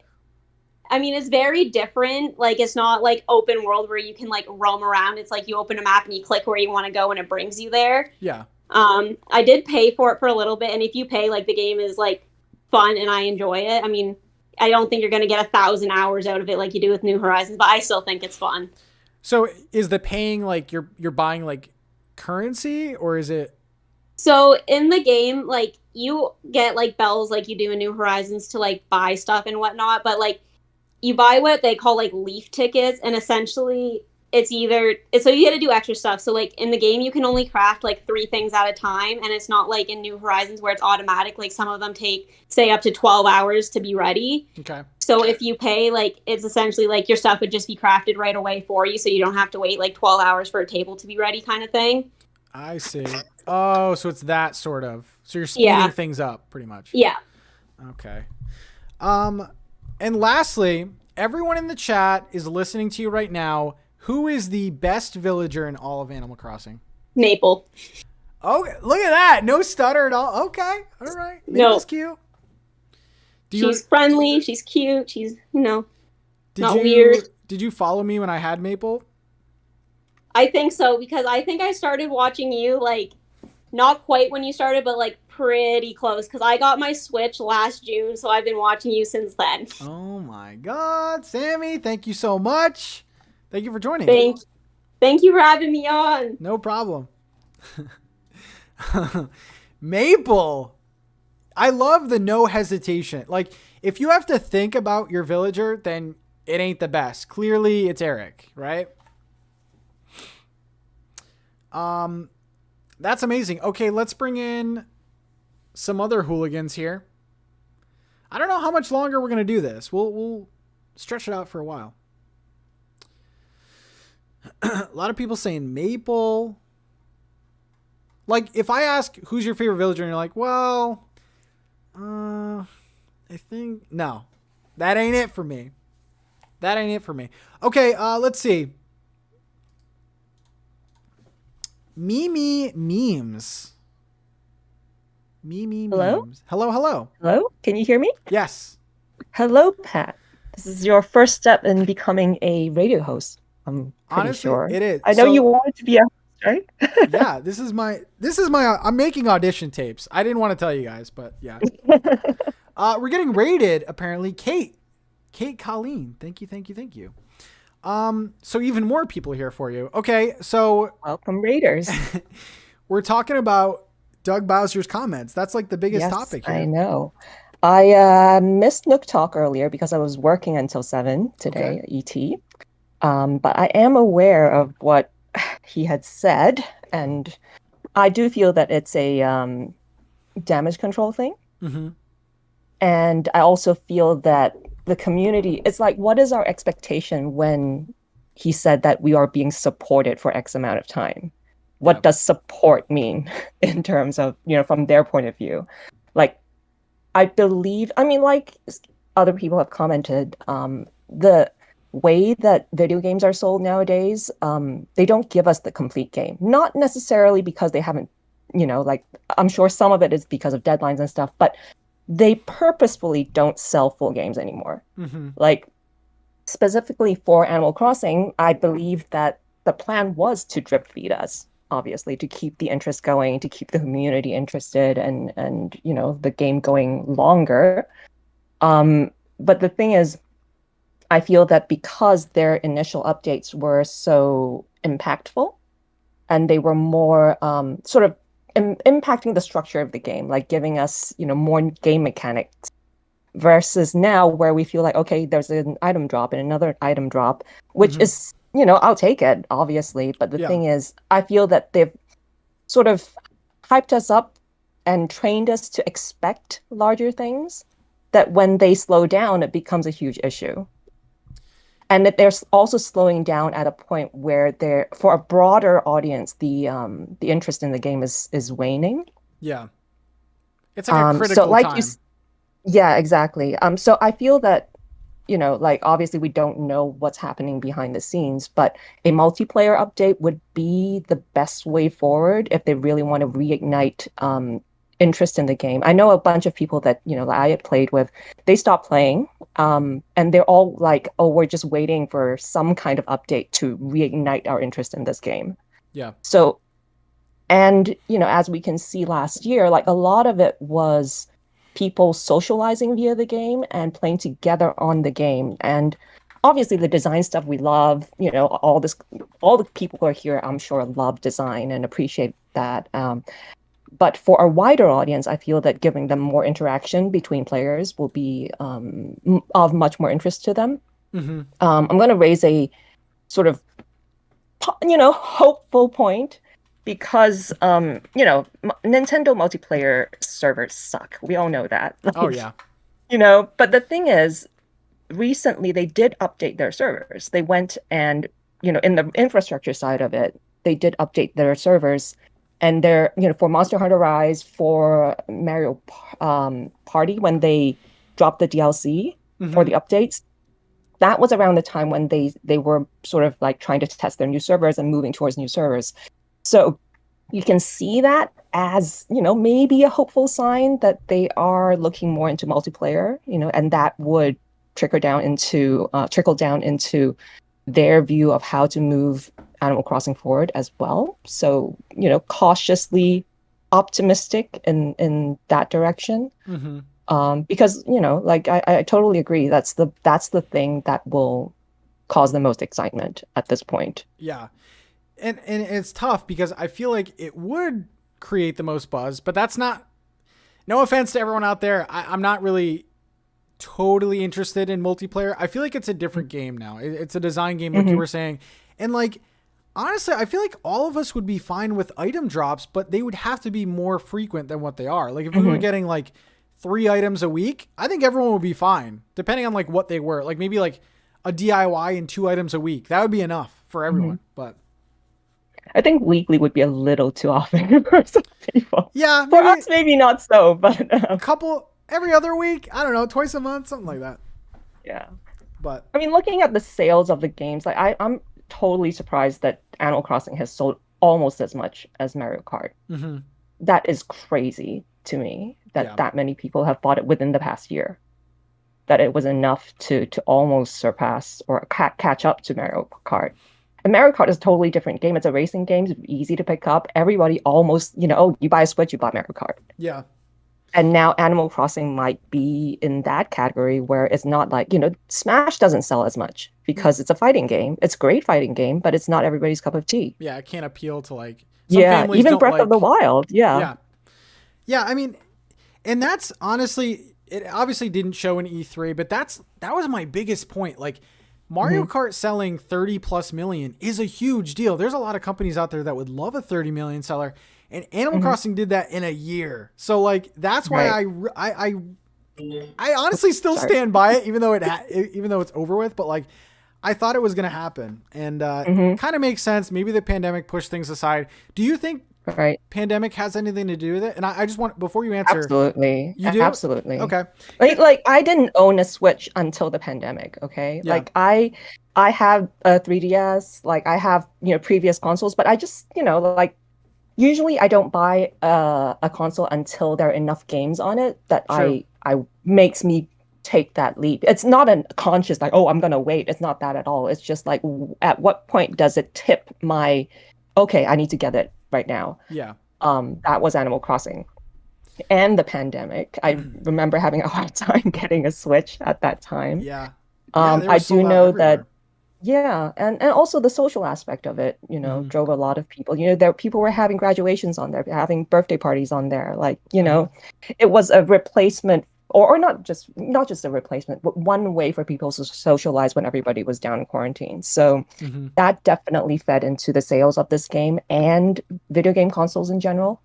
I mean, it's very different. Like, it's not like open world where you can like roam around. It's like you open a map and you click where you want to go and it brings you there. Yeah. I did pay for it for a little bit, and if you pay, like, the game is like fun and I enjoy it. I mean, I don't think you're going to get 1,000 hours out of it like you do with New Horizons, but I still think it's fun. So is the paying like you're buying like currency, or is it? So in the game, like, you get like bells like you do in New Horizons to like buy stuff and whatnot, but like you buy what they call like leaf tickets, and essentially so you get to do extra stuff. So like in the game, you can only craft like 3 things at a time, and it's not like in New Horizons where it's automatic. Like some of them take, say, up to 12 hours to be ready. Okay. So if you pay, like, it's essentially like your stuff would just be crafted right away for you, so you don't have to wait like 12 hours for a table to be ready, kind of thing. I see. Oh, so it's that sort of. So you're speeding things up pretty much. Yeah. Okay. And lastly, everyone in the chat is listening to you right now. Who is the best villager in all of Animal Crossing? Maple. Oh, look at that! No stutter at all. Okay, all right. Maple's cute. She's friendly. She's cute. She's not you, weird. Did you follow me when I had Maple? I think so, because I think I started watching you like not quite when you started, but like pretty close, because I got my Switch last June, so I've been watching you since then. Oh my God, Sammy! Thank you so much. Thank you for joining. Thank you for having me on. No problem. Maple, I love the no hesitation. Like, if you have to think about your villager, then it ain't the best. Clearly, it's Eric, right? That's amazing. Okay, let's bring in some other hooligans here. I don't know how much longer we're gonna do this. We'll stretch it out for a while. A lot of people saying Maple. Like, if I ask who's your favorite villager, and you're like, well, I think no, that ain't it for me. That ain't it for me. Okay, let's see. Mimi memes. Mimi Hello? memes. Hello. Hello? Can you hear me? Yes. Hello, Pat. This is your first step in becoming a radio host. I'm pretty Honestly, sure. it is. I know you wanted to be a host, right? Yeah, this is my I'm making audition tapes. I didn't want to tell you guys, but yeah. We're getting rated, apparently. Kate Colleen. Thank you. So even more people here for you. Okay, so Welcome, Raiders. we're talking about Doug Bowser's comments. That's like the biggest topic here. I know. I missed Nook Talk earlier because I was working until 7 today, ET. But I am aware of what he had said, and I do feel that it's a damage control thing. Mm-hmm. And I also feel that the community, it's like, what is our expectation when he said that we are being supported for X amount of time? What does support mean in terms of, from their point of view? Like, like other people have commented, the way that video games are sold nowadays, they don't give us the complete game. Not necessarily because they haven't, I'm sure some of it is because of deadlines and stuff, but they purposefully don't sell full games anymore. Mm-hmm. Like, specifically for Animal Crossing, I believe that the plan was to drip feed us, obviously, to keep the interest going, to keep the community interested, and the game going longer. But the thing is, I feel that because their initial updates were so impactful, and they were more sort of impacting the structure of the game, like giving us, more game mechanics, versus now where we feel like, okay, there's an item drop and another item drop, which is, I'll take it, obviously. But the thing is, I feel that they've sort of hyped us up and trained us to expect larger things, that when they slow down, it becomes a huge issue. And that they're also slowing down at a point where for a broader audience, the interest in the game is waning. Yeah, it's like a critical time. Yeah, exactly. So I feel that, obviously we don't know what's happening behind the scenes, but a multiplayer update would be the best way forward if they really want to reignite interest in the game. I know a bunch of people that, I had played with, they stopped playing, and they're all like, oh, we're just waiting for some kind of update to reignite our interest in this game. Yeah. So, and, as we can see last year, like, a lot of it was people socializing via the game and playing together on the game. And obviously the design stuff we love, all the people who are here, I'm sure, love design and appreciate that. But for a wider audience, I feel that giving them more interaction between players will be of much more interest to them. Mm-hmm. I'm going to raise a sort of, hopeful point, because, Nintendo multiplayer servers suck. We all know that. Oh, yeah. But the thing is, recently they did update their servers. They went and, in the infrastructure side of it, they did update their servers. And they're, for Monster Hunter Rise, for Mario Party, when they dropped the DLC for the updates, that was around the time when they were sort of like trying to test their new servers and moving towards new servers. So you can see that as, maybe a hopeful sign that they are looking more into multiplayer, and that would trickle down into their view of how to move Animal Crossing forward as well. So, cautiously optimistic in that direction. Because, I totally agree. That's the thing that will cause the most excitement at this point. Yeah. And it's tough because I feel like it would create the most buzz, but that's not, no offense to everyone out there. I'm not really totally interested in multiplayer. I feel like it's a different game now. It's a design game, like you were saying. And like, honestly, I feel like all of us would be fine with item drops, but they would have to be more frequent than what they are. Like if we were getting like 3 items a week, I think everyone would be fine, depending on like what they were. Like maybe like a DIY and 2 items a week. That would be enough for everyone. But I think weekly would be a little too often for some people. yeah, for us, maybe not so, but a couple every other week. I don't know, twice a month, something like that. Yeah, but I mean, looking at the sales of the games, like I'm totally surprised that Animal Crossing has sold almost as much as Mario Kart. That is crazy to me that many people have bought it within the past year. That it was enough to almost surpass or catch up to Mario Kart. And Mario Kart is a totally different game. It's a racing game. It's easy to pick up. Everybody almost, you buy a Switch, you buy Mario Kart. Yeah. And now Animal Crossing might be in that category where it's not like, Smash doesn't sell as much because it's a fighting game. It's a great fighting game, but it's not everybody's cup of tea. Yeah, it can't appeal to like some families even Breath of the Wild. Yeah. I mean, and that's honestly, it obviously didn't show in E3, but that was my biggest point. Like Mario Kart selling 30 plus million is a huge deal. There's a lot of companies out there that would love a 30 million seller, and Animal Crossing did that in a year. So like, that's why I honestly still stand by it, even though it's over with, but like, I thought it was going to happen, and kind of makes sense. Maybe the pandemic pushed things aside. Do you think pandemic has anything to do with it? And I just want, before you answer, absolutely, you do? Absolutely, okay. Like I didn't own a Switch until the pandemic. Okay, like I have a 3DS, like I have previous consoles, but I just like usually I don't buy a console until there are enough games on it that I makes me take that leap. It's not a conscious like, oh, I'm gonna wait. It's not that at all. It's just like, at what point does it tip my, okay, I need to get it right now. Yeah. That was Animal Crossing and the pandemic. I remember having a hard time getting a Switch at that time. Yeah. I do know that. Yeah, and also the social aspect of it, drove a lot of people. There people were having graduations on there, having birthday parties on there. Like, it was a replacement, or not just a replacement, but one way for people to socialize when everybody was down in quarantine. So that definitely fed into the sales of this game and video game consoles in general.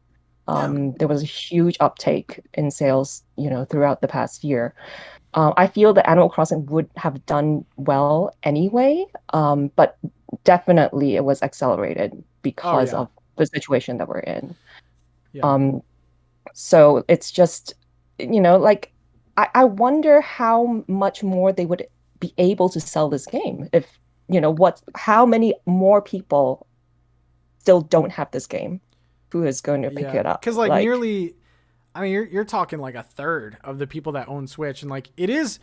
There was a huge uptake in sales, throughout the past year. I feel that Animal Crossing would have done well anyway, but definitely it was accelerated because of the situation that we're in. Yeah. So it's just, like, I wonder how much more they would be able to sell this game if, how many more people still don't have this game who is going to pick it up. Because like nearly... I mean, you're talking like a third of the people that own Switch, and like it's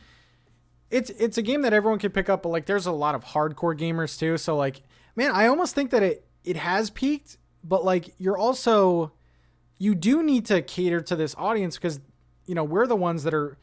a game that everyone can pick up, but like there's a lot of hardcore gamers too. So like, man, I almost think that it has peaked, but like you do need to cater to this audience because we're the ones that are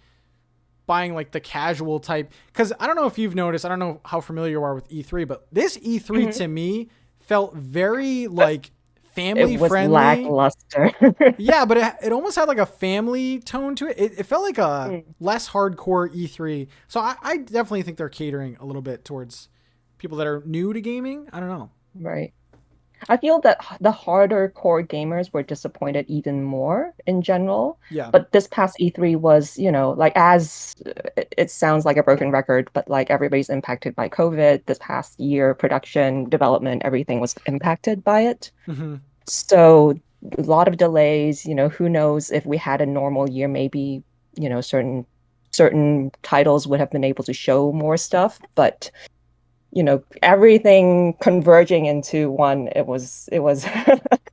buying like the casual type. Because I don't know if you've noticed, I don't know how familiar you are with E3, but this E3 to me felt very like family friendly. Lackluster. Yeah, but it almost had like a family tone to it. It felt like a less hardcore E3. So I definitely think they're catering a little bit towards people that are new to gaming. I don't know. Right. I feel that the harder core gamers were disappointed even more in general. Yeah. But this past E3 was, like, as it sounds like a broken record, but like everybody's impacted by COVID. This past year, production, development, everything was impacted by it. So a lot of delays. Who knows if we had a normal year, maybe certain titles would have been able to show more stuff, but everything converging into one. It was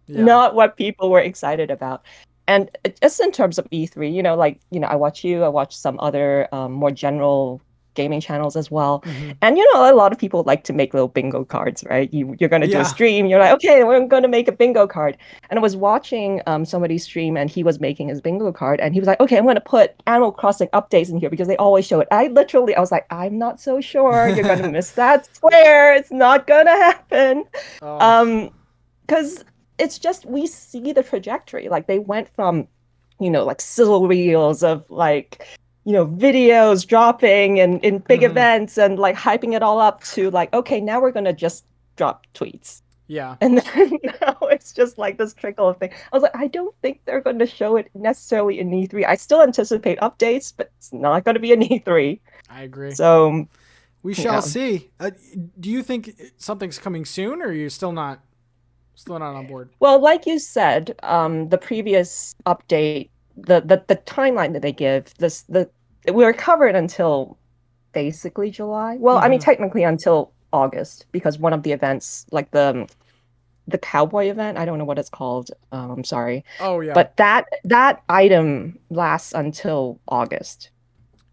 not what people were excited about. And just in terms of E3, I watch some other more general gaming channels as well. And a lot of people like to make little bingo cards, right? You're going to do a stream, you're like, okay, we're going to make a bingo card. And I was watching somebody stream, and he was making his bingo card, and he was like, okay, I'm going to put Animal Crossing updates in here because they always show it. I was like, I'm not so sure you're going to miss that square. It's not going to happen. Because it's just, we see the trajectory. Like, they went from, like sizzle reels of like, videos dropping and in big events and like hyping it all up to like, okay, now we're going to just drop tweets. Yeah. And then now it's just like this trickle of thing. I was like, I don't think they're going to show it necessarily in E3. I still anticipate updates, but it's not going to be in E3. I agree. So we shall see. Do you think something's coming soon, or are you still not on board? Well, like you said, the previous update, the timeline that they give, we were covered until basically July. Well, I mean, technically until August, because one of the events, like the cowboy event, I don't know what it's called. I'm sorry. Oh yeah. But that item lasts until August.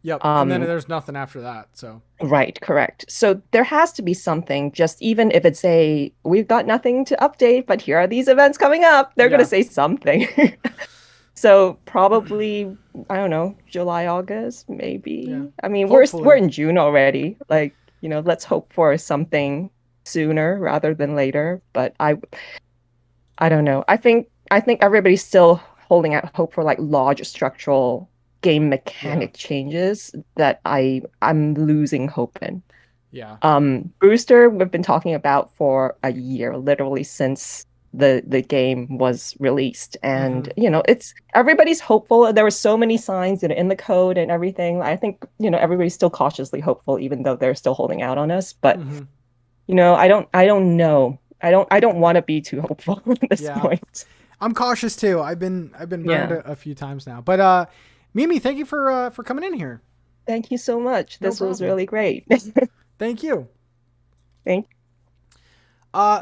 Yep. And then there's nothing after that. So. Right. Correct. So there has to be something. Just even if it's we've got nothing to update, but here are these events coming up. They're gonna say something. So probably, I don't know, July, August, maybe. Yeah. I mean, we're in June already. Like, let's hope for something sooner rather than later. But I don't know. I think everybody's still holding out hope for like large structural game mechanic changes that I'm losing hope in. Yeah. Brewster, we've been talking about for a year, literally since the game was released, and it's everybody's hopeful. There were so many signs in the code and everything. I think everybody's still cautiously hopeful, even though they're still holding out on us. But I don't know. I don't want to be too hopeful at this point. I'm cautious too. I've been burned a few times now. But Mimi, thank you for coming in here. Thank you so much. This was really great. Thank you. Thank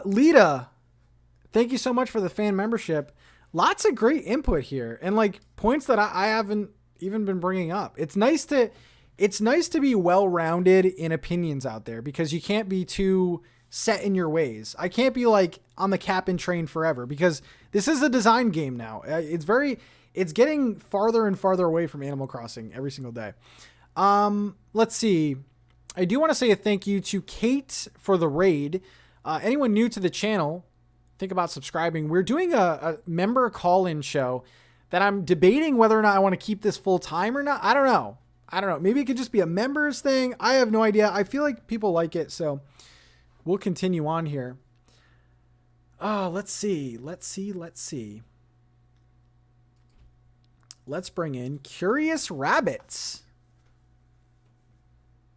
Lita, thank you so much for the fan membership. Lots of great input here, and like points that I haven't even been bringing up. It's nice to be well-rounded in opinions out there, because you can't be too set in your ways. I can't be like on the cap and train forever, because this is a design game now. It's getting farther and farther away from Animal Crossing every single day. Let's see. I do want to say a thank you to Kate for the raid. Anyone new to the channel, think about subscribing. We're doing a member call-in show that I'm debating whether or not I want to keep this full time or not. I don't know. Maybe it could just be a members thing. I have no idea. I feel like people like it, so we'll continue on here. Let's see. Let's bring in Curious Rabbits.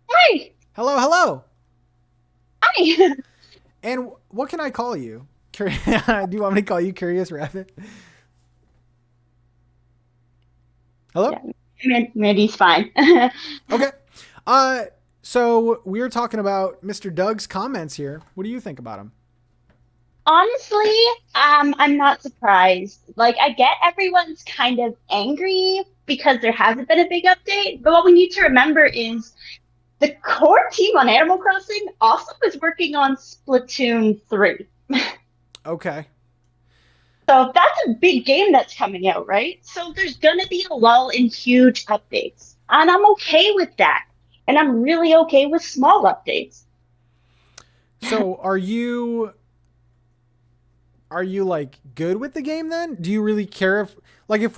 Hi. Hello. Hi. And what can I call you? Do you want me to call you Curious Rabbit? Hello? Yeah, Mandy's fine. Okay. So we're talking about Mr. Doug's comments here. What do you think about him? Honestly, I'm not surprised. Like, I get everyone's kind of angry because there hasn't been a big update, but what we need to remember is the core team on Animal Crossing also is working on Splatoon 3. Okay. So that's a big game that's coming out, right? So there's going to be a lull in huge updates. And I'm okay with that. And I'm really okay with small updates. So are you like good with the game then? Do you really care if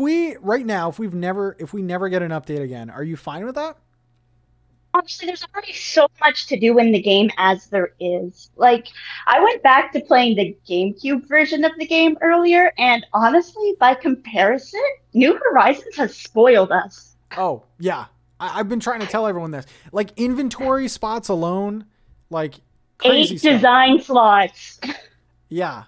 we never get an update again, are you fine with that? Honestly, there's already so much to do in the game as there is. Like, I went back to playing the GameCube version of the game earlier, and honestly, by comparison, New Horizons has spoiled us. Oh, yeah. I've been trying to tell everyone this. Like, inventory spots alone, like, crazy 8 stuff. design slots. Yeah.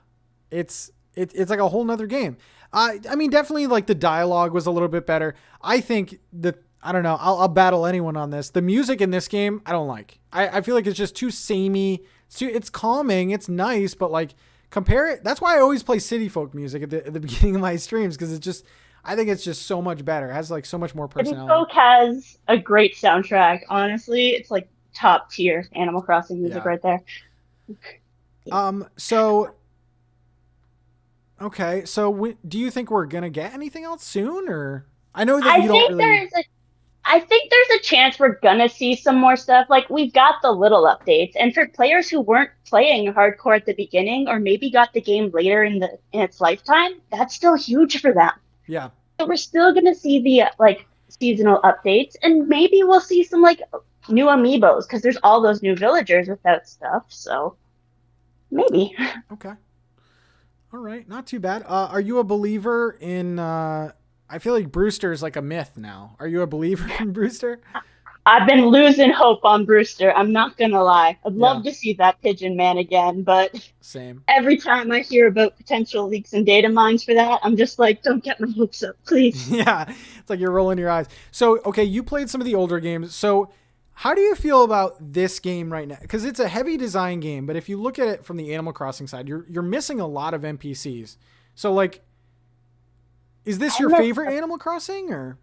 It's like a whole nother game. I mean, definitely, like, the dialogue was a little bit better. I think the I don't know. I'll battle anyone on this. The music in this game, I don't like. I feel like it's just too samey. It's calming. It's nice, but like compare it. That's why I always play city folk music at the beginning of my streams, because it's just, I think it's just so much better. It has like so much more City personality. Folk has a great soundtrack. Honestly, it's like top tier Animal Crossing music right there. So okay. So do you think we're gonna get anything else soon, or I know that you don't really. I think there's a chance we're gonna see some more stuff. Like, we've got the little updates, and for players who weren't playing hardcore at the beginning, or maybe got the game later in its lifetime, that's still huge for them. Yeah. So we're still gonna see the like seasonal updates, and maybe we'll see some like new amiibos, because there's all those new villagers without stuff. So maybe. Okay. All right, not too bad. Are you a believer in? I feel like Brewster is like a myth now. Are you a believer in Brewster? I've been losing hope on Brewster. I'm not gonna lie. I'd love to see that Pigeon Man again, but same. Every time I hear about potential leaks and data mines for that, I'm just like, don't get my hopes up, please. Yeah, it's like you're rolling your eyes. So, okay, you played some of the older games. So, how do you feel about this game right now? Because it's a heavy design game, but if you look at it from the Animal Crossing side, you're missing a lot of NPCs. So, like, is this your favorite Animal Crossing, or?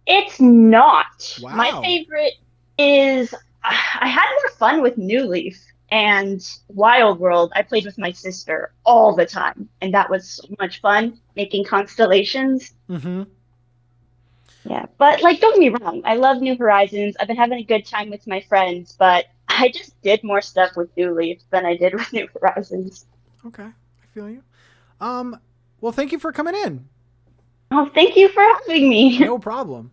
It's not. Wow. My favorite is I had more fun with New Leaf and Wild World. I played with my sister all the time, and that was so much fun making constellations. Mm-hmm. Yeah, but like, don't get me wrong. I love New Horizons. I've been having a good time with my friends, but I just did more stuff with New Leaf than I did with New Horizons. Okay, I feel you. Well, thank you for coming in. Oh, thank you for having me. No problem.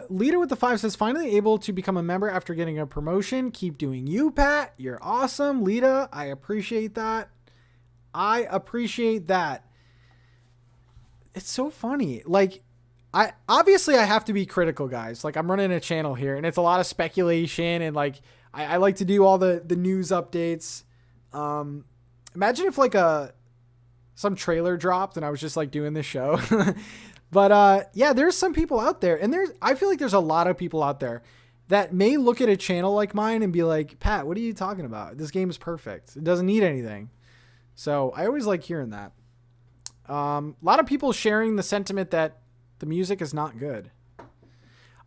Leader with the 5 says, finally able to become a member after getting a promotion. Keep doing you, Pat. You're awesome. Lita, I appreciate that. It's so funny. Like, I have to be critical, guys. Like, I'm running a channel here, and it's a lot of speculation, and like I like to do all the news updates. Imagine if like some trailer dropped and I was just like doing this show. But yeah, there's some people out there, and I feel like there's a lot of people out there that may look at a channel like mine and be like, Pat, what are you talking about? This game is perfect. It doesn't need anything. So I always like hearing that. A lot of people sharing the sentiment that the music is not good.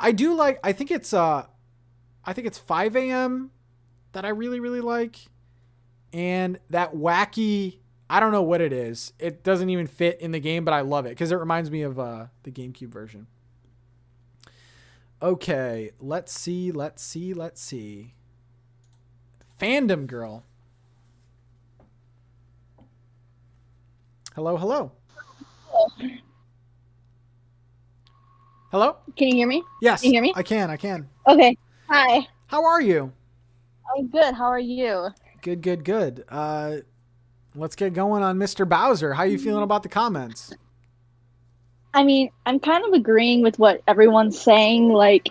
I think it's 5 a.m. that I really, really like. And that wacky, I don't know what it is. It doesn't even fit in the game, but I love it because it reminds me of the GameCube version. Okay, let's see. Fandom Girl. Hello. Hello? Can you hear me? Yes. Can you hear me? I can. Okay. Hi. How are you? I'm good. How are you? Good. Let's get going on Mr. Bowser. How are you feeling about the comments? I mean, I'm kind of agreeing with what everyone's saying. Like,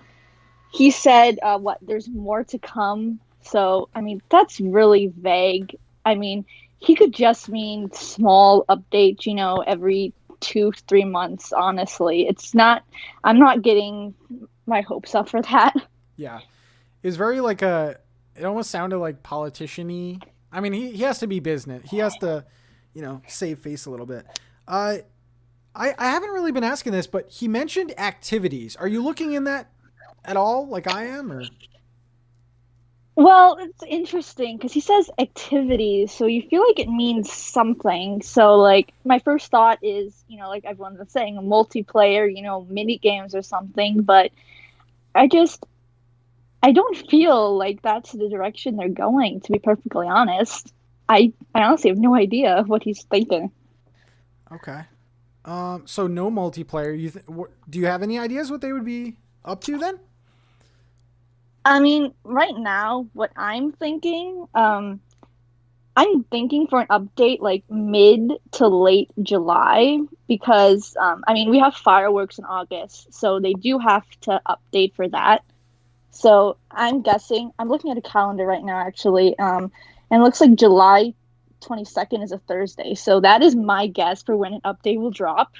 he said, there's more to come. So, I mean, that's really vague. I mean, he could just mean small updates, every 2-3 months, honestly. I'm not getting my hopes up for that. Yeah. It was very it almost sounded like politician-y. I mean, he has to be business. He has to, save face a little bit. I haven't really been asking this, but he mentioned activities. Are you looking in that at all, like I am, or? Well, it's interesting because he says activities, so you feel like it means something. So, like, my first thought is, like everyone's been saying, a multiplayer, mini games or something. But I don't feel like that's the direction they're going, to be perfectly honest. I honestly have no idea what he's thinking. Okay. So no multiplayer. Do you have any ideas what they would be up to then? I mean, right now, what I'm thinking for an update like mid to late July because, we have fireworks in August, so they do have to update for that. So I'm guessing, I'm looking at a calendar right now, actually, and it looks like July 22nd is a Thursday. So that is my guess for when an update will drop.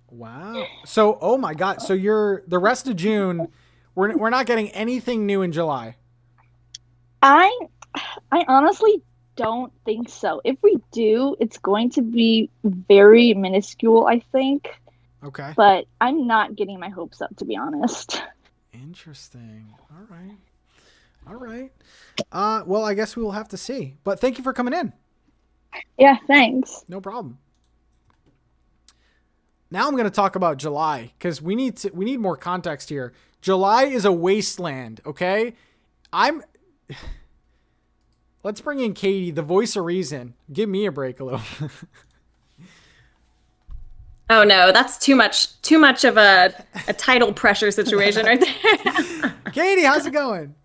Wow. So, oh my God. So you're the rest of June. We're not getting anything new in July. I honestly don't think so. If we do, it's going to be very minuscule, I think. Okay. But I'm not getting my hopes up, to be honest. Interesting. All right. All right. Well, I guess we will have to see. But thank you for coming in. Yeah, thanks. No problem. Now I'm going to talk about July because we need more context here. July is a wasteland, okay? Let's bring in Katie, the voice of reason. Give me a break a little. Oh no, that's too much of a title pressure situation right there. Katie, how's it going?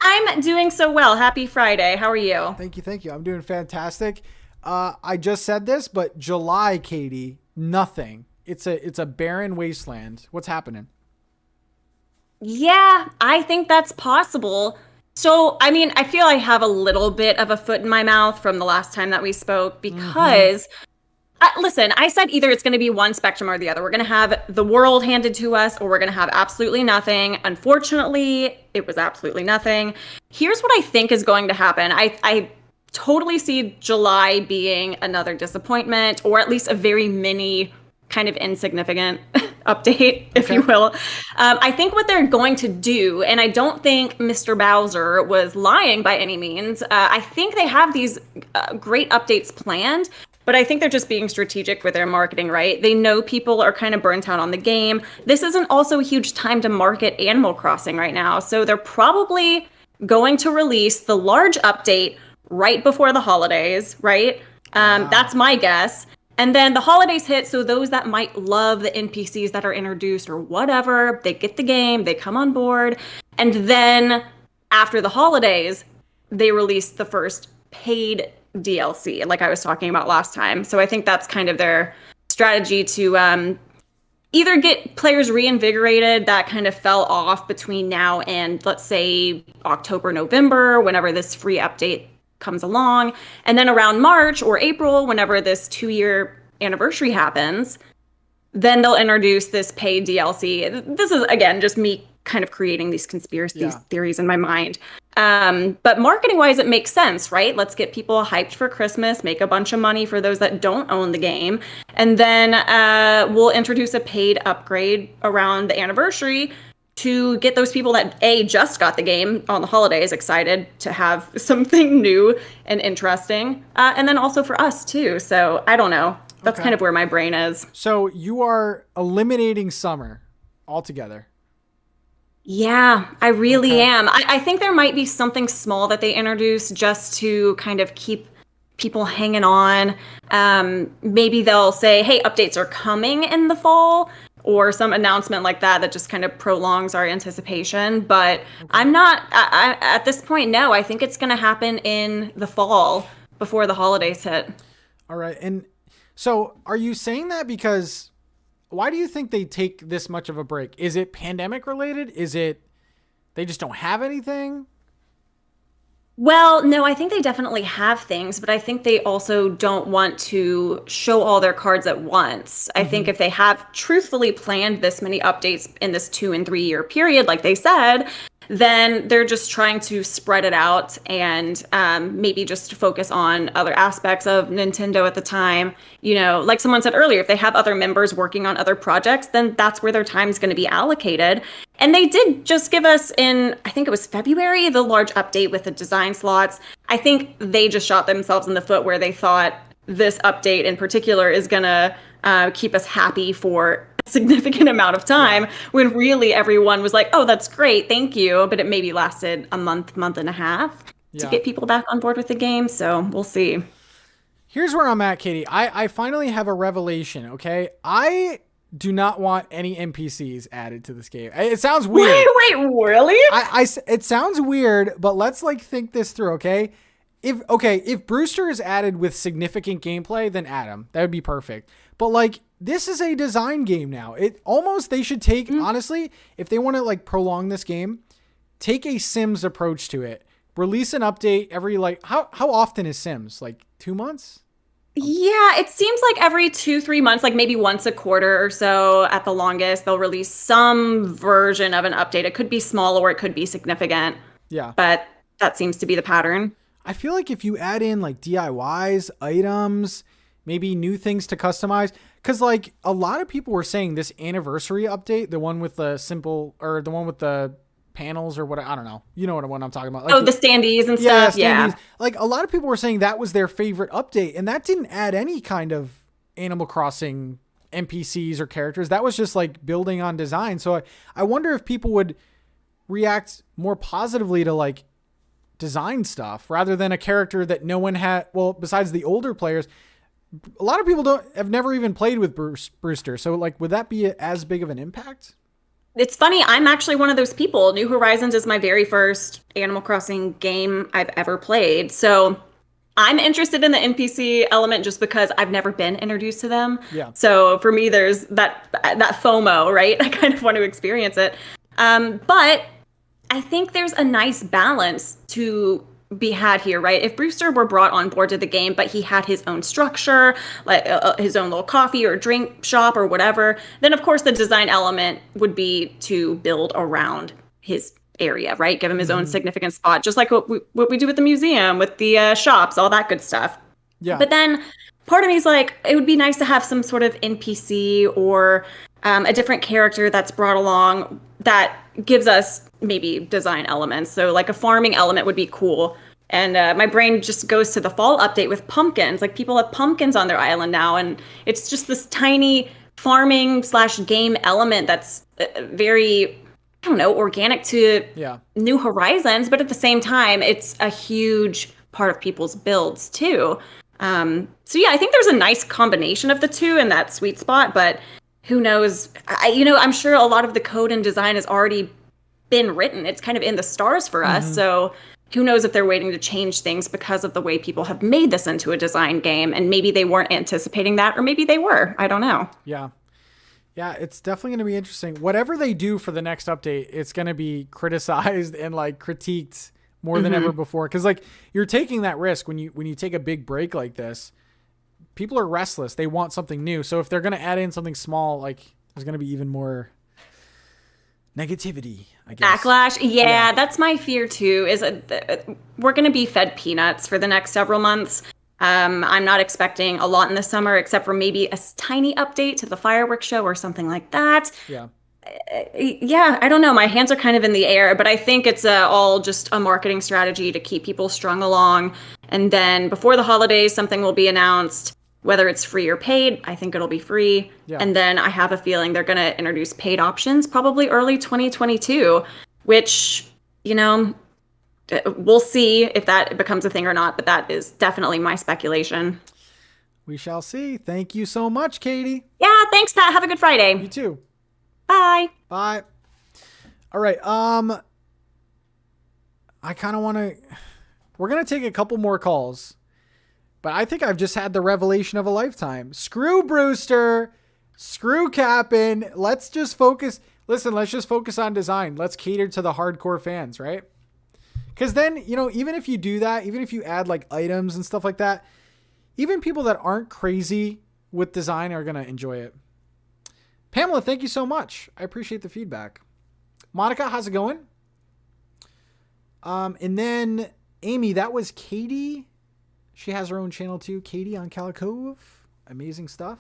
I'm doing so well. Happy Friday. How are you? Thank you. I'm doing fantastic. I just said this, but July, Katie, nothing. It's a barren wasteland. What's happening? Yeah, I think that's possible. So, I mean, I feel I have a little bit of a foot in my mouth from the last time that we spoke because, listen, I said either it's going to be one spectrum or the other. We're going to have the world handed to us or we're going to have absolutely nothing. Unfortunately, it was absolutely nothing. Here's what I think is going to happen. I totally see July being another disappointment or at least a very mini kind of insignificant update, if you will. I think what they're going to do, and I don't think Mr. Bowser was lying by any means, I think they have these great updates planned, but I think they're just being strategic with their marketing, right? They know people are kind of burnt out on the game. This isn't also a huge time to market Animal Crossing right now, so they're probably going to release the large update right before the holidays, right? That's my guess. And then the holidays hit, so those that might love the NPCs that are introduced or whatever, they get the game, they come on board. And then after the holidays, they release the first paid DLC, like I was talking about last time. So I think that's kind of their strategy to either get players reinvigorated that kind of fell off between now and, let's say, October, November, whenever this free update comes along, and then around March or April, whenever this 2-year anniversary happens, then they'll introduce this paid DLC. This is, again, just me kind of creating these conspiracy theories in my mind. But marketing-wise, it makes sense, right? Let's get people hyped for Christmas, make a bunch of money for those that don't own the game, and then we'll introduce a paid upgrade around the anniversary to get those people that just got the game on the holidays excited to have something new and interesting. And then also for us too. So I don't know. That's kind of where my brain is. So you are eliminating summer altogether. Yeah, I really am. I think there might be something small that they introduce just to kind of keep people hanging on. Maybe they'll say, hey, updates are coming in the fall, or some announcement like that just kind of prolongs our anticipation. But I'm not, at this point, no. I think it's going to happen in the fall before the holidays hit. All right. And so are you saying that because why do you think they take this much of a break? Is it pandemic related? Is it they just don't have anything? Well, no, I think they definitely have things, but I think they also don't want to show all their cards at once. I think if they have truthfully planned this many updates in this 2 and 3 year period, like they said, then they're just trying to spread it out and maybe just focus on other aspects of Nintendo at the time. You know, like someone said earlier, if they have other members working on other projects, then that's where their time is going to be allocated. And they did just give us in, I think it was February, the large update with the design slots. I think they just shot themselves in the foot where they thought this update in particular is going to keep us happy for a significant amount of time, when really everyone was like, oh, that's great, thank you. But it maybe lasted a month and a half to get people back on board with the game. So we'll see. Here's where I'm at, Katie. I finally have a revelation, okay? I do not want any NPCs added to this game. It sounds weird. Wait, really? It sounds weird, but let's think this through, okay? If Brewster is added with significant gameplay, then add him. That would be perfect. But this is a design game now. They should take, honestly, if they want to prolong this game, take a Sims approach to it. Release an update every how often is Sims? 2 months? Yeah, it seems like every 2-3 months, like maybe once a quarter or so at the longest, they'll release some version of an update. It could be small or it could be significant. Yeah. But that seems to be the pattern. I feel like if you add in like DIYs, items, maybe new things to customize, because like a lot of people were saying this anniversary update, the one with the simple, or the one with the panels or what, I don't know. You know what I'm talking about. Like, the standees and yeah, stuff. Yeah. Like a lot of people were saying that was their favorite update, and that didn't add any kind of Animal Crossing NPCs or characters. That was just like building on design. So I wonder if people would react more positively to like design stuff rather than a character that no one had. Well, besides the older players, a lot of people have never even played with Brewster. So like, would that be as big of an impact? It's funny. I'm actually one of those people. New Horizons is my very first Animal Crossing game I've ever played. So I'm interested in the NPC element just because I've never been introduced to them. Yeah. So for me, there's that FOMO, right? I kind of want to experience it. But I think there's a nice balance to be had here, right? If Brewster were brought on board to the game, but he had his own structure, like his own little coffee or drink shop or whatever, then of course the design element would be to build around his area, right? Give him his own significant spot, just like what we do with the museum, with the shops, all that good stuff. Yeah. But then part of me is like, it would be nice to have some sort of NPC or a different character that's brought along that gives us maybe design elements. So like a farming element would be cool. And my brain just goes to the fall update with pumpkins. Like people have pumpkins on their island now. And it's just this tiny farming / game element that's very, I don't know, organic to New Horizons. But at the same time, it's a huge part of people's builds too. So yeah, I think there's a nice combination of the two in that sweet spot. But who knows? I'm sure a lot of the code and design has already been written. It's kind of in the stars for us. So who knows if they're waiting to change things because of the way people have made this into a design game, and maybe they weren't anticipating that, or maybe they were. I don't know. Yeah. Yeah, it's definitely going to be interesting. Whatever they do for the next update, it's going to be criticized and like critiqued more than ever before. Because like you're taking that risk when you take a big break like this. People are restless. They want something new. So if they're going to add in something small, like there's going to be even more negativity, I guess. Backlash. Yeah, that's my fear too, is we're going to be fed peanuts for the next several months. I'm not expecting a lot in the summer, except for maybe a tiny update to the fireworks show or something like that. Yeah. Yeah, I don't know. My hands are kind of in the air, but I think it's all just a marketing strategy to keep people strung along. And then before the holidays, something will be announced. Whether it's free or paid, I think it'll be free. Yeah. And then I have a feeling they're going to introduce paid options probably early 2022, which, we'll see if that becomes a thing or not. But that is definitely my speculation. We shall see. Thank you so much, Katie. Yeah, thanks, Pat. Have a good Friday. You too. Bye. Bye. All right. I kind of want to... We're going to take a couple more calls. But I think I've just had the revelation of a lifetime. Screw Brewster. Screw Cap'n. Let's just focus. Listen, let's just focus on design. Let's cater to the hardcore fans, right? Because then, even if you do that, even if you add like items and stuff like that, even people that aren't crazy with design are going to enjoy it. Pamela, thank you so much. I appreciate the feedback. Monica, how's it going? And then Amy, that was Katie. She has her own channel too, Katie on Calicove. Amazing stuff.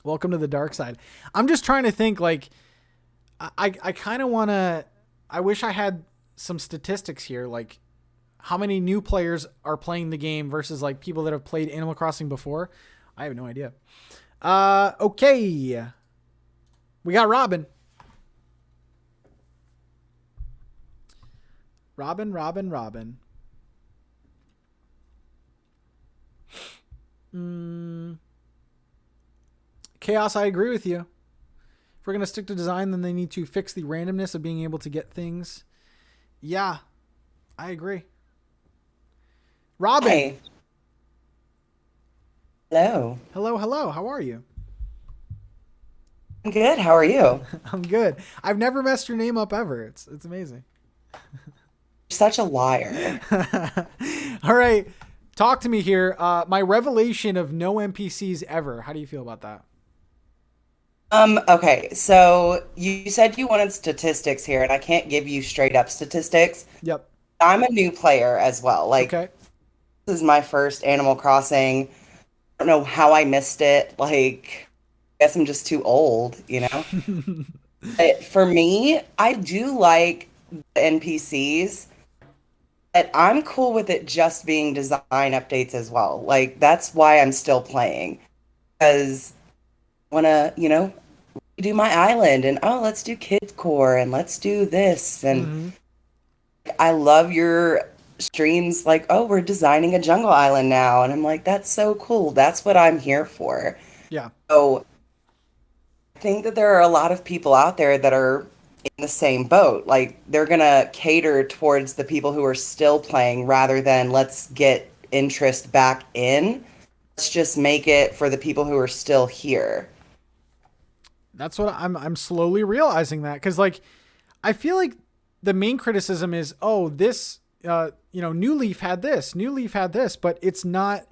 Welcome to the dark side. I'm just trying to think, like, I kind of want to, I wish I had some statistics here, like how many new players are playing the game versus like people that have played Animal Crossing before. I have no idea. Okay. We got Robin. Robin. Chaos, I agree with you. If we're going to stick to design, then they need to fix the randomness of being able to get things. Yeah, I agree. Robin. Hey. Hello. Hello. How are you? I'm good. How are you? I'm good. I've never messed your name up ever. It's amazing. You're such a liar. All right. talk to me here. My revelation of no NPCs ever. How do you feel about that? Okay, so you said you wanted statistics here, and I can't give you straight up statistics. Yep. I'm a new player as well. Like, Okay. this is my first Animal Crossing. I don't know how I missed it. Like, I guess I'm just too old, you know? But for me, I do like the NPCs, but I'm cool with it just being design updates as well. Like, that's why I'm still playing. Because I want to, you know, do my island and, oh, let's do kids core and let's do this. And I love your streams like, oh, we're designing a jungle island now. And I'm like, that's so cool. That's what I'm here for. Yeah. So I think that there are a lot of people out there that are in the same boat. Like, they're going to cater towards the people who are still playing rather than let's get interest back in. Let's just make it for the people who are still here. That's what I'm slowly realizing that. Cause like, I feel like the main criticism is, oh, this, New Leaf had this, but it's not.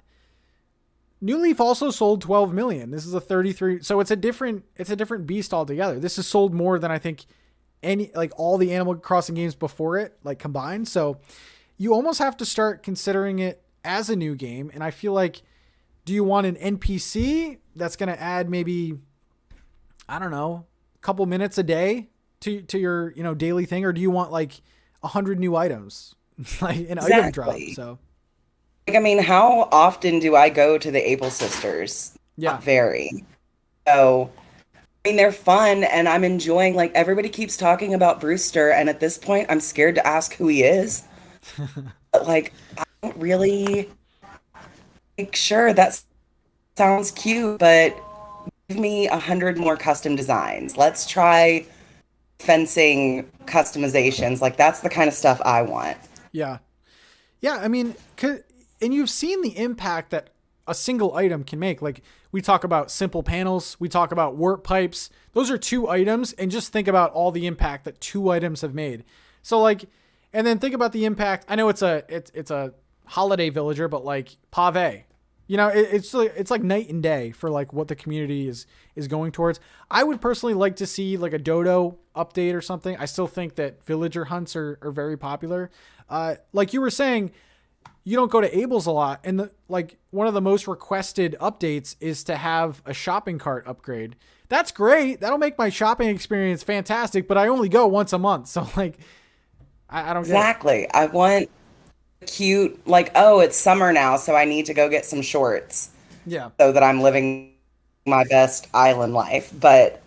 New Leaf also sold 12 million. This is a 33. So it's a different beast altogether. This has sold more than I think all the Animal Crossing games before it, like combined. So you almost have to start considering it as a new game. And I feel like, do you want an NPC that's going to add maybe, I don't know, a couple minutes a day to your, daily thing? Or do you want like 100 new items, like an item drop? So, like, I mean, how often do I go to the Able Sisters? Yeah. Not very. So, I mean, they're fun and I'm enjoying, like, everybody keeps talking about Brewster. And at this point, I'm scared to ask who he is. But, like, I don't really, like, sure, that sounds cute, but give me 100 more custom designs. Let's try fencing customizations. Like, that's the kind of stuff I want. Yeah. Yeah. I mean, and you've seen the impact that a single item can make. Like, we talk about simple panels. We talk about warp pipes. Those are 2 items. And just think about all the impact that 2 items have made. So like, and then think about the impact. I know it's a holiday villager, but like Pave, it's like night and day for like what the community is going towards. I would personally like to see like a dodo update or something. I still think that villager hunts are very popular. Like you were saying, you don't go to Abel's a lot. And one of the most requested updates is to have a shopping cart upgrade. That's great. That'll make my shopping experience fantastic, but I only go once a month. So like, I don't exactly. I want cute, like, oh, it's summer now, so I need to go get some shorts. Yeah. So that I'm living my best island life. But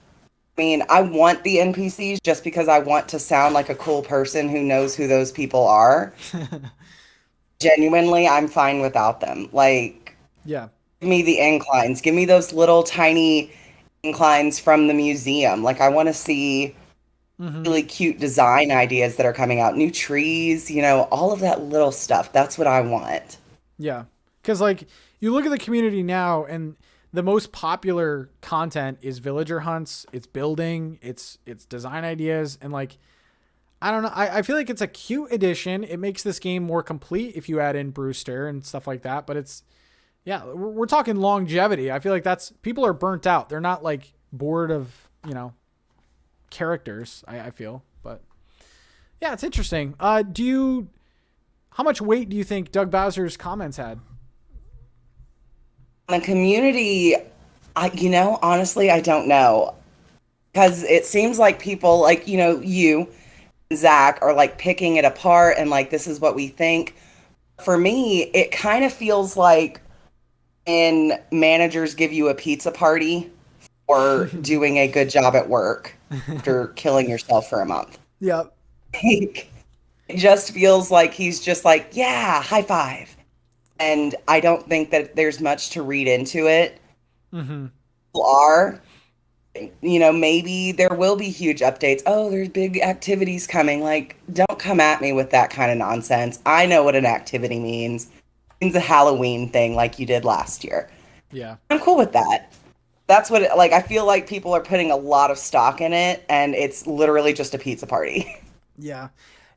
I mean, I want the NPCs just because I want to sound like a cool person who knows who those people are. Genuinely, I'm fine without them. Like, yeah, give me the inclines. Give me those little tiny inclines from the museum. Like, I want to see really cute design ideas that are coming out. New trees, all of that little stuff. That's what I want. Yeah. Because, like, you look at the community now, and the most popular content is villager hunts, it's building, it's design ideas, and, like, I don't know. I feel like it's a cute addition. It makes this game more complete if you add in Brewster and stuff like that. But we're talking longevity. I feel like people are burnt out. They're not like bored of, characters, I feel. But yeah, it's interesting. How much weight do you think Doug Bowser's comments had? The community, honestly, I don't know. Because it seems like people like, you, Zach, are like picking it apart and like, this is what we think. For me, it kind of feels like when managers give you a pizza party for doing a good job at work after killing yourself for a month. Yeah. It just feels like he's just like, yeah, high five. And I don't think that there's much to read into it. People are. Maybe there will be huge updates. Oh, there's big activities coming. Like, don't come at me with that kind of nonsense. I know what an activity means. It means a Halloween thing like you did last year. Yeah. I'm cool with that. That's what I feel like people are putting a lot of stock in it, and it's literally just a pizza party. Yeah.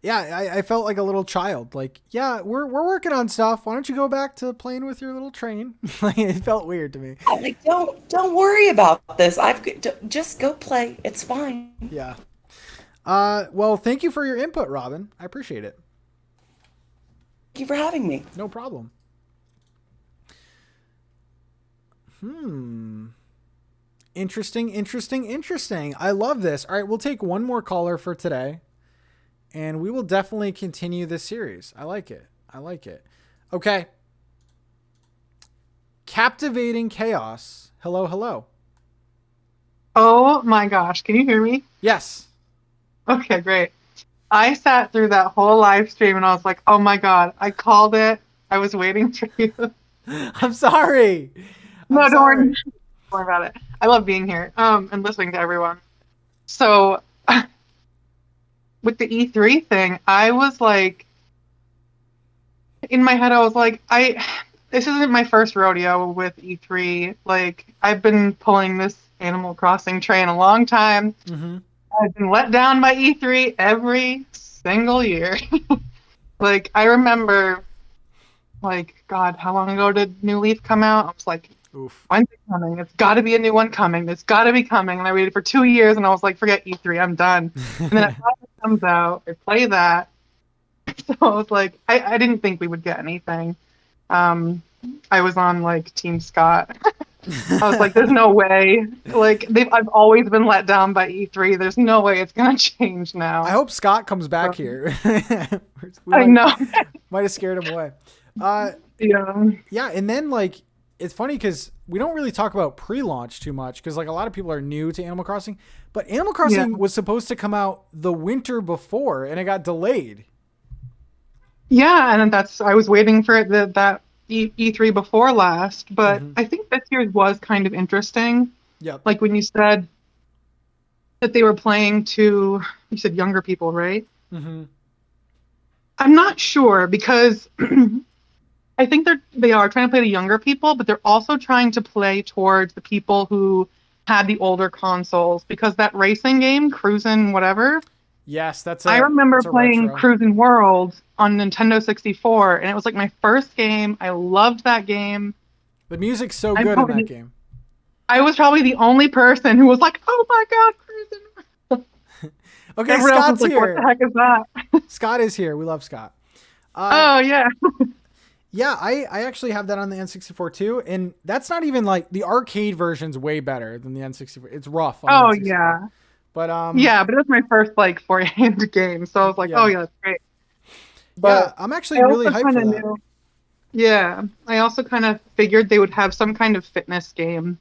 Yeah, I felt like a little child. Like, yeah, we're working on stuff. Why don't you go back to playing with your little train? Like, it felt weird to me. I'm like, don't worry about this. Just go play. It's fine. Yeah. Well, thank you for your input, Robin. I appreciate it. Thank you for having me. No problem. Interesting. I love this. All right, we'll take one more caller for today, and we will definitely continue this series. I like it. Okay. Captivating Chaos. Hello. Oh my gosh, can you hear me? Yes. Okay, great. I sat through that whole live stream and I was like, oh my god, I called it. I was waiting for you. I'm sorry. No, don't worry about it. I love being here and listening to everyone. So with the E3 thing, I was like, in my head, I was like, this isn't my first rodeo with E3. Like, I've been pulling this Animal Crossing train a long time. Mm-hmm. I've been let down by E3 every single year. Like, I remember, like, God, how long ago did New Leaf come out? I was like, oof. When's it coming? It's got to be a new one coming. It's got to be coming. And I waited for 2 years, and I was like, forget E3, I'm done. And then it finally comes out. I play that. So I was like, I didn't think we would get anything. I was on, like, Team Scott. I was like, there's no way. Like, I've always been let down by E3. There's no way it's going to change now. I hope Scott comes back here. I know. Might have scared him away. Yeah, and then, like, it's funny because we don't really talk about pre-launch too much because, like, a lot of people are new to Animal Crossing. But Animal Crossing was supposed to come out the winter before, and it got delayed. Yeah, and I was waiting for that E3 before last, but I think this year's was kind of interesting. Yeah. Like when you said that they were playing to, you said younger people, right? Mm-hmm. I'm not sure because I think they are trying to play to younger people, but they're also trying to play towards the people who had the older consoles because that racing game, Cruisin' whatever. Yes, I remember playing retro. Cruisin' World on Nintendo 64, and it was like my first game. I loved that game. The music's so good in that game. I was probably the only person who was like, "Oh my god, Cruisin'!" Okay, Everyone else Scott's was like, here. What the heck is that? Scott is here. We love Scott. Oh yeah. Yeah, I actually have that on the N64 too, and that's not even like the arcade version's way better than the N64. It's rough. On the N64. Yeah. But yeah, but it was my first like foray into games, so I was like, oh yeah, that's great. But I'm actually really hyped for that. Yeah, I also kind of figured they would have some kind of fitness game.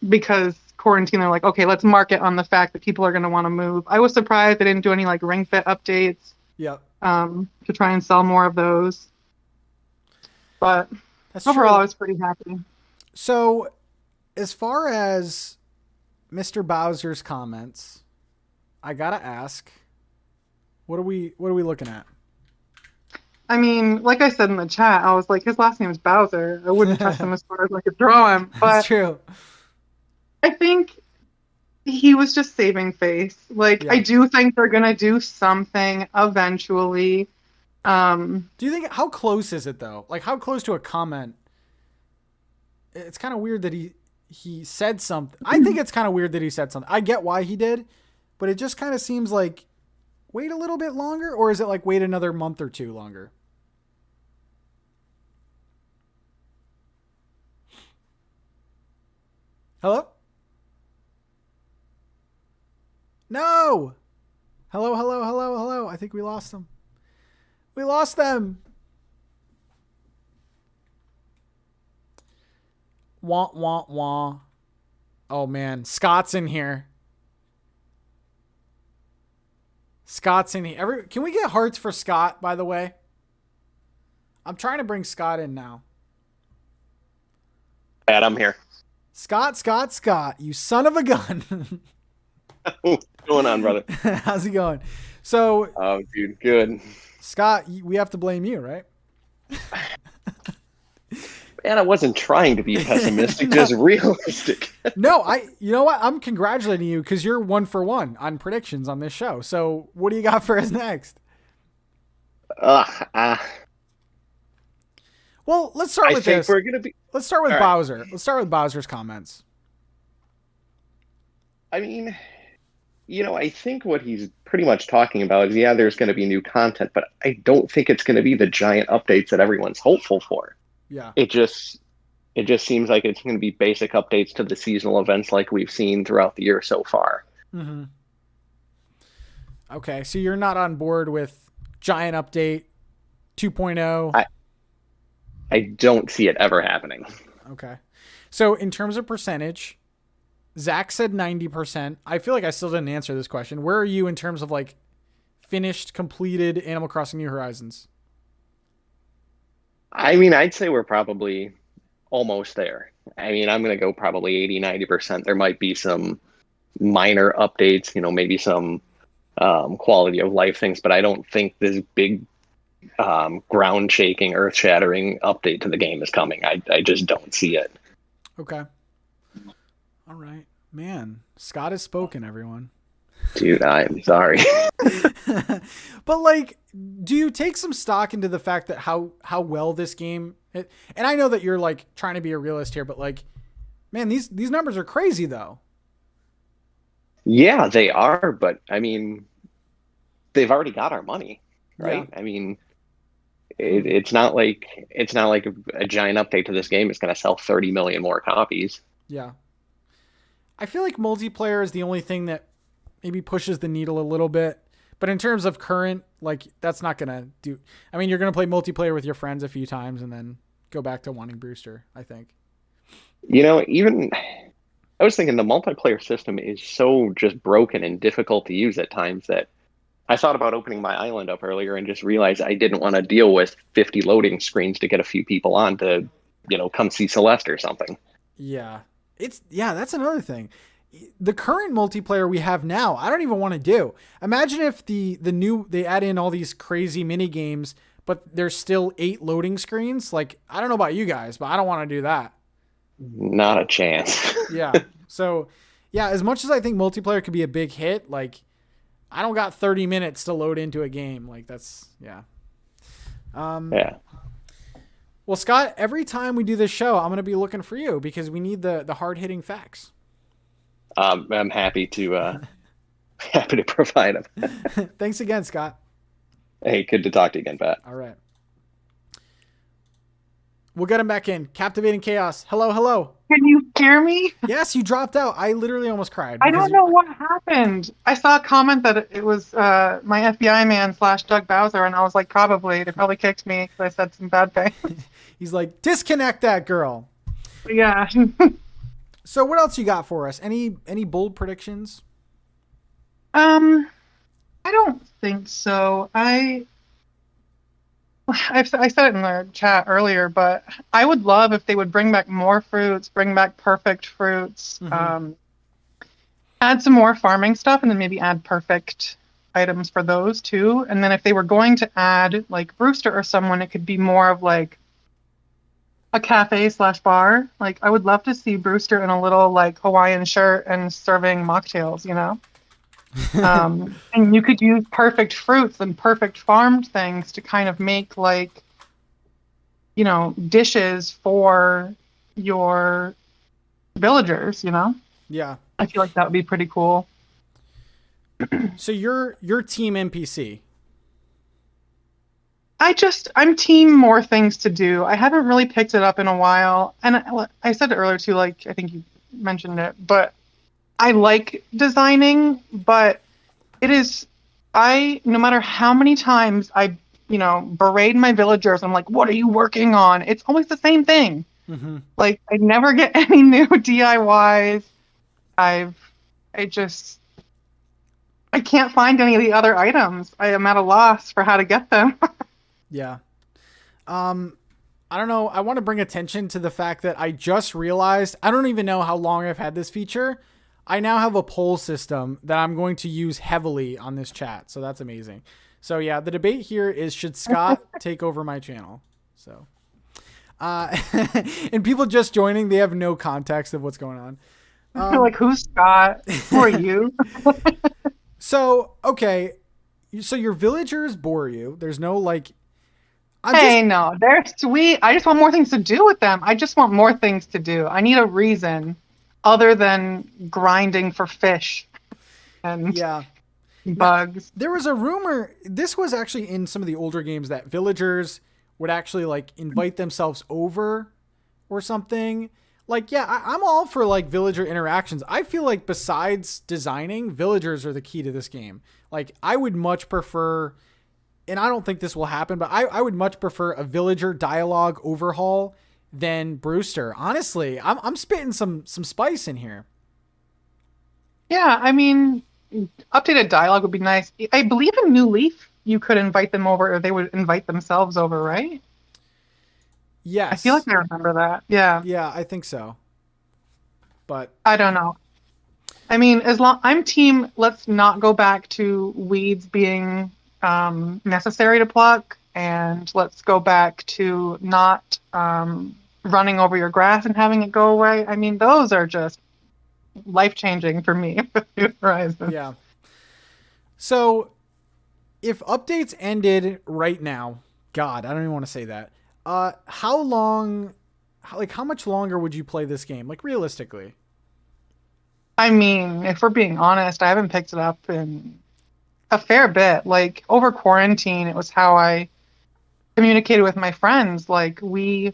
Because quarantine, they're like, okay, let's market on the fact that people are going to want to move. I was surprised they didn't do any like Ring Fit updates. Yeah. To try and sell more of those. But overall, I was pretty happy. So, as far as Mr. Bowser's comments, I gotta ask, what are we looking at? I mean, like I said in the chat, I was like, his last name is Bowser. I wouldn't trust him as far as I could draw him. But that's true. I think he was just saving face. Like, I do think they're gonna do something eventually. Do you think, how close is it though? Like, how close to a comment? It's kind of weird that he said something. I think it's kind of weird that he said something. I get why he did, but it just kind of seems like wait a little bit longer, or is it like wait another month or two longer? Hello? No! Hello. I think we lost them. We lost them. Wah. Oh man, Scott's in here. Can we get hearts for Scott, by the way? I'm trying to bring Scott in now. Pat, I'm here. Scott, you son of a gun. What's going on, brother? How's it going? So, oh, dude, good. Scott, we have to blame you, right? Man, I wasn't trying to be pessimistic, just realistic. No, you know what? I'm congratulating you because you're 1 for 1 on predictions on this show. So what do you got for us next? Well, let's start with this. Let's start with Bowser. Right. Let's start with Bowser's comments. I mean, I think what he's pretty much talking about is, yeah, there's going to be new content, but I don't think it's going to be the giant updates that everyone's hopeful for. Yeah. It just seems like it's going to be basic updates to the seasonal events like we've seen throughout the year so far. Mm-hmm. Okay, so you're not on board with giant update 2.0? I don't see it ever happening. Okay. So in terms of percentage, Zach said 90%. I feel like I still didn't answer this question. Where are you in terms of like finished, completed Animal Crossing New Horizons? I mean, I'd say we're probably almost there. I mean, I'm going to go probably 80, 90%. There might be some minor updates, maybe some quality of life things, but I don't think this big ground shaking, earth shattering update to the game is coming. I just don't see it. Okay. All right, man. Scott has spoken, everyone. Dude, I'm sorry. But like, do you take some stock into the fact that how well this game, and I know that you're like trying to be a realist here, but like, man, these numbers are crazy though. Yeah, they are, but I mean, they've already got our money, right? Yeah. I mean, it's not like a giant update to this game is going to sell 30 million more copies. Yeah. I feel like multiplayer is the only thing that maybe pushes the needle a little bit. But in terms of current, like, that's not going to do... I mean, you're going to play multiplayer with your friends a few times and then go back to wanting Brewster, I think. Even... I was thinking the multiplayer system is so just broken and difficult to use at times that I thought about opening my island up earlier and just realized I didn't want to deal with 50 loading screens to get a few people on to, come see Celeste or something. Yeah. That's another thing. The current multiplayer we have now, I don't even want to do. Imagine if the new, they add in all these crazy mini games, but there's still 8 loading screens. Like, I don't know about you guys, but I don't want to do that. Not a chance. Yeah. So, yeah, as much as I think multiplayer could be a big hit, like, I don't got 30 minutes to load into a game. Like, that's, yeah. Yeah. Well, Scott, every time we do this show, I'm going to be looking for you because we need the hard-hitting facts. I'm happy to provide them. Thanks again, Scott. Hey, good to talk to you again, Pat. All right. We'll get him back in. Captivating Chaos. Hello, hello. Can you hear me? Yes, you dropped out. I literally almost cried. I don't know what happened. I saw a comment that it was my FBI man / Doug Bowser, and I was like, probably. They probably kicked me because I said some bad things. He's like, disconnect that girl. Yeah. So what else you got for us? Any bold predictions? I don't think so. I said it in the chat earlier, but I would love if they would bring back more fruits, bring back perfect fruits, add some more farming stuff, and then maybe add perfect items for those too. And then if they were going to add like Brewster or someone, it could be more of like a cafe / bar. Like, I would love to see Brewster in a little like Hawaiian shirt and serving mocktails, and you could use perfect fruits and perfect farmed things to kind of make like, dishes for your villagers, Yeah. I feel like that would be pretty cool. So you're team NPC. I'm team more things to do. I haven't really picked it up in a while. And I said it earlier too, like, I think you mentioned it, but I like designing, but no matter how many times I, berate my villagers, I'm like, what are you working on? It's always the same thing. Mm-hmm. Like, I never get any new DIYs. I can't find any of the other items. I am at a loss for how to get them. Yeah. I don't know. I want to bring attention to the fact that I just realized, I don't even know how long I've had this feature. I now have a poll system that I'm going to use heavily on this chat. So that's amazing. So yeah, the debate here is, should Scott take over my channel? So, And people just joining, they have no context of what's going on. You're like, who's Scott? Who are you? So, okay. So your villagers bore you. There's no like. No, they're sweet. I just want more things to do with them. I just want more things to do. I need a reason other than grinding for fish and bugs. Now, there was a rumor, this was actually in some of the older games, that villagers would actually like invite themselves over or something. Like, yeah, I'm all for like villager interactions. I feel like besides designing, villagers are the key to this game. Like, I would much prefer, and I don't think this will happen, but I would much prefer a villager dialogue overhaul than Brewster. Honestly, I'm spitting some spice in here. Yeah, I mean, updated dialogue would be nice. I believe in New Leaf, you could invite them over, or they would invite themselves over, right? Yes. I feel like I remember that. Yeah. Yeah, I think so. But I don't know. I mean, I'm team, let's not go back to weeds being necessary to pluck, and let's go back to not running over your grass and having it go away. I mean, those are just life-changing for me with New Horizons. Yeah. So if updates ended right now, God, I don't even want to say that. How much longer would you play this game? Like, realistically? I mean, if we're being honest, I haven't picked it up in a fair bit. Like, over quarantine, it was how I communicated with my friends. Like, I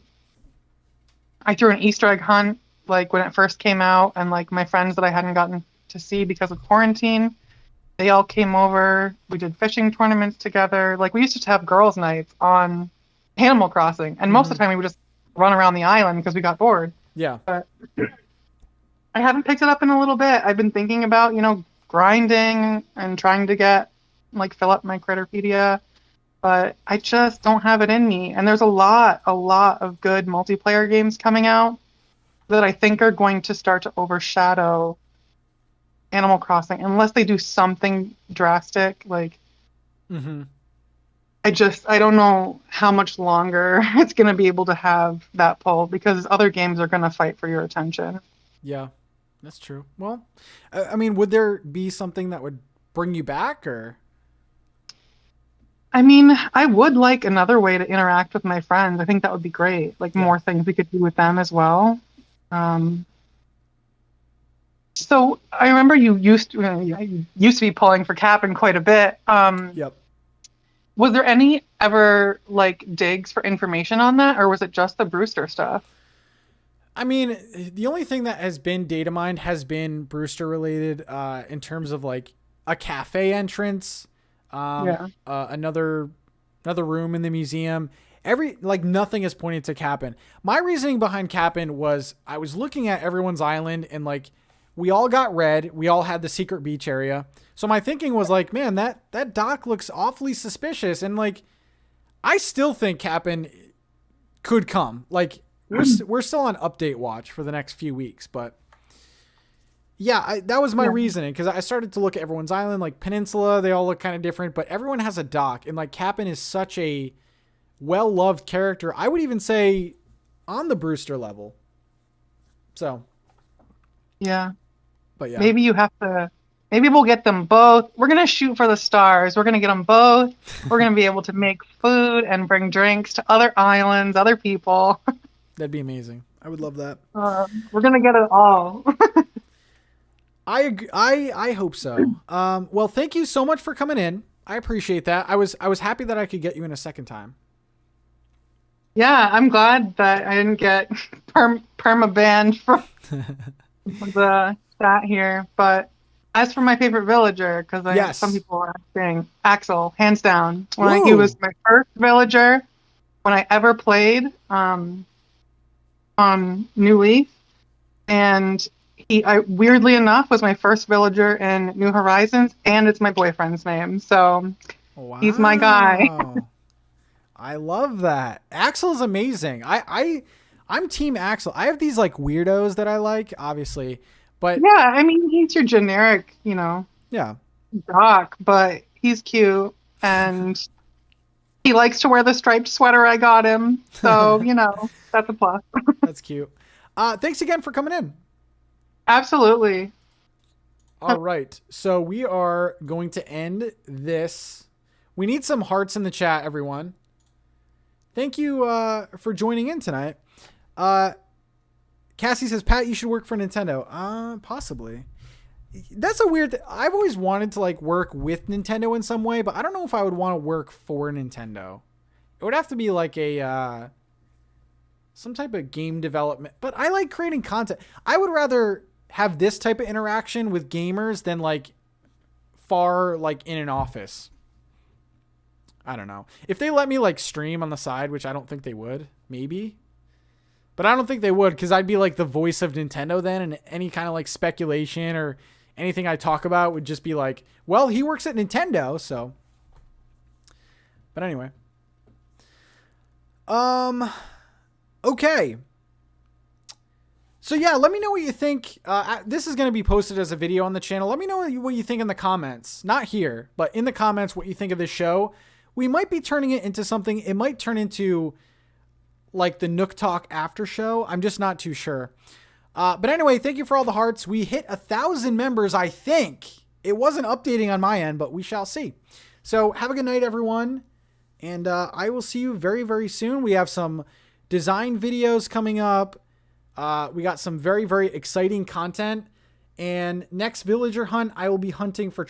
threw an Easter egg hunt, like, when it first came out, and, like, my friends that I hadn't gotten to see because of quarantine, they all came over. We did fishing tournaments together. Like, we used to have girls' nights on Animal Crossing, and most of the time we would just run around the island because we got bored. Yeah. But I haven't picked it up in a little bit. I've been thinking about, grinding and trying to fill up my Critterpedia, but I just don't have it in me. And there's a lot of good multiplayer games coming out that I think are going to start to overshadow Animal Crossing unless they do something drastic. Like, I don't know how much longer it's going to be able to have that pull, because other games are going to fight for your attention. Yeah, that's true. Well, I mean, would there be something that would bring you back, or? I mean, I would like another way to interact with my friends. I think that would be great. Like, more things we could do with them as well. So I remember you used to be pulling for Cap'n quite a bit. Yep. Was there any ever digs for information on that, or was it just the Brewster stuff? I mean, the only thing that has been data mined has been Brewster related, in terms of like a cafe entrance, another room in the museum. Nothing is pointing to Cap'n. My reasoning behind Cap'n was I was looking at everyone's island, and like we all got red. We all had the secret beach area. So my thinking was like, man, that dock looks awfully suspicious. And like, I still think Cap'n could come. Like, we're still on update watch for the next few weeks, but yeah, that was my reasoning. Cause I started to look at everyone's island, like Peninsula, they all look kind of different, but everyone has a dock, and like Cap'n is such a well-loved character. I would even say on the Brewster level. So. Yeah. But yeah. Maybe we'll get them both. We're going to shoot for the stars. We're going to get them both. We're going to be able to make food and bring drinks to other islands, other people. That'd be amazing. I would love that. We're going to get it all. I hope so. Well, thank you so much for coming in. I appreciate that. I was happy that I could get you in a second time. Yeah, I'm glad that I didn't get perma-banned from the chat here. But as for my favorite villager, because some people are asking, Axel, hands down. He was my first villager when I ever played on New Leaf, and he, weirdly enough, was my first villager in New Horizons, and it's my boyfriend's name, so he's my guy. I love that. Axel's amazing. I'm team Axel. I have these like weirdos that I like, obviously, but yeah, I mean, he's your generic, doc, but he's cute, and He likes to wear the striped sweater I got him. So, that's a plus. That's cute. Thanks again for coming in. Absolutely. All right. So we are going to end this. We need some hearts in the chat, everyone. Thank you for joining in tonight. Cassie says, Pat, you should work for Nintendo. Possibly. That's a weird I've always wanted to like work with Nintendo in some way, but I don't know if I would want to work for Nintendo. It would have to be like a some type of game development, but I like creating content. I would rather have this type of interaction with gamers than like far like in an office. I don't know. If they let me like stream on the side, which I don't think they would, maybe. But I don't think they would, because I'd be like the voice of Nintendo then, and any kind of like speculation or anything I talk about would just be like, well, he works at Nintendo, so. But anyway. Okay. So yeah, let me know what you think. This is going to be posted as a video on the channel. Let me know what you think in the comments. Not here, but in the comments what you think of this show. We might be turning it into something. It might turn into like the Nook Talk after show. I'm just not too sure. But anyway, thank you for all the hearts. We hit 1,000 members, I think. It wasn't updating on my end, but we shall see. So have a good night, everyone. And I will see you very, very soon. We have some design videos coming up. We got some very, very exciting content. And next villager hunt, I will be hunting for